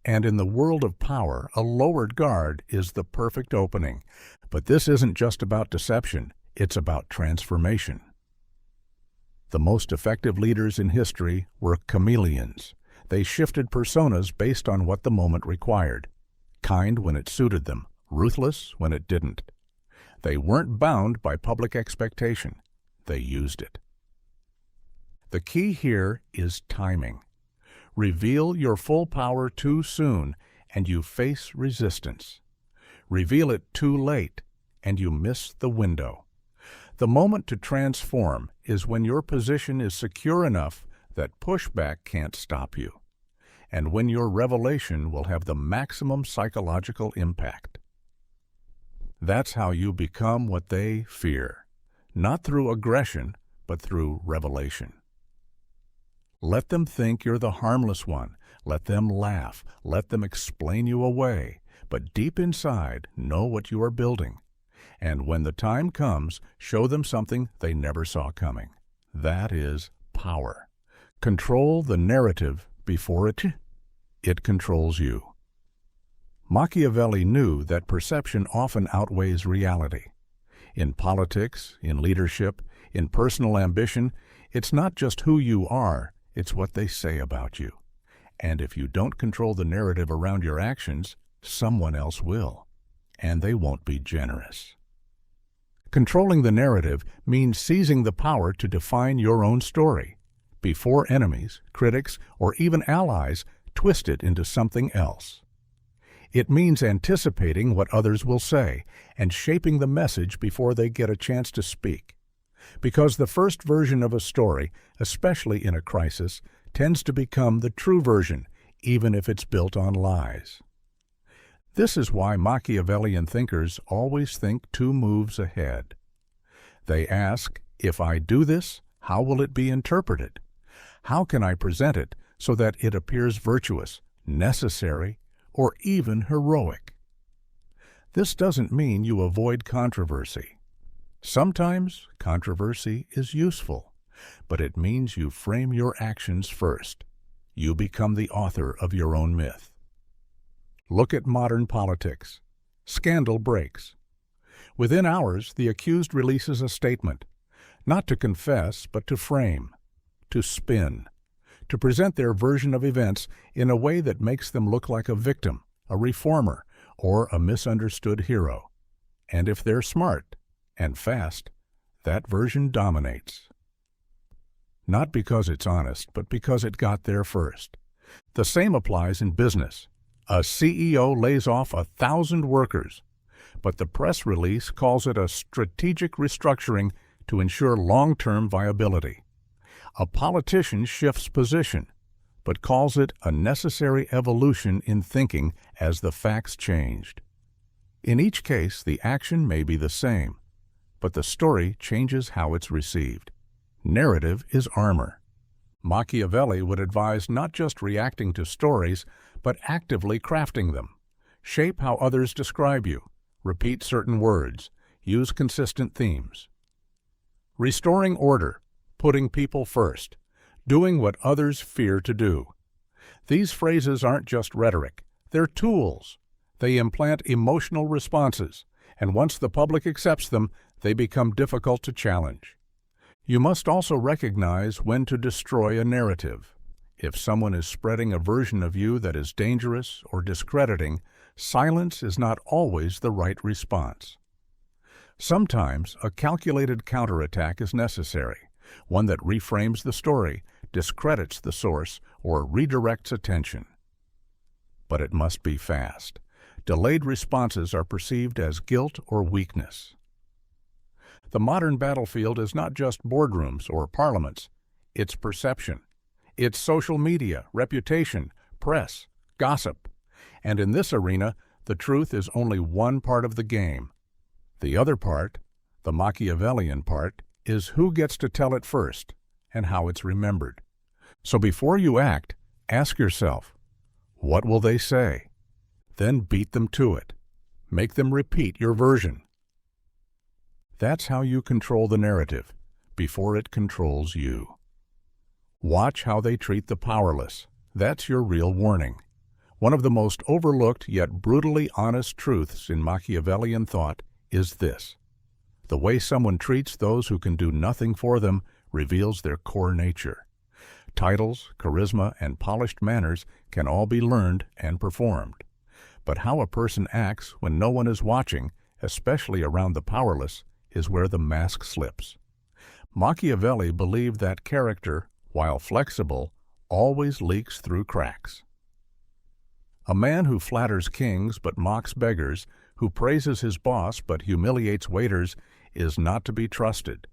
And in the world of power, a lowered guard is the perfect opening. But this isn't just about deception, it's about transformation. The most effective leaders in history were chameleons. They shifted personas based on what the moment required. Kind when it suited them, ruthless when it didn't. They weren't bound by public expectation. They used it. The key here is timing. Reveal your full power too soon, and you face resistance. Reveal it too late, and you miss the window. The moment to transform is when your position is secure enough that pushback can't stop you, and when your revelation will have the maximum psychological impact. That's how you become what they fear, not through aggression, but through revelation. Let them think you're the harmless one. Let them laugh. Let them explain you away. But deep inside, know what you are building. And when the time comes, show them something they never saw coming. That is power. Control the narrative before it controls you. Machiavelli knew that perception often outweighs reality. In politics, in leadership, in personal ambition, it's not just who you are, it's what they say about you. And if you don't control the narrative around your actions, someone else will, and they won't be generous. Controlling the narrative means seizing the power to define your own story, before enemies, critics, or even allies twist it into something else. It means anticipating what others will say and shaping the message before they get a chance to speak. Because the first version of a story, especially in a crisis, tends to become the true version, even if it's built on lies. This is why Machiavellian thinkers always think 2 moves ahead. They ask, if I do this, how will it be interpreted? How can I present it so that it appears virtuous, necessary, or even heroic? This doesn't mean you avoid controversy. Sometimes controversy is useful, but it means you frame your actions first. You become the author of your own myth. Look at modern politics. Scandal breaks. Within hours, the accused releases a statement, not to confess, but to frame, to spin, to present their version of events in a way that makes them look like a victim, a reformer, or a misunderstood hero. And if they're smart and fast, that version dominates. Not because it's honest, but because it got there first. The same applies in business. A CEO lays off 1,000 workers, but the press release calls it a strategic restructuring to ensure long-term viability. A politician shifts position, but calls it a necessary evolution in thinking as the facts changed. In each case, the action may be the same, but the story changes how it's received. Narrative is armor. Machiavelli would advise not just reacting to stories, but actively crafting them. Shape how others describe you. Repeat certain words. Use consistent themes. Restoring order. Putting people first. Doing what others fear to do. These phrases aren't just rhetoric. They're tools. They implant emotional responses, and once the public accepts them, they become difficult to challenge. You must also recognize when to destroy a narrative. If someone is spreading a version of you that is dangerous or discrediting, silence is not always the right response. Sometimes a calculated counterattack is necessary, one that reframes the story, discredits the source, or redirects attention. But it must be fast. Delayed responses are perceived as guilt or weakness. The modern battlefield is not just boardrooms or parliaments. It's perception. It's social media, reputation, press, gossip. And in this arena, the truth is only one part of the game. The other part, the Machiavellian part, is who gets to tell it first and how it's remembered. So before you act, ask yourself, what will they say? Then beat them to it. Make them repeat your version. That's how you control the narrative, before it controls you. Watch how they treat the powerless. That's your real warning. One of the most overlooked yet brutally honest truths in Machiavellian thought is this: the way someone treats those who can do nothing for them reveals their core nature. Titles, charisma, and polished manners can all be learned and performed. But how a person acts when no one is watching especially around the powerless, is where the mask slips. Machiavelli believed that character, while flexible, always leaks through cracks. A man who flatters kings but mocks beggars, who praises his boss but humiliates waiters, is not to be trusted.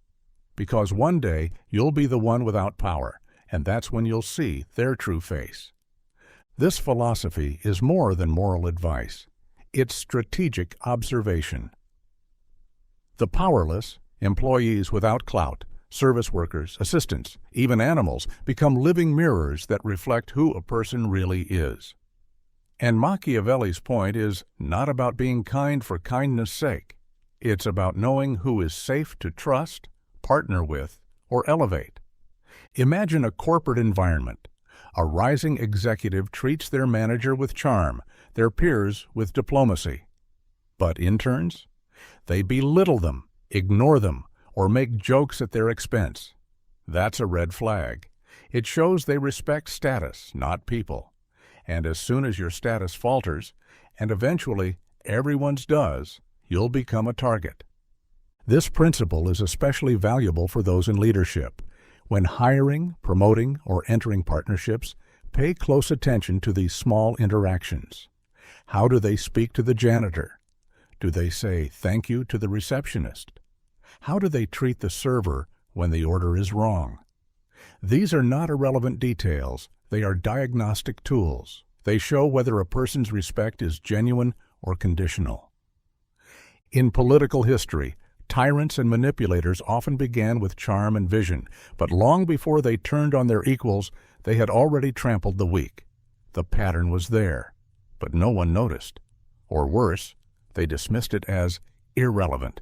Because one day you'll be the one without power, and that's when you'll see their true face. This philosophy is more than moral advice. It's strategic observation. The powerless, employees without clout, service workers, assistants, even animals, become living mirrors that reflect who a person really is. And Machiavelli's point is not about being kind for kindness' sake. It's about knowing who is safe to trust, partner with, or elevate. Imagine a corporate environment. A rising executive treats their manager with charm, their peers with diplomacy. But interns? They belittle them, ignore them, or make jokes at their expense. That's a red flag. It shows they respect status, not people. And as soon as your status falters, and eventually everyone's does, you'll become a target. This principle is especially valuable for those in leadership. When hiring, promoting, or entering partnerships, pay close attention to these small interactions. How do they speak to the janitor? Do they say thank you to the receptionist? How do they treat the server when the order is wrong? These are not irrelevant details. They are diagnostic tools. They show whether a person's respect is genuine or conditional. In political history, tyrants and manipulators often began with charm and vision, but long before they turned on their equals, they had already trampled the weak. The pattern was there, but no one noticed. Or worse, they dismissed it as irrelevant.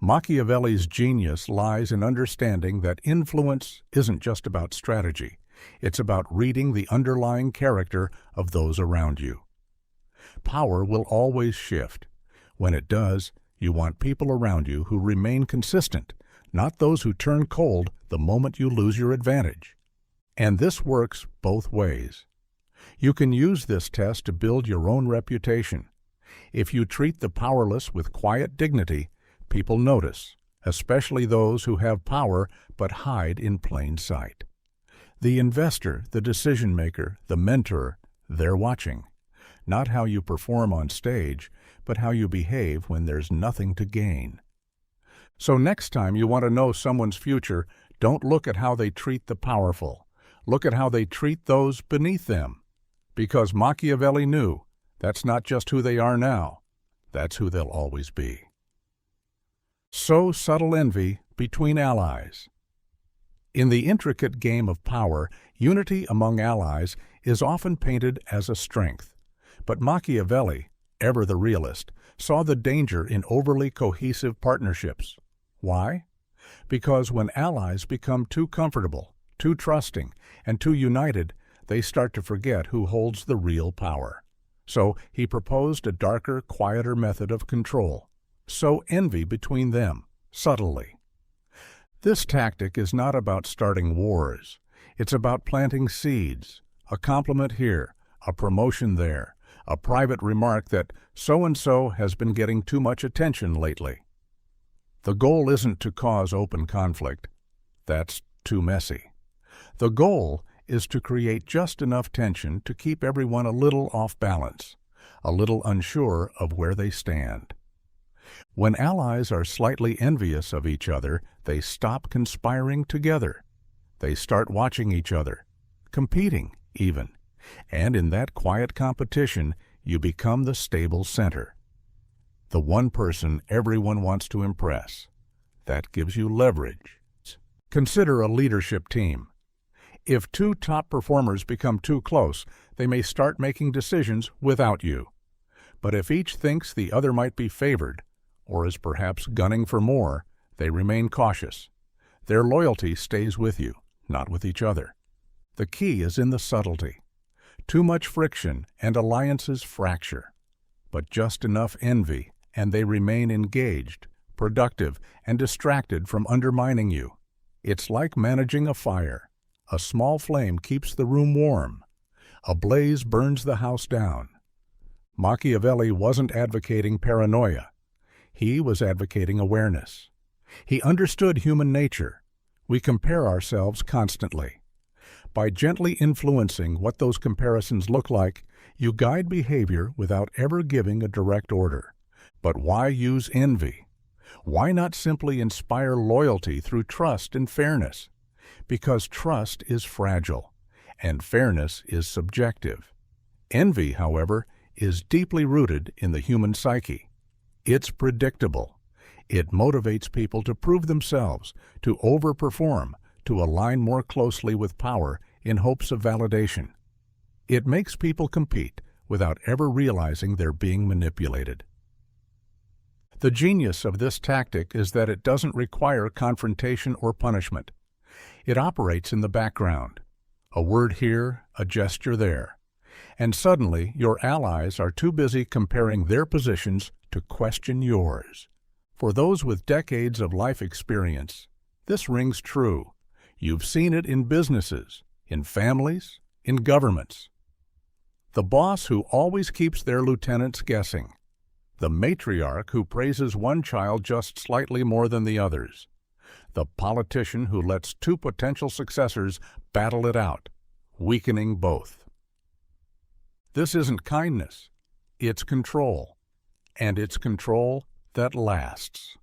Machiavelli's genius lies in understanding that influence isn't just about strategy. It's about reading the underlying character of those around you. Power will always shift. When it does, you want people around you who remain consistent, not those who turn cold the moment you lose your advantage. And this works both ways. You can use this test to build your own reputation. If you treat the powerless with quiet dignity, people notice, especially those who have power but hide in plain sight. The investor, the decision maker, the mentor, they're watching. Not how you perform on stage, but how you behave when there's nothing to gain. So next time you want to know someone's future, don't look at how they treat the powerful. Look at how they treat those beneath them. Because Machiavelli knew that's not just who they are now, that's who they'll always be. Sow subtle envy between allies. In the intricate game of power, unity among allies is often painted as a strength. But Machiavelli, ever the realist, saw the danger in overly cohesive partnerships. Why? Because when allies become too comfortable, too trusting, and too united, they start to forget who holds the real power. So he proposed a darker, quieter method of control. Sow envy between them, subtly. This tactic is not about starting wars. It's about planting seeds, a compliment here, a promotion there, a private remark that so-and-so has been getting too much attention lately. The goal isn't to cause open conflict. That's too messy. The goal is to create just enough tension to keep everyone a little off balance, a little unsure of where they stand. When allies are slightly envious of each other, they stop conspiring together. They start watching each other, competing even. And in that quiet competition, you become the stable center. The one person everyone wants to impress. That gives you leverage. Consider a leadership team. If two top performers become too close, they may start making decisions without you. But if each thinks the other might be favored, or is perhaps gunning for more, they remain cautious. Their loyalty stays with you, not with each other. The key is in the subtlety. Too much friction and alliances fracture. But just enough envy, and they remain engaged, productive, and distracted from undermining you. It's like managing a fire. A small flame keeps the room warm. A blaze burns the house down. Machiavelli wasn't advocating paranoia. He was advocating awareness. He understood human nature. We compare ourselves constantly. By gently influencing what those comparisons look like, you guide behavior without ever giving a direct order. But why use envy? Why not simply inspire loyalty through trust and fairness? Because trust is fragile, and fairness is subjective. Envy, however, is deeply rooted in the human psyche. It's predictable. It motivates people to prove themselves, to overperform, to align more closely with power in hopes of validation. It makes people compete without ever realizing they're being manipulated. The genius of this tactic is that it doesn't require confrontation or punishment. It operates in the background. A word here, a gesture there. And suddenly, your allies are too busy comparing their positions to question yours. For those with decades of life experience, this rings true. You've seen it in businesses, in families, in governments. The boss who always keeps their lieutenants guessing. The matriarch who praises one child just slightly more than the others. The politician who lets two potential successors battle it out, weakening both. This isn't kindness, it's control, and it's control that lasts.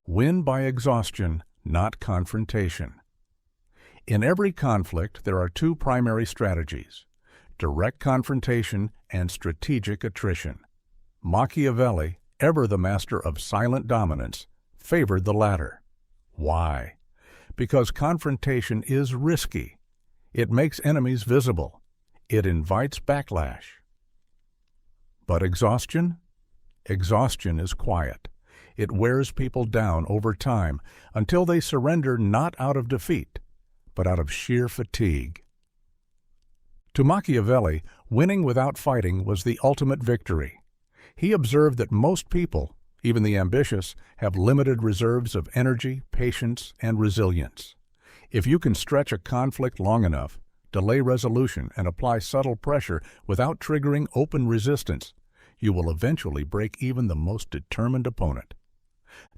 Win by exhaustion, not confrontation. In every conflict, there are two primary strategies: direct confrontation and strategic attrition. Machiavelli, ever the master of silent dominance, favored the latter. Why? Because confrontation is risky. It makes enemies visible. It invites backlash. But exhaustion? Exhaustion is quiet. It wears people down over time until they surrender not out of defeat, but out of sheer fatigue. To Machiavelli, winning without fighting was the ultimate victory. He observed that most people, even the ambitious, have limited reserves of energy, patience, and resilience. If you can stretch a conflict long enough, delay resolution, and apply subtle pressure without triggering open resistance, you will eventually break even the most determined opponent.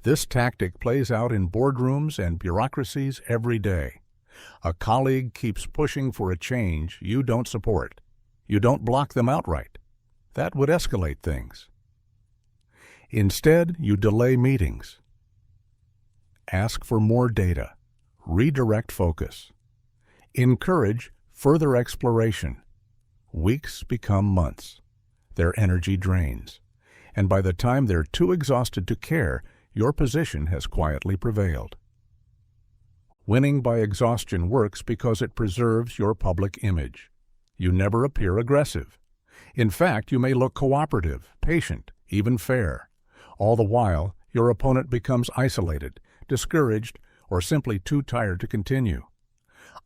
This tactic plays out in boardrooms and bureaucracies every day. A colleague keeps pushing for a change you don't support. You don't block them outright. That would escalate things. Instead, you delay meetings. Ask for more data. Redirect focus. Encourage further exploration. Weeks become months. Their energy drains. And by the time they're too exhausted to care, your position has quietly prevailed. Winning by exhaustion works because it preserves your public image. You never appear aggressive. In fact, you may look cooperative, patient, even fair. All the while, your opponent becomes isolated, discouraged, or simply too tired to continue.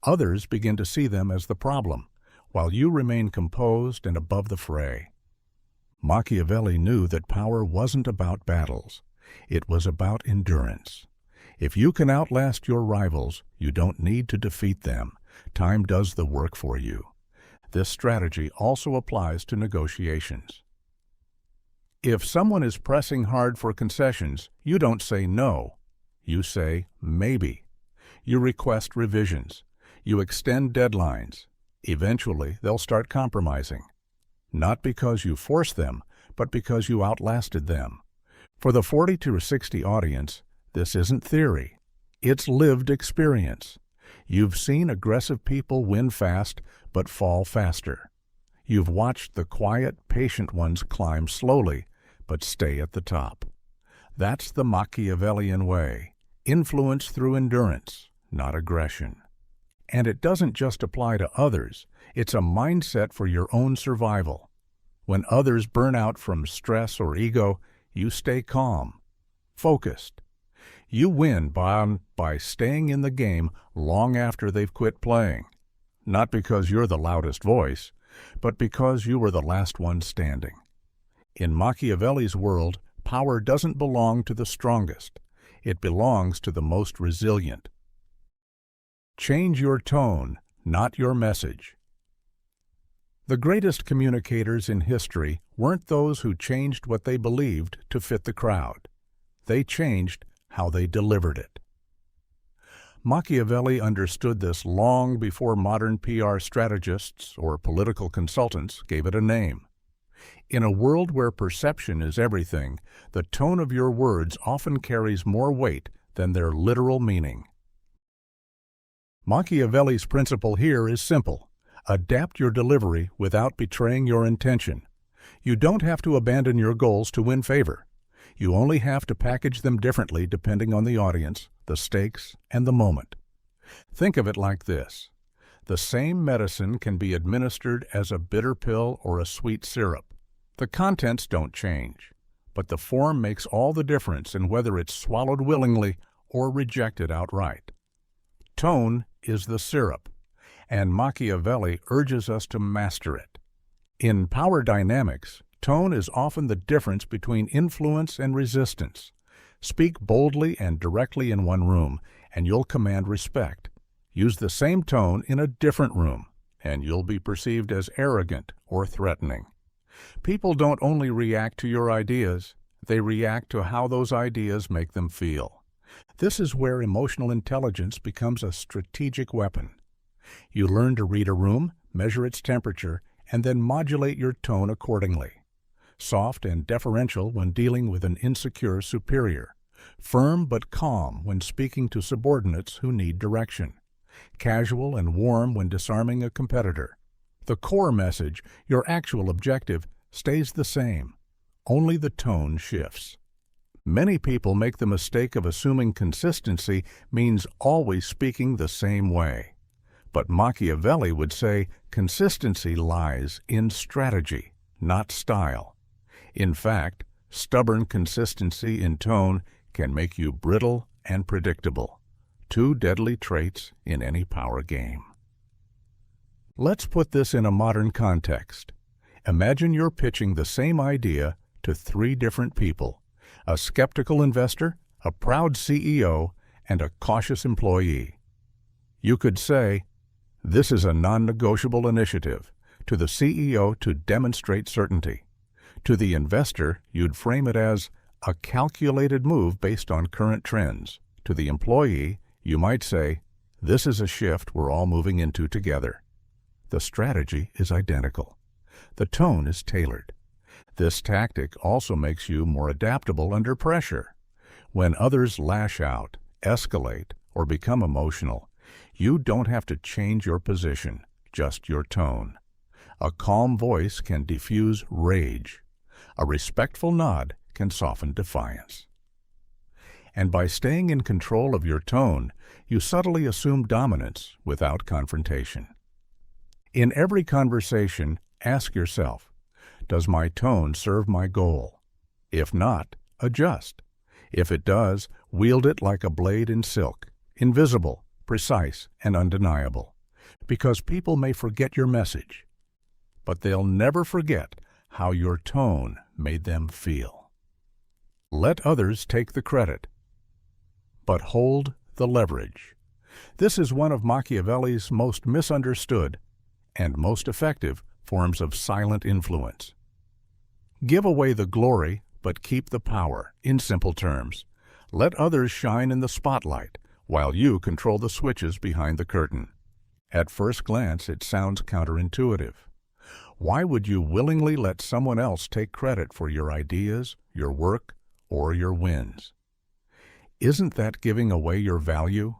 Others begin to see them as the problem, while you remain composed and above the fray. Machiavelli knew that power wasn't about battles. It was about endurance. If you can outlast your rivals, you don't need to defeat them. Time does the work for you. This strategy also applies to negotiations. If someone is pressing hard for concessions, you don't say no. You say maybe. You request revisions. You extend deadlines. Eventually, they'll start compromising. Not because you forced them, but because you outlasted them. For the 40 to 60 audience, this isn't theory. It's lived experience. You've seen aggressive people win fast, but fall faster. You've watched the quiet, patient ones climb slowly, but stay at the top. That's the Machiavellian way. Influence through endurance, not aggression. And it doesn't just apply to others. It's a mindset for your own survival. When others burn out from stress or ego, you stay calm, focused. You win by staying in the game long after they've quit playing. Not because you're the loudest voice, but because you were the last one standing. In Machiavelli's world, power doesn't belong to the strongest. It belongs to the most resilient. Change your tone, not your message. The greatest communicators in history weren't those who changed what they believed to fit the crowd. They changed how they delivered it. Machiavelli understood this long before modern PR strategists or political consultants gave it a name. In a world where perception is everything, the tone of your words often carries more weight than their literal meaning. Machiavelli's principle here is simple. Adapt your delivery without betraying your intention. You don't have to abandon your goals to win favor. You only have to package them differently depending on the audience, the stakes, and the moment. Think of it like this. The same medicine can be administered as a bitter pill or a sweet syrup. The contents don't change, but the form makes all the difference in whether it's swallowed willingly or rejected outright. Tone is the syrup, and Machiavelli urges us to master it. In power dynamics, tone is often the difference between influence and resistance. Speak boldly and directly in one room, and you'll command respect. Use the same tone in a different room, and you'll be perceived as arrogant or threatening. People don't only react to your ideas, they react to how those ideas make them feel. This is where emotional intelligence becomes a strategic weapon. You learn to read a room, measure its temperature, and then modulate your tone accordingly. Soft and deferential when dealing with an insecure superior. Firm but calm when speaking to subordinates who need direction. Casual and warm when disarming a competitor. The core message, your actual objective, stays the same. Only the tone shifts. Many people make the mistake of assuming consistency means always speaking the same way. But Machiavelli would say consistency lies in strategy, not style. In fact, stubborn consistency in tone can make you brittle and predictable. Two deadly traits in any power game. Let's put this in a modern context. Imagine you're pitching the same idea to 3 different people: a skeptical investor, a proud CEO, and a cautious employee. You could say, "This is a non-negotiable initiative," to the CEO to demonstrate certainty. To the investor, you'd frame it as a calculated move based on current trends. To the employee, you might say, "This is a shift we're all moving into together." The strategy is identical. The tone is tailored. This tactic also makes you more adaptable under pressure. When others lash out, escalate, or become emotional, you don't have to change your position, just your tone. A calm voice can diffuse rage. A respectful nod can soften defiance. And by staying in control of your tone, you subtly assume dominance without confrontation. In every conversation, ask yourself, does my tone serve my goal? If not, adjust. If it does, wield it like a blade in silk, invisible, precise, and undeniable. Because people may forget your message, but they'll never forget how your tone made them feel. Let others take the credit, but hold the leverage. This is one of Machiavelli's most misunderstood and most effective forms of silent influence. Give away the glory, but keep the power, in simple terms. Let others shine in the spotlight, while you control the switches behind the curtain. At first glance, it sounds counterintuitive. Why would you willingly let someone else take credit for your ideas, your work, or your wins? Isn't that giving away your value?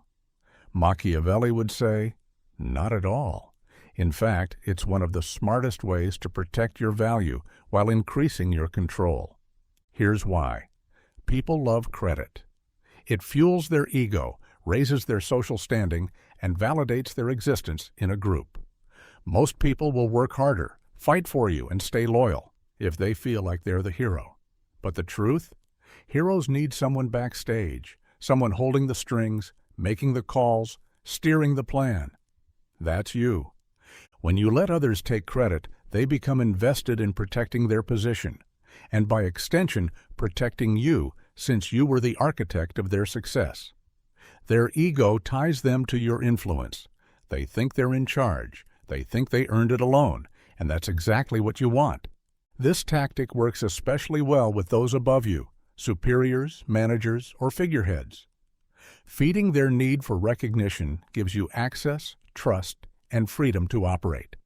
Machiavelli would say, not at all. In fact, it's one of the smartest ways to protect your value while increasing your control. Here's why. People love credit. It fuels their ego, raises their social standing, and validates their existence in a group. Most people will work harder, fight for you, and stay loyal if they feel like they're the hero. But the truth? Heroes need someone backstage, someone holding the strings, making the calls, steering the plan. That's you. When you let others take credit, they become invested in protecting their position, and by extension, protecting you, since you were the architect of their success. Their ego ties them to your influence. They think they're in charge. They think they earned it alone, and that's exactly what you want. This tactic works especially well with those above you, superiors, managers, or figureheads. Feeding their need for recognition gives you access, trust, and freedom to operate.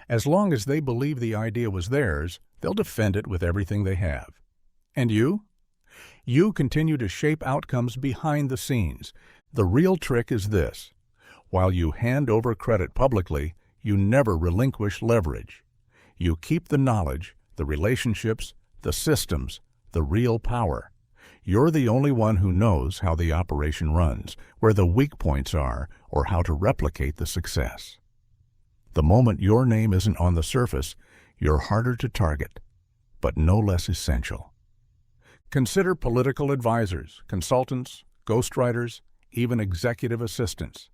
As long as they believe the idea was theirs, they'll defend it with everything they have. And you? You continue to shape outcomes behind the scenes. The real trick is this: while you hand over credit publicly, you never relinquish leverage. You keep the knowledge, the relationships, the systems, the real power. You're the only one who knows how the operation runs, where the weak points are, or how to replicate the success. The moment your name isn't on the surface, you're harder to target, but no less essential. Consider political advisors, consultants, ghostwriters, even executive assistants.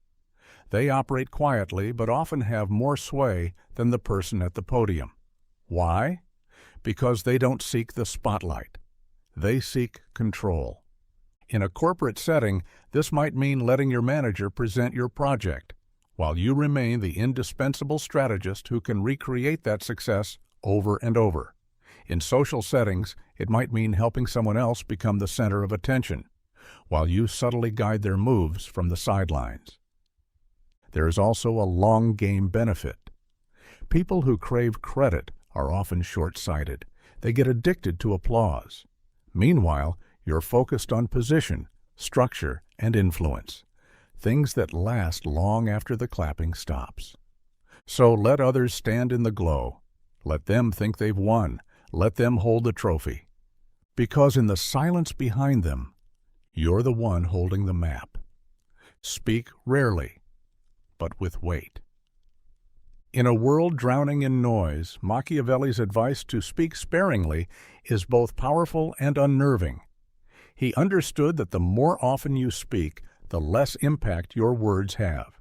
They operate quietly but often have more sway than the person at the podium. Why? Because they don't seek the spotlight. They seek control. In a corporate setting, this might mean letting your manager present your project, while you remain the indispensable strategist who can recreate that success over and over. In social settings, it might mean helping someone else become the center of attention, while you subtly guide their moves from the sidelines. There is also a long-game benefit. People who crave credit are often short-sighted. They get addicted to applause. Meanwhile, you're focused on position, structure, and influence, things that last long after the clapping stops. So let others stand in the glow. Let them think they've won. Let them hold the trophy. Because in the silence behind them, you're the one holding the map. Speak rarely, but with weight. In a world drowning in noise, Machiavelli's advice to speak sparingly is both powerful and unnerving. He understood that the more often you speak, the less impact your words have.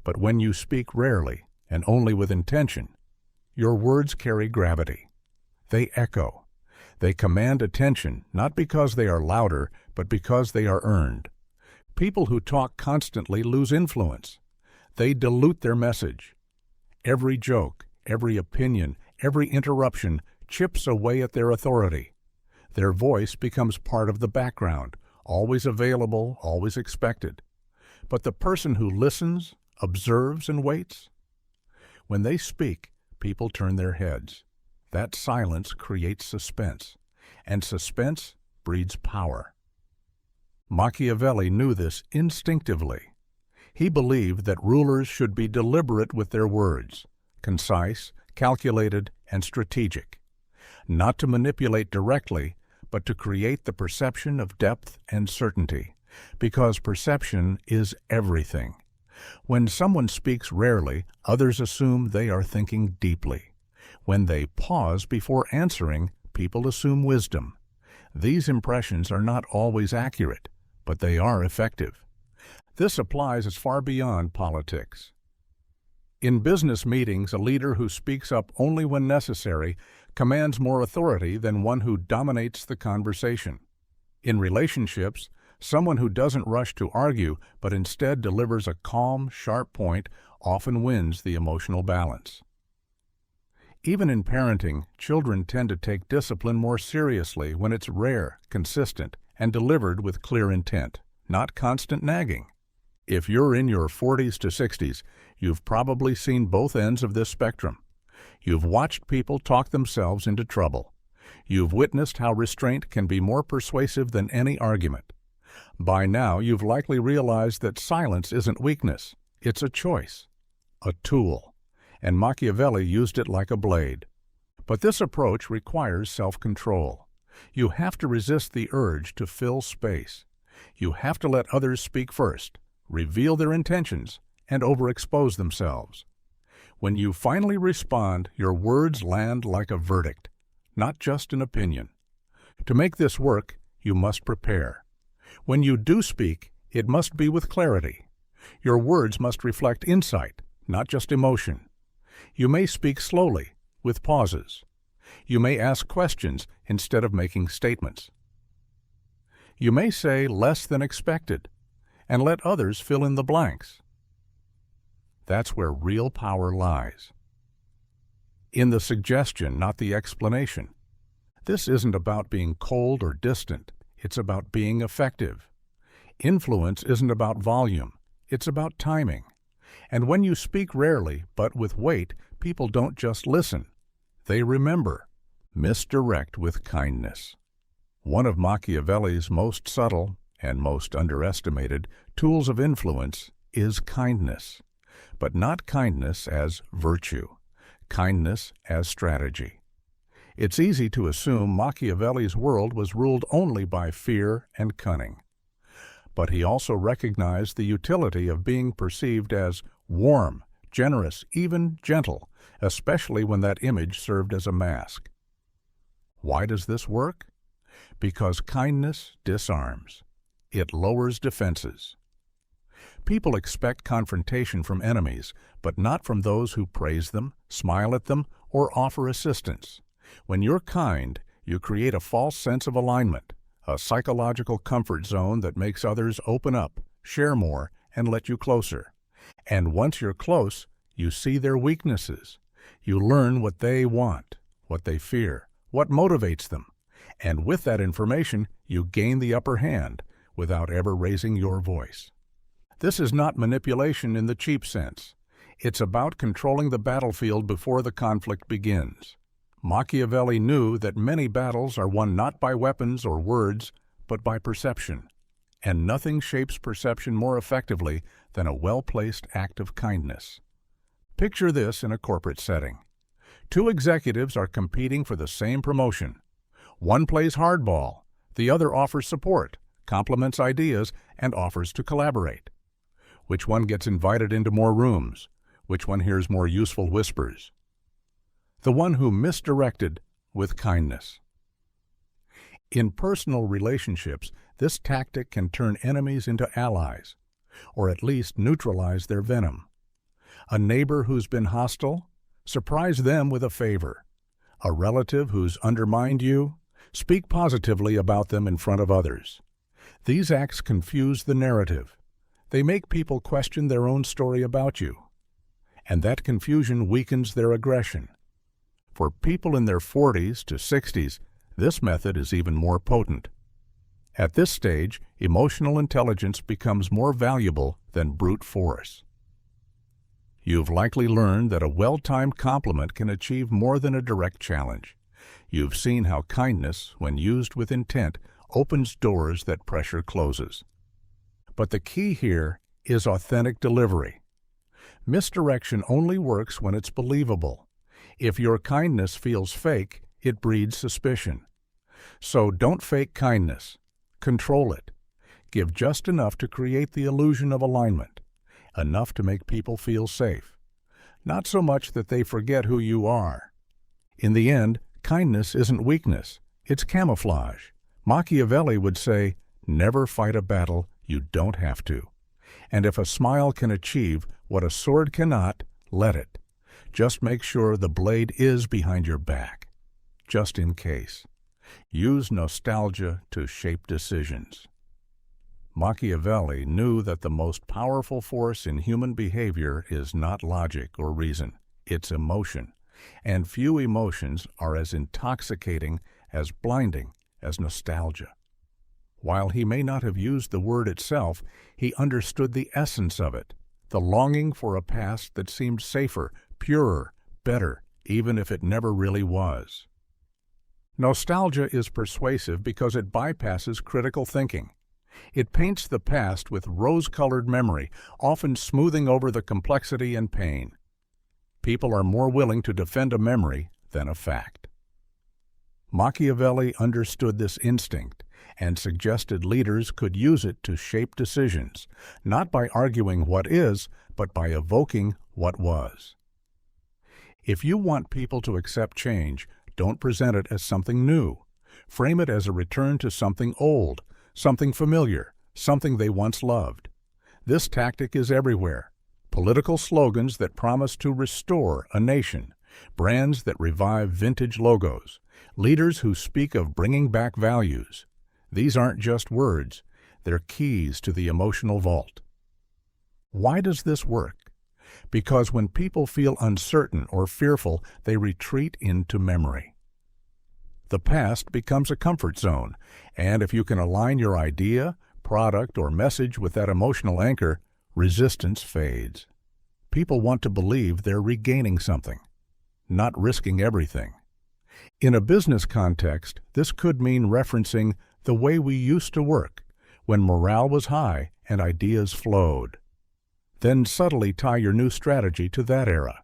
But when you speak rarely, and only with intention, your words carry gravity. They echo. They command attention, not because they are louder, but because they are earned. People who talk constantly lose influence. They dilute their message. Every joke, every opinion, every interruption chips away at their authority. Their voice becomes part of the background, always available, always expected. But the person who listens, observes, and waits? When they speak, people turn their heads. That silence creates suspense, and suspense breeds power. Machiavelli knew this instinctively. He believed that rulers should be deliberate with their words, concise, calculated, and strategic, not to manipulate directly, but to create the perception of depth and certainty, because perception is everything. When someone speaks rarely, others assume they are thinking deeply. When they pause before answering, people assume wisdom. These impressions are not always accurate, but they are effective. This applies as far beyond politics. In business meetings, a leader who speaks up only when necessary commands more authority than one who dominates the conversation. In relationships, someone who doesn't rush to argue but instead delivers a calm, sharp point often wins the emotional balance. Even in parenting, children tend to take discipline more seriously when it's rare, consistent, and delivered with clear intent, not constant nagging. If you're in your 40s to 60s, you've probably seen both ends of this spectrum. You've watched people talk themselves into trouble. You've witnessed how restraint can be more persuasive than any argument. By now, you've likely realized that silence isn't weakness. It's a choice, a tool, and Machiavelli used it like a blade. But this approach requires self-control. You have to resist the urge to fill space. You have to let others speak first, reveal their intentions, and overexpose themselves. When you finally respond, your words land like a verdict, not just an opinion. To make this work, you must prepare. When you do speak, it must be with clarity. Your words must reflect insight, not just emotion. You may speak slowly, with pauses. You may ask questions instead of making statements. You may say less than expected, and let others fill in the blanks. That's where real power lies. in the suggestion, not the explanation. This isn't about being cold or distant. It's about being effective. Influence isn't about volume. It's about timing. And when you speak rarely, but with weight, people don't just listen. They remember. Misdirect with kindness. One of Machiavelli's most subtle and most underestimated tools of influence is kindness. But not kindness as virtue. Kindness as strategy. It's easy to assume Machiavelli's world was ruled only by fear and cunning. But he also recognized the utility of being perceived as warm, generous, even gentle, especially when that image served as a mask. Why does this work? Because kindness disarms. It lowers defenses. People expect confrontation from enemies, but not from those who praise them, smile at them, or offer assistance. When you're kind, you create a false sense of alignment, a psychological comfort zone that makes others open up, share more, and let you closer. And once you're close, you see their weaknesses. You learn what they want, what they fear, what motivates them. And with that information, you gain the upper hand without ever raising your voice. This is not manipulation in the cheap sense. It's about controlling the battlefield before the conflict begins. Machiavelli knew that many battles are won not by weapons or words, but by perception. And nothing shapes perception more effectively than a well-placed act of kindness. Picture this in a corporate setting. Two executives are competing for the same promotion. One plays hardball, the other offers support, compliments ideas, and offers to collaborate. Which one gets invited into more rooms? Which one hears more useful whispers? The one who misdirected with kindness. In personal relationships, this tactic can turn enemies into allies, or at least neutralize their venom. A neighbor who's been hostile, surprise them with a favor. A relative who's undermined you, speak positively about them in front of others. These acts confuse the narrative. They make people question their own story about you. And that confusion weakens their aggression. For people in their 40s to 60s, this method is even more potent. At this stage, emotional intelligence becomes more valuable than brute force. You've likely learned that a well-timed compliment can achieve more than a direct challenge. You've seen how kindness, when used with intent, opens doors that pressure closes. But the key here is authentic delivery. Misdirection only works when it's believable. If your kindness feels fake, it breeds suspicion. So don't fake kindness. Control it. Give just enough to create the illusion of alignment, enough to make people feel safe. Not so much that they forget who you are. In the end, kindness isn't weakness, it's camouflage. Machiavelli would say, never fight a battle you don't have to. And if a smile can achieve what a sword cannot, let it. Just make sure the blade is behind your back, just in case. Use nostalgia to shape decisions. Machiavelli knew that the most powerful force in human behavior is not logic or reason, it's emotion. And few emotions are as intoxicating, as blinding as nostalgia. While he may not have used the word itself, he understood the essence of it, the longing for a past that seemed safer, purer, better, even if it never really was. Nostalgia is persuasive because it bypasses critical thinking. It paints the past with rose-colored memory, often smoothing over the complexity and pain. People are more willing to defend a memory than a fact. Machiavelli understood this instinct and suggested leaders could use it to shape decisions, not by arguing what is, but by evoking what was. If you want people to accept change, don't present it as something new. Frame it as a return to something old, something familiar, something they once loved. This tactic is everywhere. Political slogans that promise to restore a nation, brands that revive vintage logos, leaders who speak of bringing back values. These aren't just words, they're keys to the emotional vault. Why does this work? Because when people feel uncertain or fearful, they retreat into memory. The past becomes a comfort zone, and if you can align your idea, product, or message with that emotional anchor, resistance fades. People want to believe they're regaining something, not risking everything. In a business context, this could mean referencing the way we used to work, when morale was high and ideas flowed. Then subtly tie your new strategy to that era.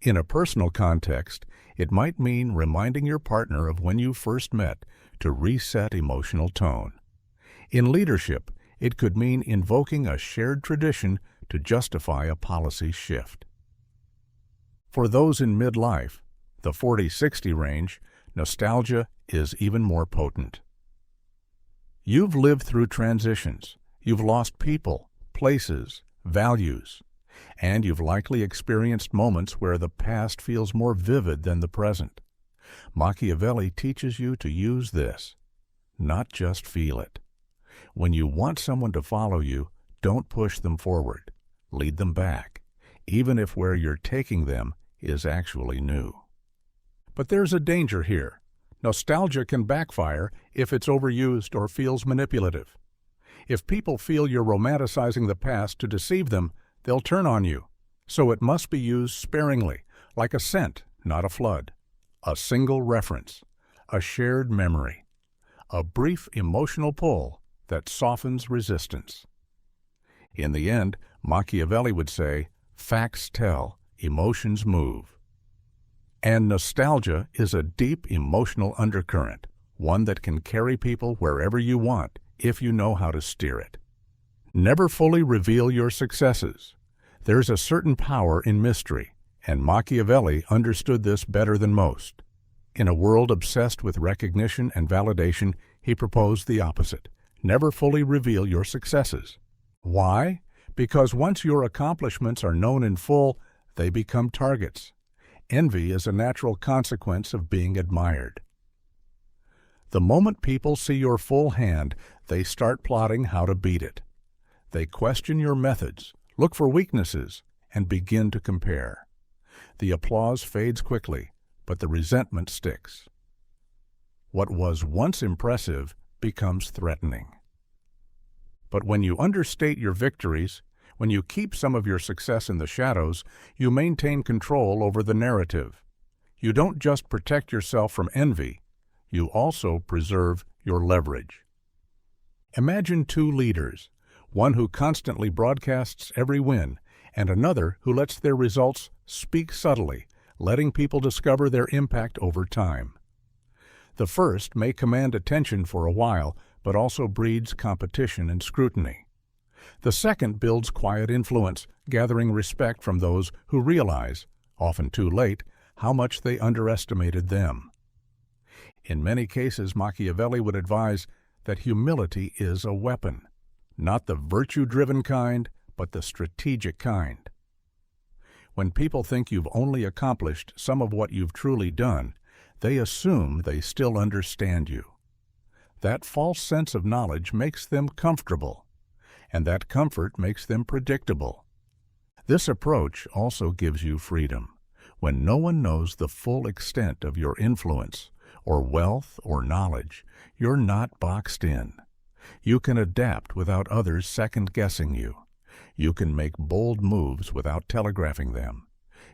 In a personal context, it might mean reminding your partner of when you first met to reset emotional tone. In leadership, it could mean invoking a shared tradition to justify a policy shift. For those in midlife, the 40-60 range, nostalgia is even more potent. You've lived through transitions. You've lost people, places, values, and you've likely experienced moments where the past feels more vivid than the present. Machiavelli teaches you to use this, not just feel it. When you want someone to follow you, don't push them forward. Lead them back, even if where you're taking them is actually new. But there's a danger here. Nostalgia can backfire if it's overused or feels manipulative. If people feel you're romanticizing the past to deceive them, they'll turn on you. So it must be used sparingly, like a scent, not a flood. A single reference, a shared memory, a brief emotional pull that softens resistance. In the end, Machiavelli would say, facts tell, emotions move. And nostalgia is a deep emotional undercurrent, one that can carry people wherever you want if you know how to steer it. Never fully reveal your successes. There's a certain power in mystery, and Machiavelli understood this better than most. In a world obsessed with recognition and validation, he proposed the opposite. Never fully reveal your successes. Why? Because once your accomplishments are known in full, they become targets. Envy is a natural consequence of being admired. The moment people see your full hand, they start plotting how to beat it. They question your methods, look for weaknesses, and begin to compare. The applause fades quickly, but the resentment sticks. What was once impressive becomes threatening. But when you understate your victories, when you keep some of your success in the shadows, you maintain control over the narrative. You don't just protect yourself from envy, you also preserve your leverage. Imagine two leaders, one who constantly broadcasts every win, and another who lets their results speak subtly, letting people discover their impact over time. The first may command attention for a while, but also breeds competition and scrutiny. The second builds quiet influence, gathering respect from those who realize, often too late, how much they underestimated them. In many cases, Machiavelli would advise that humility is a weapon, not the virtue-driven kind, but the strategic kind. When people think you've only accomplished some of what you've truly done, they assume they still understand you. That false sense of knowledge makes them comfortable, and that comfort makes them predictable. This approach also gives you freedom. When no one knows the full extent of your influence, or wealth, or knowledge, you're not boxed in. You can adapt without others second-guessing you. You can make bold moves without telegraphing them.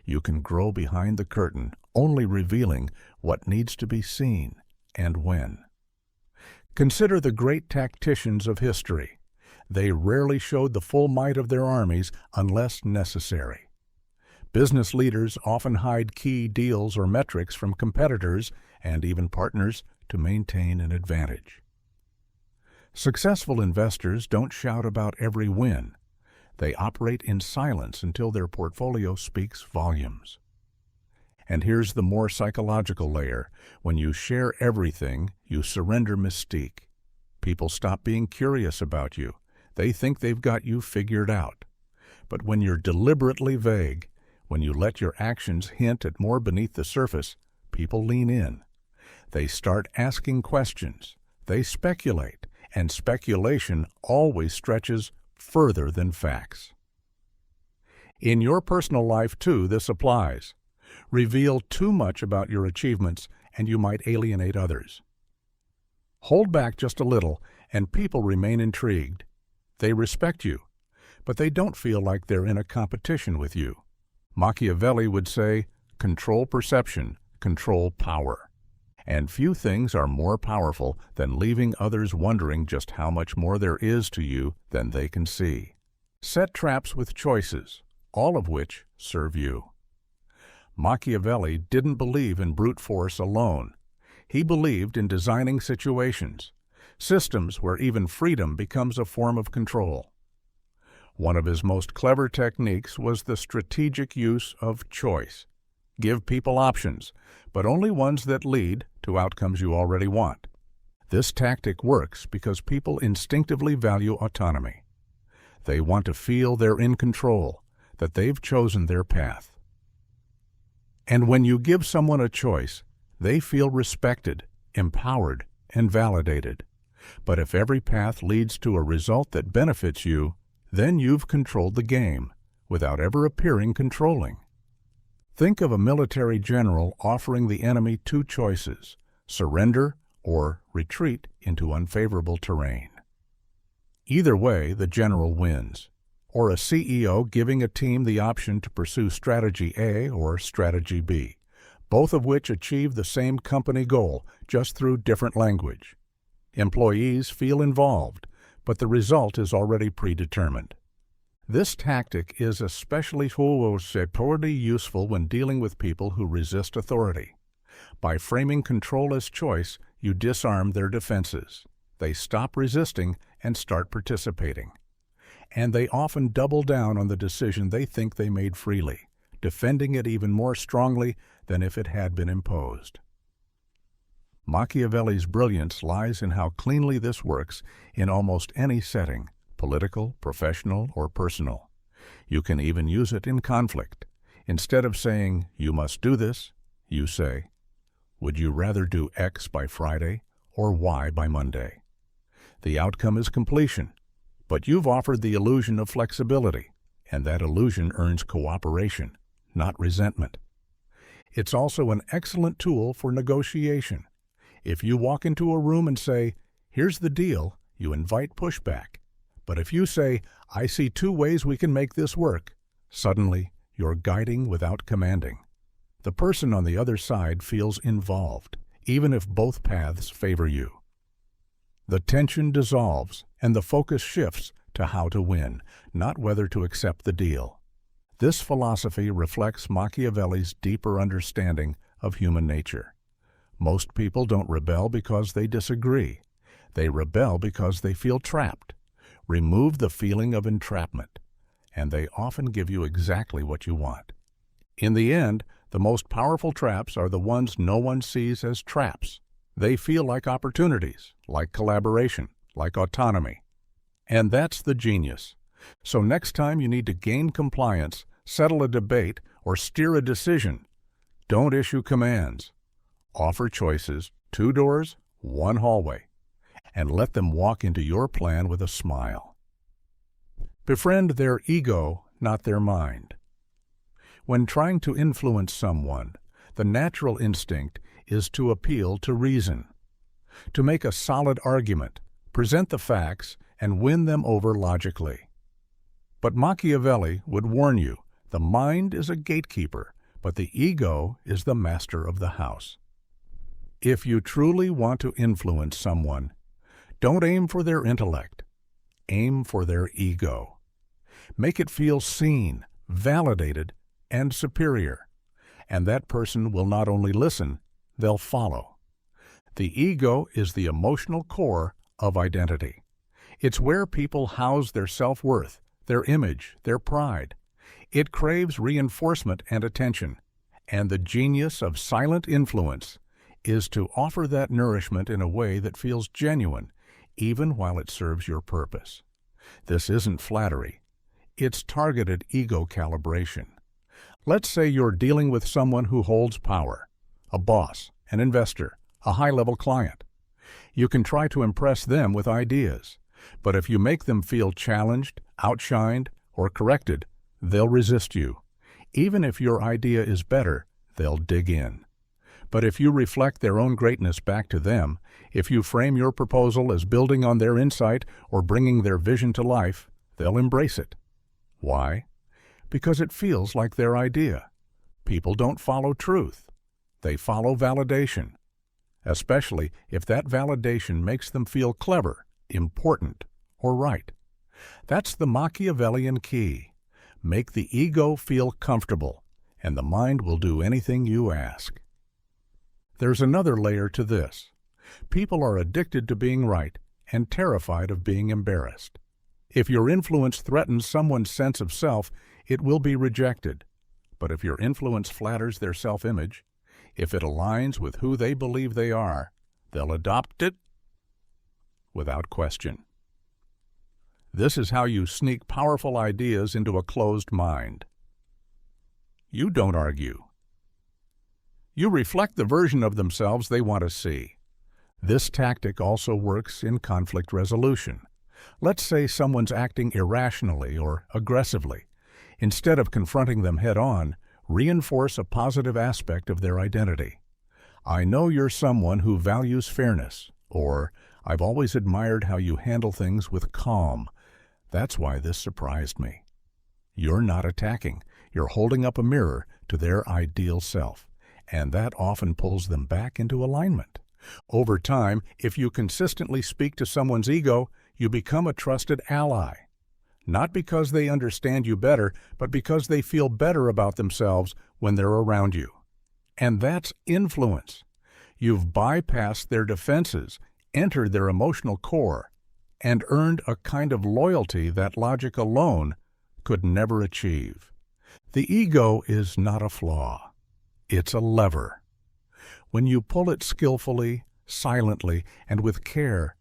You can grow behind the curtain, only revealing what needs to be seen and when. Consider the great tacticians of history. They rarely showed the full might of their armies unless necessary. Business leaders often hide key deals or metrics from competitors and even partners to maintain an advantage. Successful investors don't shout about every win. They operate in silence until their portfolio speaks volumes. And here's the more psychological layer. When you share everything, you surrender mystique. People stop being curious about you. They think they've got you figured out. But when you're deliberately vague, when you let your actions hint at more beneath the surface, people lean in. They start asking questions. They speculate, and speculation always stretches further than facts. In your personal life, too, this applies. Reveal too much about your achievements, and you might alienate others. Hold back just a little, and people remain intrigued. They respect you, but they don't feel like they're in a competition with you. Machiavelli would say, control perception, control power. And few things are more powerful than leaving others wondering just how much more there is to you than they can see. Set traps with choices, all of which serve you. Machiavelli didn't believe in brute force alone. He believed in designing situations, systems where even freedom becomes a form of control. One of his most clever techniques was the strategic use of choice. Give people options, but only ones that lead to outcomes you already want. This tactic works because people instinctively value autonomy. They want to feel they're in control, that they've chosen their path. And when you give someone a choice, they feel respected, empowered, and validated. But if every path leads to a result that benefits you, then you've controlled the game, without ever appearing controlling. Think of a military general offering the enemy two choices: surrender or retreat into unfavorable terrain. Either way, the general wins. Or a CEO giving a team the option to pursue strategy A or strategy B, both of which achieve the same company goal, just through different language. Employees feel involved, but the result is already predetermined. This tactic is especially useful when dealing with people who resist authority. By framing control as choice, you disarm their defenses. They stop resisting and start participating. And they often double down on the decision they think they made freely, defending it even more strongly than if it had been imposed. Machiavelli's brilliance lies in how cleanly this works in almost any setting, political, professional, or personal. You can even use it in conflict. Instead of saying, "You must do this," you say, "Would you rather do X by Friday or Y by Monday?" The outcome is completion, but you've offered the illusion of flexibility, and that illusion earns cooperation, not resentment. It's also an excellent tool for negotiation. If you walk into a room and say, "Here's the deal," you invite pushback. But if you say, "I see two ways we can make this work," suddenly you're guiding without commanding. The person on the other side feels involved, even if both paths favor you. The tension dissolves, and the focus shifts to how to win, not whether to accept the deal. This philosophy reflects Machiavelli's deeper understanding of human nature. Most people don't rebel because they disagree. They rebel because they feel trapped. Remove the feeling of entrapment, and they often give you exactly what you want. In the end, the most powerful traps are the ones no one sees as traps. They feel like opportunities, like collaboration, like autonomy. And that's the genius. So next time you need to gain compliance, settle a debate, or steer a decision, don't issue commands. Offer choices, 2 doors, 1 hallway, and let them walk into your plan with a smile. Befriend their ego, not their mind. When trying to influence someone, the natural instinct is to appeal to reason, to make a solid argument, present the facts, and win them over logically. But Machiavelli would warn you, the mind is a gatekeeper, but the ego is the master of the house. If you truly want to influence someone, don't aim for their intellect. Aim for their ego. Make it feel seen, validated, and superior. And that person will not only listen, they'll follow. The ego is the emotional core of identity. It's where people house their self-worth, their image, their pride. It craves reinforcement and attention. And the genius of silent influence is to offer that nourishment in a way that feels genuine, even while it serves your purpose. This isn't flattery. It's targeted ego calibration. Let's say you're dealing with someone who holds power, a boss, an investor, a high-level client. You can try to impress them with ideas, but if you make them feel challenged, outshined, or corrected, They'll resist you. Even if your idea is better, they'll dig in. But if you reflect their own greatness back to them, if you frame your proposal as building on their insight or bringing their vision to life, they'll embrace it. Why? Because it feels like their idea. People don't follow truth. They follow validation, especially if that validation makes them feel clever, important, or right. That's the Machiavellian key. Make the ego feel comfortable, and the mind will do anything you ask. There's another layer to this. People are addicted to being right and terrified of being embarrassed. If your influence threatens someone's sense of self, it will be rejected. But if your influence flatters their self-image, if it aligns with who they believe they are, they'll adopt it without question. This is how you sneak powerful ideas into a closed mind. You don't argue. You reflect the version of themselves they want to see. This tactic also works in conflict resolution. Let's say someone's acting irrationally or aggressively. Instead of confronting them head-on, reinforce a positive aspect of their identity. I know you're someone who values fairness, or I've always admired how you handle things with calm. That's why this surprised me. You're not attacking. You're holding up a mirror to their ideal self, and that often pulls them back into alignment. Over time, if you consistently speak to someone's ego, you become a trusted ally. Not because they understand you better, but because they feel better about themselves when they're around you. And that's influence. You've bypassed their defenses, entered their emotional core, and earned a kind of loyalty that logic alone could never achieve. The ego is not a flaw. It's a lever. When you pull it skillfully, silently, and with care,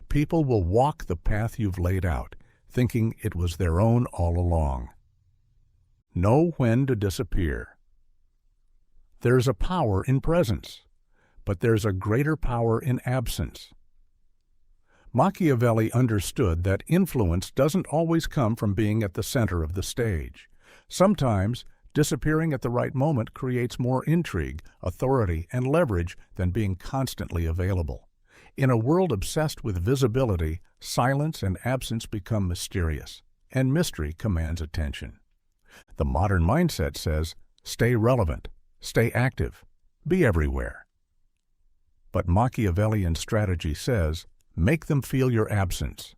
people will walk the path you've laid out, thinking it was their own all along. Know when to disappear. There's a power in presence, but there's a greater power in absence. Machiavelli understood that influence doesn't always come from being at the center of the stage. Sometimes, disappearing at the right moment creates more intrigue, authority, and leverage than being constantly available. In a world obsessed with visibility, silence and absence become mysterious, and mystery commands attention. The modern mindset says, stay relevant, stay active, be everywhere. But Machiavellian strategy says, make them feel your absence.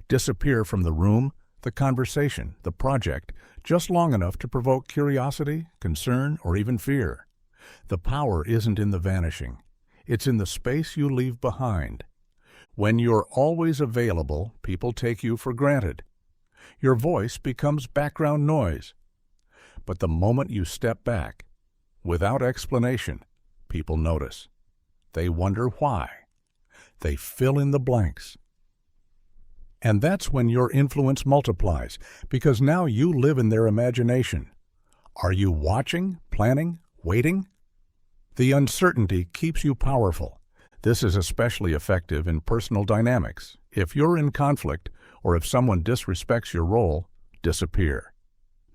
Disappear from the room, the conversation, the project, just long enough to provoke curiosity, concern, or even fear. The power isn't in the vanishing. It's in the space you leave behind. When you're always available, people take you for granted. Your voice becomes background noise. But the moment you step back, without explanation, people notice. They wonder why. They fill in the blanks. And that's when your influence multiplies, because now you live in their imagination. Are you watching, planning, waiting? The uncertainty keeps you powerful. This is especially effective in personal dynamics. If you're in conflict, or if someone disrespects your role, disappear.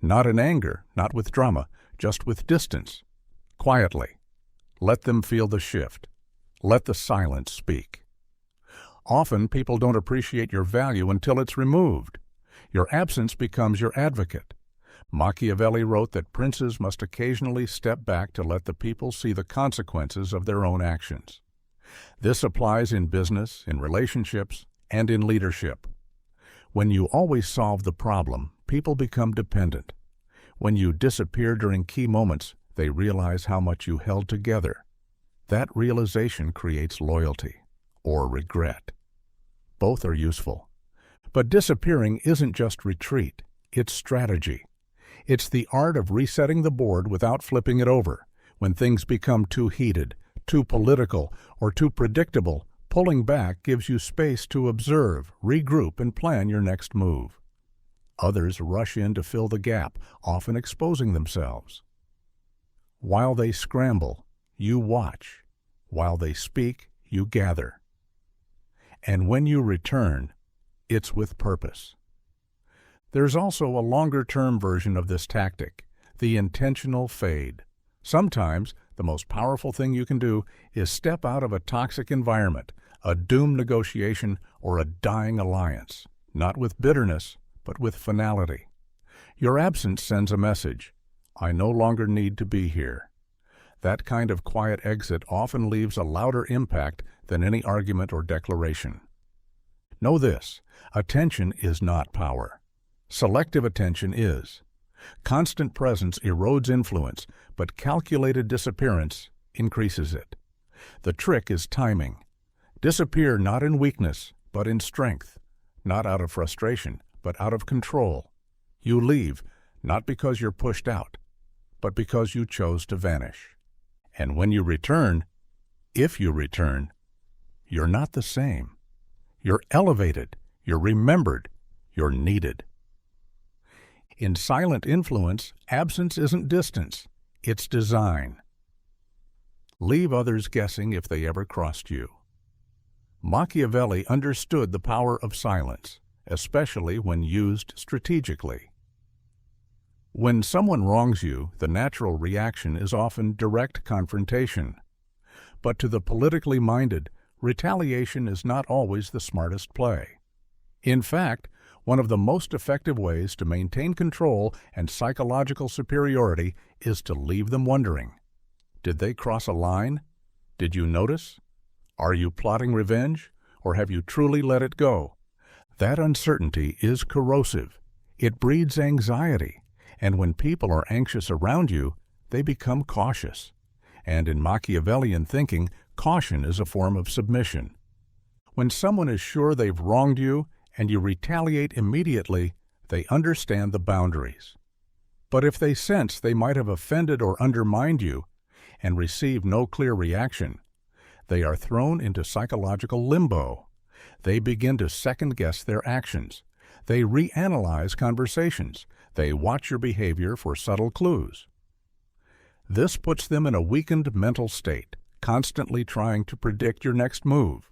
Not in anger, not with drama, just with distance. Quietly. Let them feel the shift. Let the silence speak. Often people don't appreciate your value until it's removed. Your absence becomes your advocate. Machiavelli wrote that princes must occasionally step back to let the people see the consequences of their own actions. This applies in business, in relationships, and in leadership. When you always solve the problem, people become dependent. When you disappear during key moments, they realize how much you held together. That realization creates loyalty or regret. Both are useful. But disappearing isn't just retreat, it's strategy. It's the art of resetting the board without flipping it over. When things become too heated, too political, or too predictable, pulling back gives you space to observe, regroup, and plan your next move. Others rush in to fill the gap, often exposing themselves. While they scramble, you watch. While they speak, you gather. And when you return, it's with purpose. There's also a longer-term version of this tactic, the intentional fade. Sometimes, the most powerful thing you can do is step out of a toxic environment, a doomed negotiation, or a dying alliance, not with bitterness, but with finality. Your absence sends a message: I no longer need to be here. That kind of quiet exit often leaves a louder impact than any argument or declaration. Know this: attention is not power. Selective attention is. Constant presence erodes influence, but calculated disappearance increases it. The trick is timing. Disappear not in weakness, but in strength, not out of frustration, but out of control. You leave, not because you're pushed out, but because you chose to vanish. And when you return, if you return, you're not the same. You're elevated, you're remembered, you're needed. In silent influence, absence isn't distance, it's design. Leave others guessing if they ever crossed you. Machiavelli understood the power of silence, especially when used strategically. When someone wrongs you, the natural reaction is often direct confrontation. But to the politically minded, retaliation is not always the smartest play. In fact, one of the most effective ways to maintain control and psychological superiority is to leave them wondering. Did they cross a line? Did you notice? Are you plotting revenge, or have you truly let it go? That uncertainty is corrosive. It breeds anxiety, and when people are anxious around you, they become cautious. And in Machiavellian thinking, caution is a form of submission. When someone is sure they've wronged you and you retaliate immediately, they understand the boundaries. But if they sense they might have offended or undermined you and receive no clear reaction, they are thrown into psychological limbo. They begin to second-guess their actions. They reanalyze conversations. They watch your behavior for subtle clues. This puts them in a weakened mental state, constantly trying to predict your next move.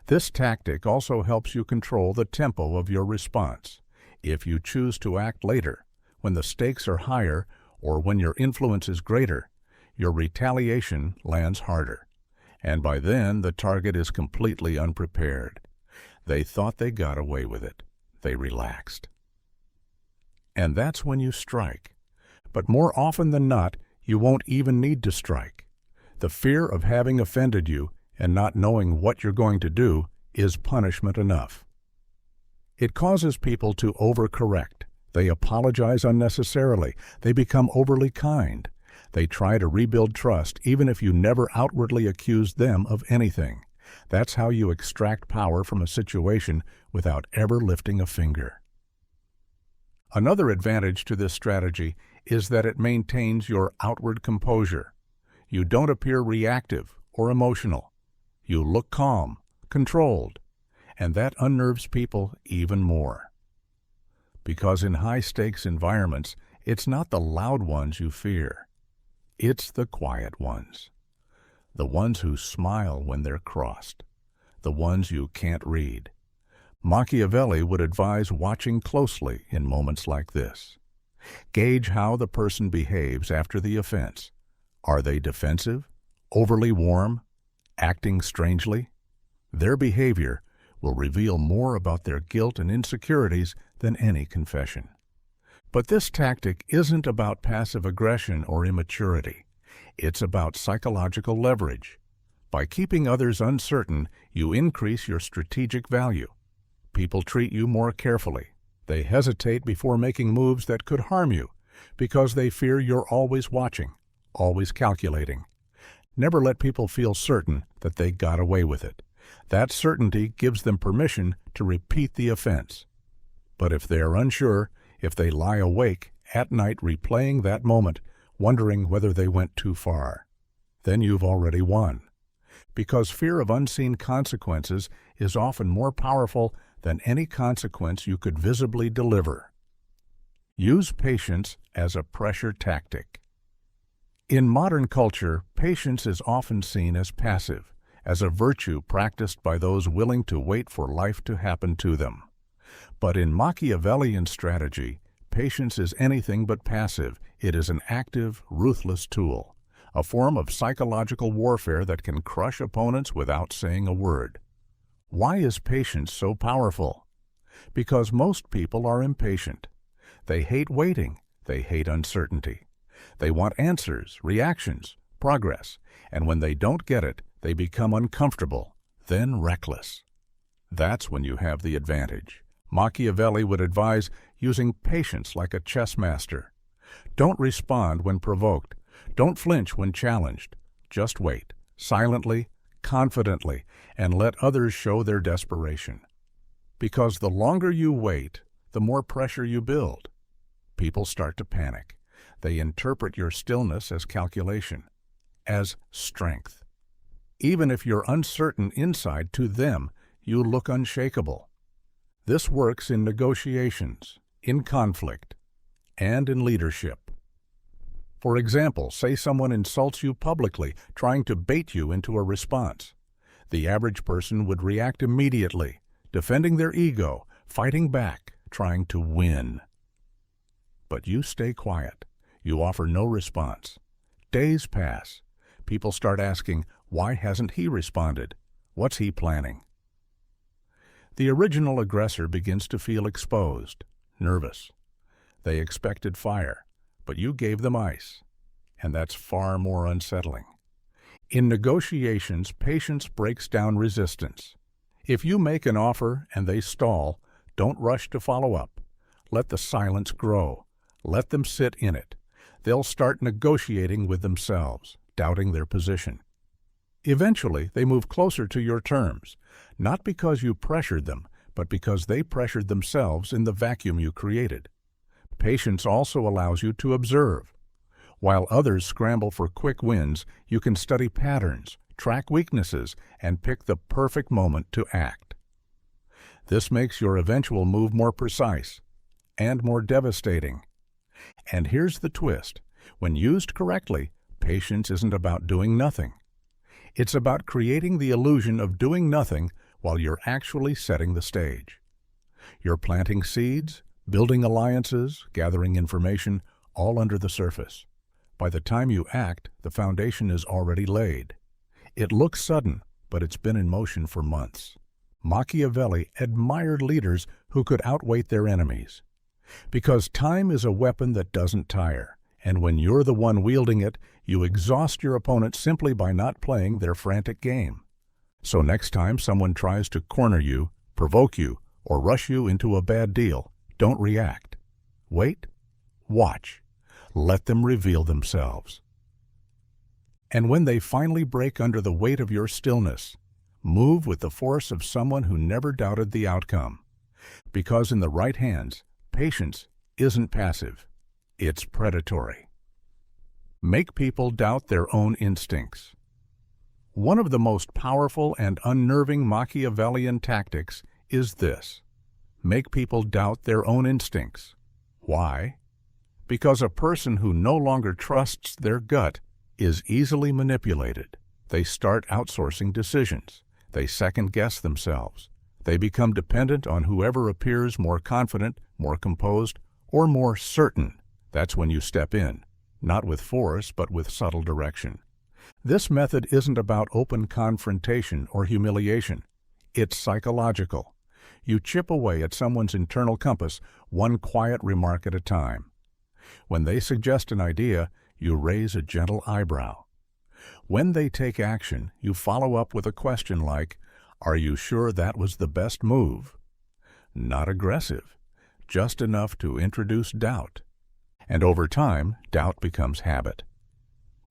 This tactic also helps you control the tempo of your response. If you choose to act later, when the stakes are higher or when your influence is greater, your retaliation lands harder. And by then, the target is completely unprepared. They thought they got away with it. They relaxed. And that's when you strike. But more often than not, you won't even need to strike. The fear of having offended you and not knowing what you're going to do is punishment enough. It causes people to overcorrect. They apologize unnecessarily. They become overly kind. They try to rebuild trust even if you never outwardly accused them of anything. That's how you extract power from a situation without ever lifting a finger. Another advantage to this strategy is that it maintains your outward composure. You don't appear reactive or emotional. You look calm, controlled, and that unnerves people even more. Because in high-stakes environments, it's not the loud ones you fear. It's the quiet ones. The ones who smile when they're crossed. The ones you can't read. Machiavelli would advise watching closely in moments like this. Gauge how the person behaves after the offense. Are they defensive, overly warm, acting strangely? Their behavior will reveal more about their guilt and insecurities than any confession. But this tactic isn't about passive aggression or immaturity. It's about psychological leverage. By keeping others uncertain, you increase your strategic value. People treat you more carefully. They hesitate before making moves that could harm you because they fear you're always watching, always calculating. Never let people feel certain that they got away with it. That certainty gives them permission to repeat the offense. But if they're unsure, if they lie awake at night replaying that moment, wondering whether they went too far, then you've already won. Because fear of unseen consequences is often more powerful than any consequence you could visibly deliver. Use patience as a pressure tactic. In modern culture, patience is often seen as passive, as a virtue practiced by those willing to wait for life to happen to them. But in Machiavellian strategy, patience is anything but passive. It is an active, ruthless tool, a form of psychological warfare that can crush opponents without saying a word. Why is patience so powerful? Because most people are impatient. They hate waiting. They hate uncertainty. They want answers, reactions, progress, and when they don't get it, they become uncomfortable, then reckless. That's when you have the advantage. Machiavelli would advise using patience like a chess master. Don't respond when provoked. Don't flinch when challenged. Just wait, silently, confidently, and let others show their desperation. Because the longer you wait, the more pressure you build. People start to panic. They interpret your stillness as calculation, as strength. Even if you're uncertain inside, to them, you look unshakable. This works in negotiations, in conflict, and in leadership. For example, say someone insults you publicly, trying to bait you into a response. The average person would react immediately, defending their ego, fighting back, trying to win. But you stay quiet. You offer no response. Days pass. People start asking, why hasn't he responded? What's he planning? The original aggressor begins to feel exposed, nervous. They expected fire, but you gave them ice, and that's far more unsettling. In negotiations, patience breaks down resistance. If you make an offer and they stall, don't rush to follow up. Let the silence grow. Let them sit in it. They'll start negotiating with themselves, doubting their position. Eventually, they move closer to your terms, not because you pressured them, but because they pressured themselves in the vacuum you created. Patience also allows you to observe. While others scramble for quick wins, you can study patterns, track weaknesses, and pick the perfect moment to act. This makes your eventual move more precise and more devastating. And here's the twist. When used correctly, patience isn't about doing nothing. It's about creating the illusion of doing nothing while you're actually setting the stage. You're planting seeds, building alliances, gathering information, all under the surface. By the time you act, the foundation is already laid. It looks sudden, but it's been in motion for months. Machiavelli admired leaders who could outweight their enemies. Because time is a weapon that doesn't tire, and when you're the one wielding it, you exhaust your opponent simply by not playing their frantic game. So next time someone tries to corner you, provoke you, or rush you into a bad deal, don't react. Wait, watch, let them reveal themselves. And when they finally break under the weight of your stillness, move with the force of someone who never doubted the outcome. Because in the right hands, patience isn't passive, it's predatory. Make people doubt their own instincts. One of the most powerful and unnerving Machiavellian tactics is this: make people doubt their own instincts. Why? Because a person who no longer trusts their gut is easily manipulated. They start outsourcing decisions. They second-guess themselves. They become dependent on whoever appears more confident, more composed, or more certain. That's when you step in, not with force, but with subtle direction. This method isn't about open confrontation or humiliation. It's psychological. You chip away at someone's internal compass, one quiet remark at a time. When they suggest an idea, you raise a gentle eyebrow. When they take action, you follow up with a question like, "Are you sure that was the best move?" Not aggressive, just enough to introduce doubt. And over time, doubt becomes habit.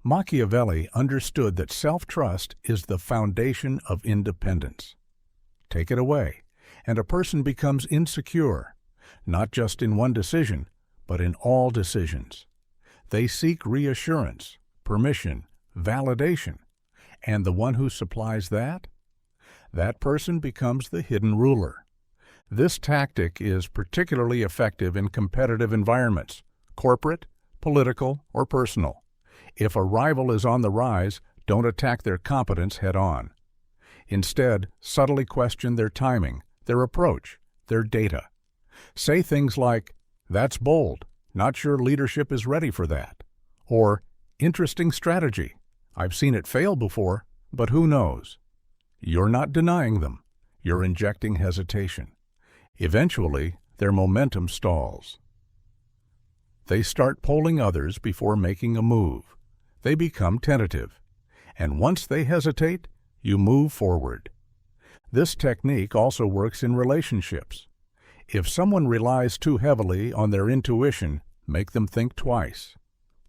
Machiavelli understood that self-trust is the foundation of independence. Take it away, and a person becomes insecure, not just in one decision, but in all decisions. They seek reassurance, permission, validation, and the one who supplies that person becomes the hidden ruler. This tactic is particularly effective in competitive environments, corporate, political, or personal. If a rival is on the rise, don't attack their competence head-on. Instead, subtly question their timing, their approach, their data. Say things like, "That's bold. Not sure leadership is ready for that." Or, "Interesting strategy. I've seen it fail before, but who knows?" You're not denying them. You're injecting hesitation. Eventually, their momentum stalls. They start polling others before making a move. They become tentative. And once they hesitate, you move forward. This technique also works in relationships. If someone relies too heavily on their intuition, make them think twice.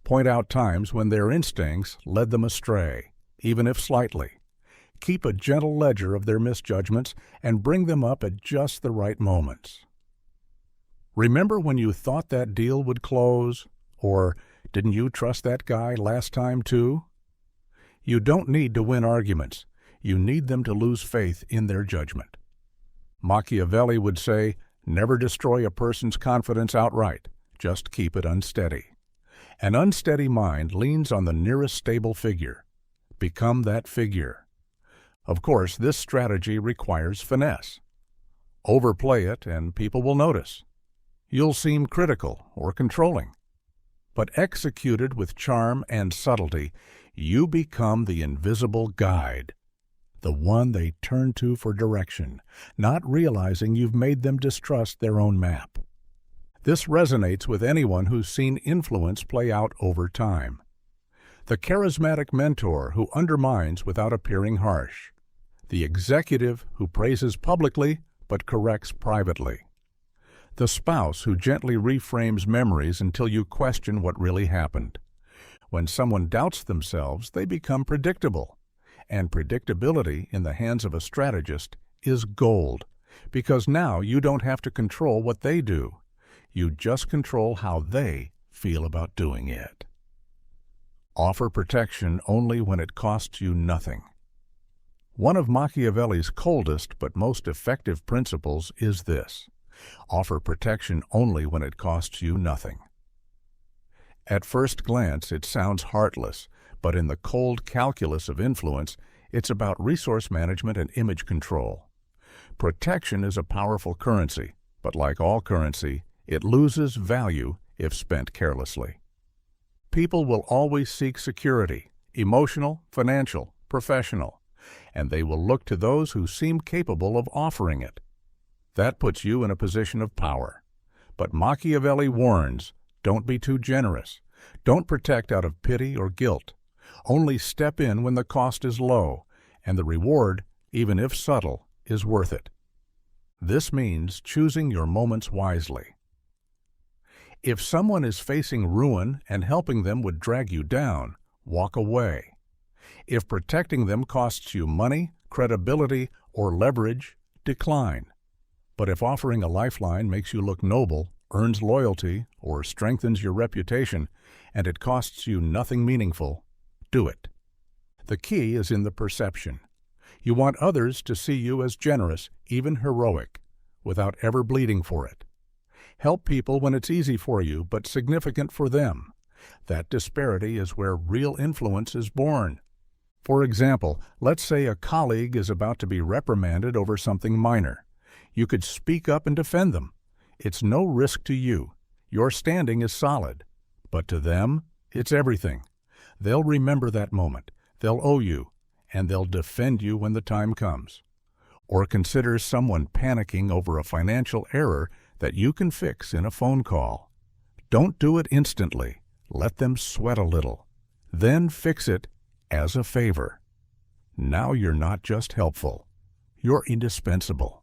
Point out times when their instincts led them astray, even if slightly. Keep a gentle ledger of their misjudgments and bring them up at just the right moments. Remember when you thought that deal would close? Or, didn't you trust that guy last time too? You don't need to win arguments. You need them to lose faith in their judgment. Machiavelli would say, never destroy a person's confidence outright. Just keep it unsteady. An unsteady mind leans on the nearest stable figure. Become that figure. Of course, this strategy requires finesse. Overplay it and people will notice. You'll seem critical or controlling. But executed with charm and subtlety, you become the invisible guide, the one they turn to for direction, not realizing you've made them distrust their own map. This resonates with anyone who's seen influence play out over time. The charismatic mentor who undermines without appearing harsh. The executive who praises publicly but corrects privately. The spouse who gently reframes memories until you question what really happened. When someone doubts themselves, they become predictable. And predictability in the hands of a strategist is gold, because now you don't have to control what they do. You just control how they feel about doing it. Offer protection only when it costs you nothing. One of Machiavelli's coldest but most effective principles is this: offer protection only when it costs you nothing. At first glance, it sounds heartless, but in the cold calculus of influence, it's about resource management and image control. Protection is a powerful currency, but like all currency, it loses value if spent carelessly. People will always seek security, emotional, financial, professional, and they will look to those who seem capable of offering it. That puts you in a position of power. But Machiavelli warns, don't be too generous. Don't protect out of pity or guilt. Only step in when the cost is low, and the reward, even if subtle, is worth it. This means choosing your moments wisely. If someone is facing ruin and helping them would drag you down, walk away. If protecting them costs you money, credibility, or leverage, decline. But if offering a lifeline makes you look noble, earns loyalty, or strengthens your reputation, and it costs you nothing meaningful, do it. The key is in the perception. You want others to see you as generous, even heroic, without ever bleeding for it. Help people when it's easy for you, but significant for them. That disparity is where real influence is born. For example, let's say a colleague is about to be reprimanded over something minor. You could speak up and defend them. It's no risk to you. Your standing is solid. But to them, it's everything. They'll remember that moment. They'll owe you, and they'll defend you when the time comes. Or consider someone panicking over a financial error that you can fix in a phone call. Don't do it instantly. Let them sweat a little. Then fix it as a favor. Now you're not just helpful. You're indispensable.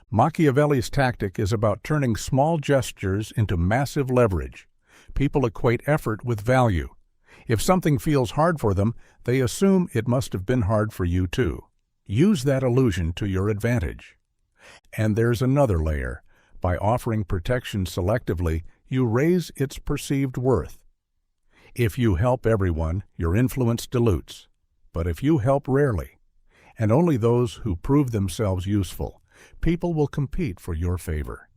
Machiavelli's tactic is about turning small gestures into massive leverage. People equate effort with value. If something feels hard for them, they assume it must have been hard for you too. Use that illusion to your advantage. And there's another layer. By offering protection selectively, you raise its perceived worth. If you help everyone, your influence dilutes. But if you help rarely, and only those who prove themselves useful, people will compete for your favor.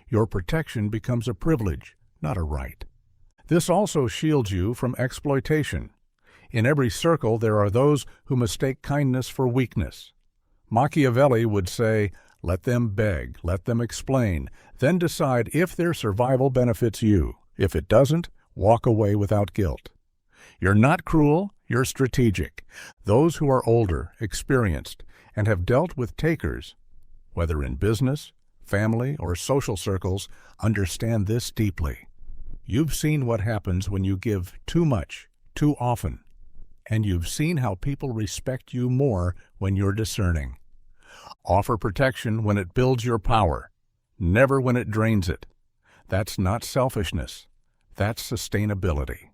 Your protection becomes a privilege, not a right. This also shields you from exploitation. In every circle there are those who mistake kindness for weakness. Machiavelli would say, Let them beg, let them explain, then decide if their survival benefits you. If it doesn't, walk away without guilt. You're not cruel, you're strategic. Those who are older, experienced, and have dealt with takers, whether in business, family, or social circles, understand this deeply. You've seen what happens when you give too much, too often, and you've seen how people respect you more when you're discerning. Offer protection when it builds your power, never when it drains it. That's not selfishness. That's sustainability.